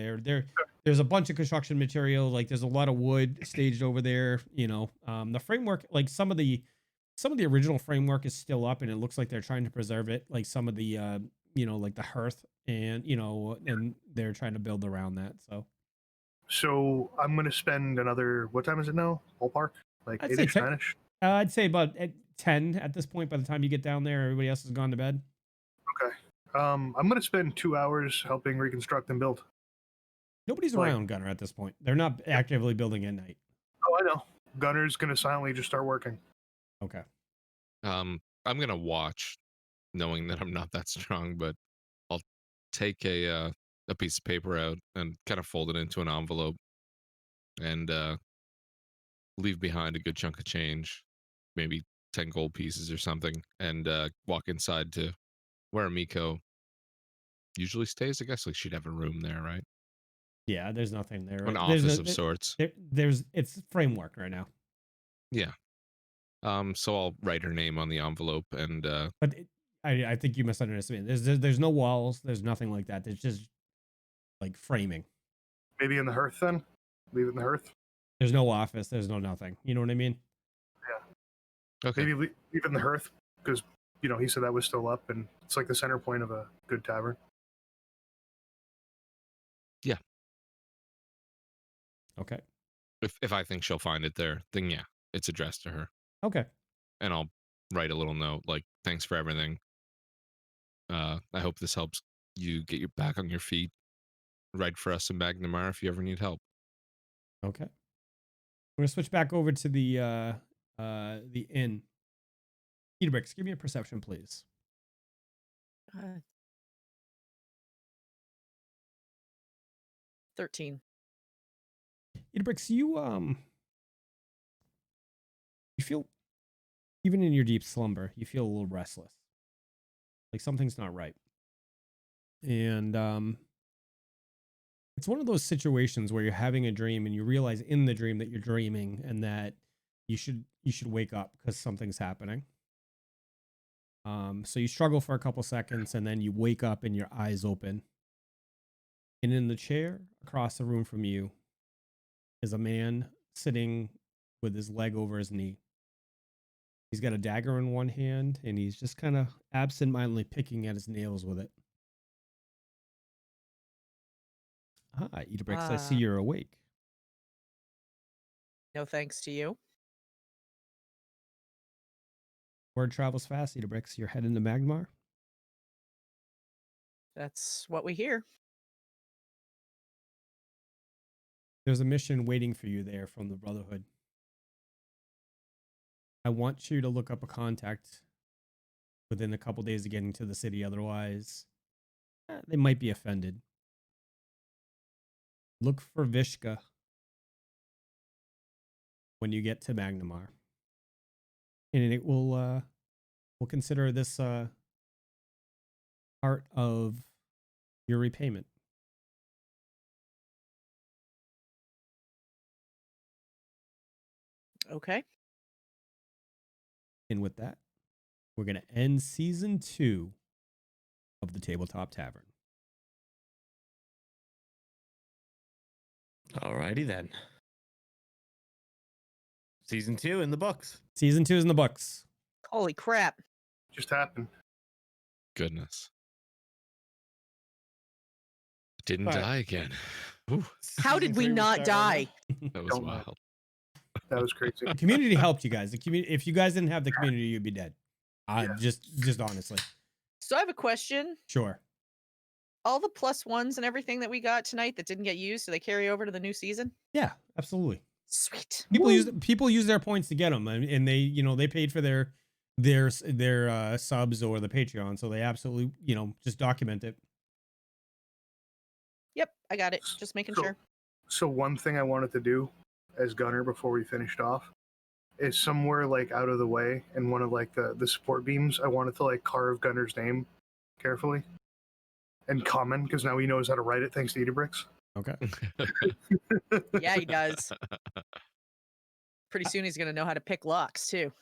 there's a bunch of construction material. Like there's a lot of wood staged over there. The framework, like some of the original framework is still up, and it looks like they're trying to preserve it. Like some of the like the hearth, and and they're trying to build around that. So I'm gonna spend another. What time is it now? Ballpark, like I'd say 8ish, 9ish. I'd say about 10 at this point. By the time you get down there, everybody else has gone to bed. Okay. I'm gonna spend 2 hours helping reconstruct and build. Nobody's around Gunnar at this point. They're not actively building at night. Oh, I know. Gunner's gonna silently just start working. Okay. I'm gonna watch, knowing that I'm not that strong, but I'll take a piece of paper out and kind of fold it into an envelope, and leave behind a good chunk of change, maybe 10 gold pieces or something, and walk inside to where Miko usually stays. I guess like she'd have a room there, right? Yeah, there's nothing there. An There's office of sorts. It's framework right now. Yeah. So I'll write her name on the envelope, and But I think you misunderstood me. There's no walls. There's nothing like that. There's just like framing. Maybe in the hearth then. Leave it in the hearth. There's no office. There's no nothing. You know what I mean? Yeah. okay. Maybe leave it in the hearth because he said that was still up, and it's like the center point of a good tavern. Yeah. Okay. If I think she'll find it there, then yeah, it's addressed to her. Okay. And I'll write a little note like, thanks for everything. I hope this helps you get your back on your feet. Write for us in Magnamar if you ever need help. Okay. We're gonna switch back over to the inn. Idabrix, give me a perception, please. 13. Idabrix, you feel, even in your deep slumber, you feel a little restless. Like something's not right. And it's one of those situations where you're having a dream and you realize in the dream that you're dreaming and that you should wake up because something's happening. So you struggle for a couple seconds and then you wake up and your eyes open. And in the chair across the room from you is a man sitting with his leg over his knee. He's got a dagger in one hand and he's just kind of absentmindedly picking at his nails with it. Hi, Idabrix, I see you're awake. No thanks to you. Word travels fast, Idabrix. You're heading to Magmar? That's what we hear. There's a mission waiting for you there from the Brotherhood. I want you to look up a contact within a couple days of getting to the city. Otherwise, they might be offended. Look for Vishka when you get to Magnamar. And it will we'll consider this part of your repayment. Okay. And with that, we're going to end season 2 of the Tabletop Tavern. Alrighty then. Season 2 in the books. Season 2 is in the books. Holy crap. Just happened. Goodness. Didn't All right. die again. Ooh, How did we not die? that was Don't know. wild. That was crazy. The community helped you guys. The community, if you guys didn't have the community, you'd be dead. Yeah. Just honestly. So I have a question. Sure. All the +1s and everything that we got tonight that didn't get used, do they carry over to the new season? Yeah, absolutely. Sweet. People use their points to get them, and they paid for their subs or the Patreon, so they absolutely just document it. Yep, I got it. Just making sure. So one thing I wanted to do as Gunnar before we finished off is somewhere like out of the way in one of like the support beams. I wanted to like carve Gunnar's name carefully and common because now he knows how to write it thanks to Idabrix. Okay. Yeah, he does. Pretty soon he's gonna know how to pick locks too.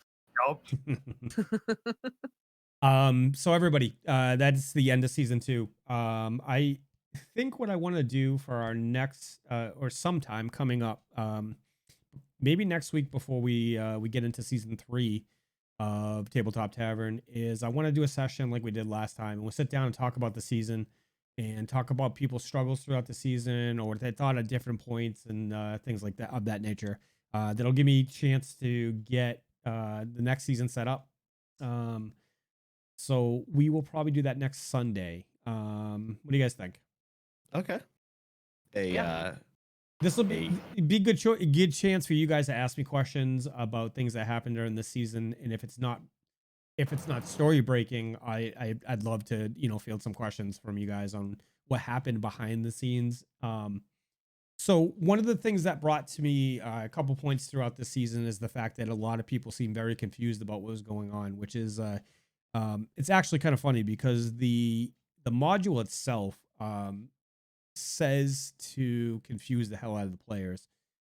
So everybody, that's the end of season 2. I think what I want to do for our next or sometime coming up, maybe next week before we get into season 3 of Tabletop Tavern, is I want to do a session like we did last time, and we'll sit down and talk about the season and talk about people's struggles throughout the season or what they thought at different points and things like that of that nature. That'll give me a chance to get the next season set up. So we will probably do that next Sunday. What do you guys think? Okay. This will be good chance for you guys to ask me questions about things that happened during the season, and if it's not story breaking, I'd love to field some questions from you guys on what happened behind the scenes. So one of the things that brought to me a couple points throughout the season is the fact that a lot of people seem very confused about what was going on, which is it's actually kind of funny because the module itself says to confuse the hell out of the players.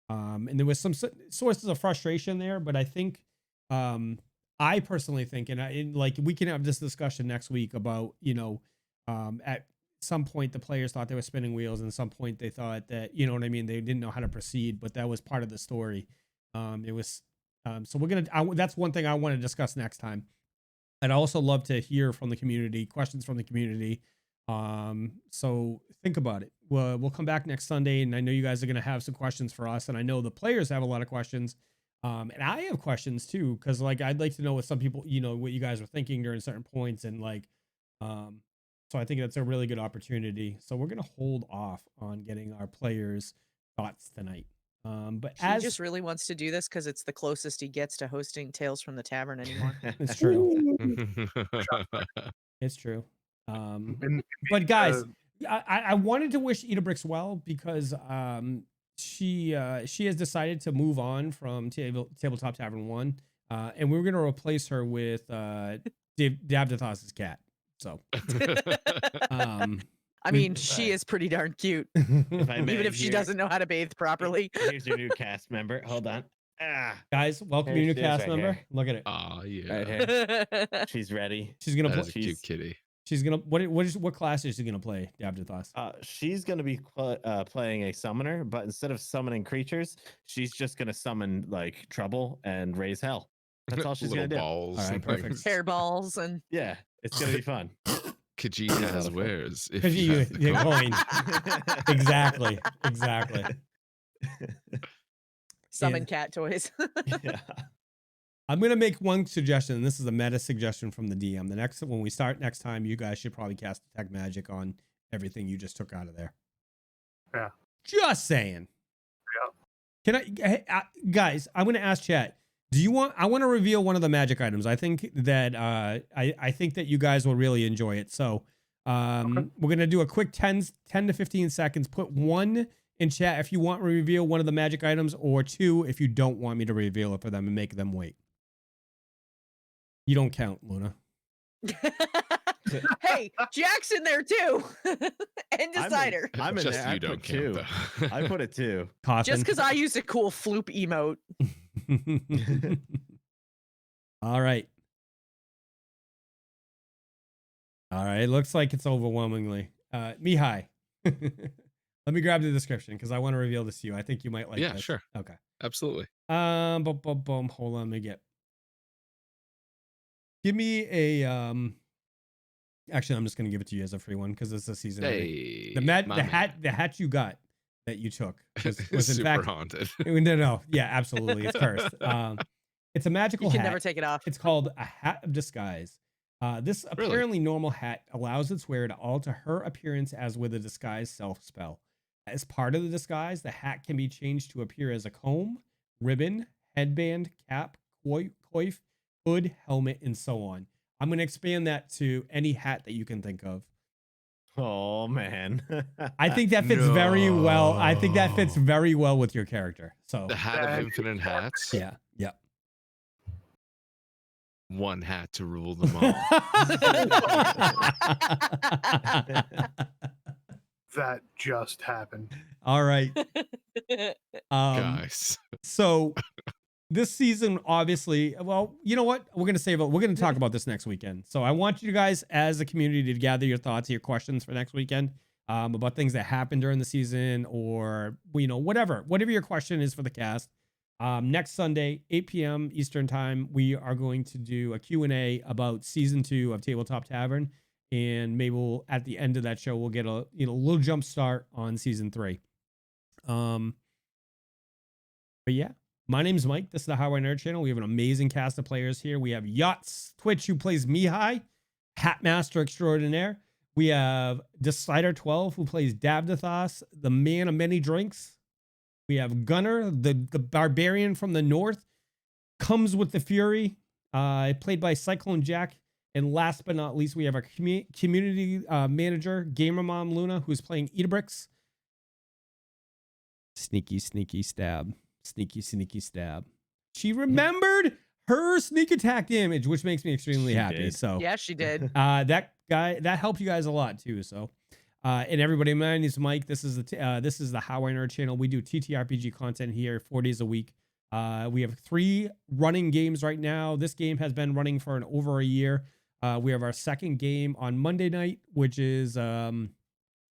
And there was some sources of frustration there, but I think I personally think, and we can have this discussion next week about, at some point the players thought they were spinning wheels, and at some point they thought that, they didn't know how to proceed, but that was part of the story. So that's one thing I want to discuss next time. I'd also love to hear from the community, questions from the community. So think about it. We'll come back next Sunday, and I know you guys are going to have some questions for us, and I know the players have a lot of questions. And I have questions too, because I'd like to know what some people, what you guys were thinking during certain points, and so I think that's a really good opportunity. So we're gonna hold off on getting our players' thoughts tonight. But he just really wants to do this because it's the closest he gets to hosting Tales from the Tavern anymore. It's true. It's true. But guys, I wanted to wish Idabrix well because she has decided to move on from Tabletop Tavern 1, and we're gonna replace her with Davdithas' cat. So I mean, she is pretty darn cute. Even if she doesn't know how to bathe properly. Here's your new cast member. Hold on. Guys, welcome your new cast member. Here. Look at it. Oh yeah. Right here. She's ready. She's gonna That play. is a cute kitty. She's gonna what class is she gonna play, Davdithas? She's gonna be playing a summoner, but instead of summoning creatures, she's just gonna summon trouble and raise hell. That's all she's gonna do. Balls. All right, perfect. Hairballs and Yeah, it's gonna be fun. Khajiit has wares. You're going. Exactly. summon cat toys. Yeah. I'm gonna make one suggestion. This is a meta suggestion from the DM. When we start next time, you guys should probably cast Detect Magic on everything you just took out of there. Yeah. Just saying. Yeah. Guys, I'm gonna ask chat. I want to reveal one of the magic items. I think that I think that you guys will really enjoy it. So we're gonna do a quick 10 to 15 seconds. Put 1 in chat if you want to reveal one of the magic items, or 2 if you don't want me to reveal it for them and make them wait. You don't count, Luna. Hey, Jack's in there too. And Decider. I'm in Just there. you don't count, though. I put it 2. Just because I used a cool floop emote. All right. Looks like it's overwhelmingly. Mihaly. Let me grab the description because I want to reveal this to you. I think you might like this. Yeah, sure. Okay. Absolutely. Hold on, let me give me a actually I'm just gonna give it to you as a free one because it's a season. Hey, the hat you got that you took was in super fact haunted. No, yeah, absolutely. It's cursed. It's a magical You can hat. never take it off. It's called a hat of disguise. This apparently normal hat allows its wearer to alter her appearance as with a disguise self spell. As part of the disguise, the hat can be changed to appear as a comb, ribbon, headband, cap, coif, hood, helmet, and so on. I'm going to expand that to any hat that you can think of. Oh man. I think that fits very well. I think that fits very well with your character. So The hat of infinite hats. yeah. One hat to rule them all. That just happened. All right. Guys. So this season, obviously, well, you know what? We're going to talk about this next weekend. So I want you guys as a community to gather your thoughts, your questions for next weekend, about things that happened during the season, or, whatever your question is for the cast. Next Sunday, 8 p.m. Eastern time, we are going to do a Q&A about season 2 of Tabletop Tavern. And maybe at the end of that show, we'll get a little jump start on season 3. But yeah, my name's Mike. This is the Highway Nerd Channel. We have an amazing cast of players here. We have YottsTwitch, who plays Mihaly, Hatmaster Extraordinaire. We have Decider12, who plays Davdithas, the man of many drinks. We have Gunnar, the Barbarian from the north, comes with the fury, played by Cyclone Jack. And last but not least, we have our community manager, Gamer Mom Luna, who's playing Idabrix. Sneaky stab. Sneaky stab. She remembered her sneak attack damage, which makes me extremely happy. So yeah, she did. That helped you guys a lot too. So, and everybody, my name is Mike. This is the How I Nerd Channel. We do TTRPG content here 4 days a week. We have 3 running games right now. This game has been running for over a year. We have our second game on Monday night, which is Neural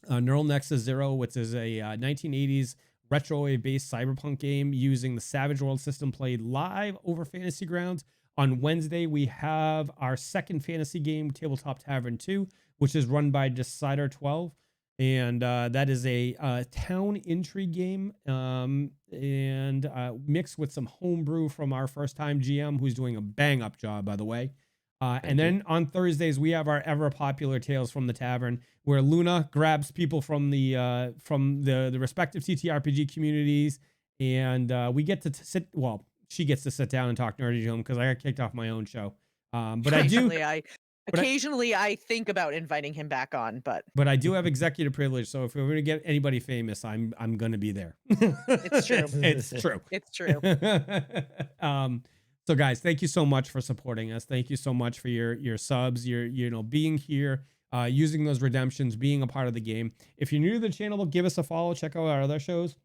Nexus Zero, which is a 1980s retro-based cyberpunk game using the Savage World system, played live over Fantasy Grounds. On Wednesday, we have our second fantasy game, Tabletop Tavern 2, which is run by Decider12. And that is a town intrigue game, and mixed with some homebrew from our first-time GM, who's doing a bang-up job, by the way. And then on Thursdays, we have our ever-popular Tales from the Tavern, where Luna grabs people from the respective TTRPG communities, and we get to sit. Well, she gets to sit down and talk nerdy to them because I got kicked off my own show. But Occasionally, I think about inviting him back on, but I do have executive privilege. So if we're going to get anybody famous, I'm going to be there. It's true. It's true. It's true. So guys, thank you so much for supporting us. Thank you so much for your subs, your being here, using those redemptions, being a part of the game. If you're new to the channel, give us a follow. Check out our other shows.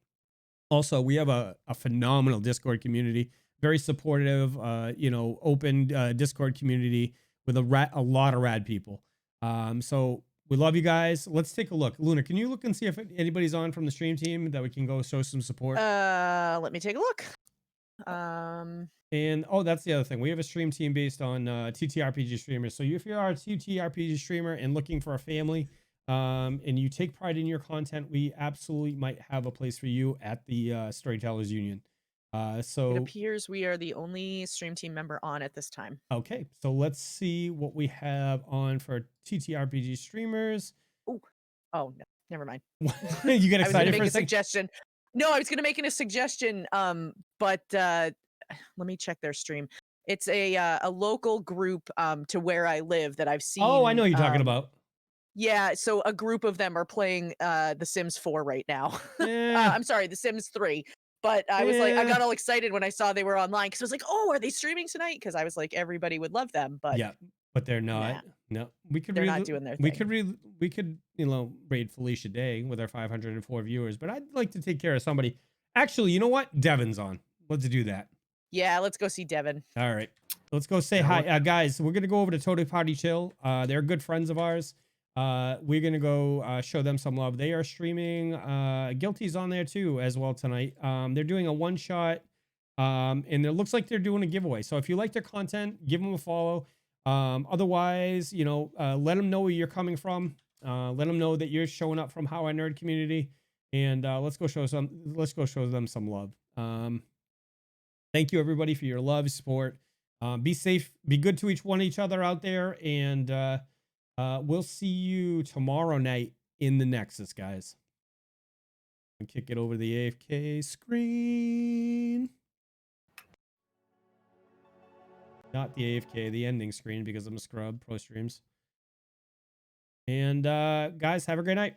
Also, we have a phenomenal Discord community, very supportive, open Discord community with a lot of rad people. So we love you guys. Let's take a look. Luna, can you look and see if anybody's on from the stream team that we can go show some support? Let me take a look. And that's the other thing. We have a stream team based on TTRPG streamers. So if you are a TTRPG streamer and looking for a family, and you take pride in your content, we absolutely might have a place for you at the Storytellers Union. So it appears we are the only stream team member on at this time. Okay, so let's see what we have on for TTRPG streamers. Oh no, never mind. You get excited for a suggestion? No, I was going to make a suggestion. But let me check their stream. It's a local group to where I live that I've seen. Oh, I know who you're talking about. Yeah, so a group of them are playing The Sims 4 right now. Yeah. I'm sorry, The Sims 3. But I was like, I got all excited when I saw they were online because I was like, oh, are they streaming tonight? Because I was like, everybody would love them. But yeah, but they're not. Nah, no, we could. They're not doing their thing. We could raid Felicia Day with our 504 viewers. But I'd like to take care of somebody. Actually, you know what? Devon's on. Let's do that. Yeah, let's go see Devon. All right, let's go say hi, guys. We're gonna go over to Total Party Chill. They're good friends of ours. We're gonna go show them some love. They are streaming. Guilty's on there too as well tonight. They're doing a one shot, and it looks like they're doing a giveaway. So if you like their content, give them a follow. Otherwise, let them know where you're coming from. Let them know that you're showing up from How I Nerd community, and let's go show them some love. Thank you everybody for your love, support. Be safe, be good to each other out there, and we'll see you tomorrow night in the Nexus, guys. And kick it over the AFK screen. Not the AFK, the ending screen because I'm a scrub. Pro streams. And guys, have a great night.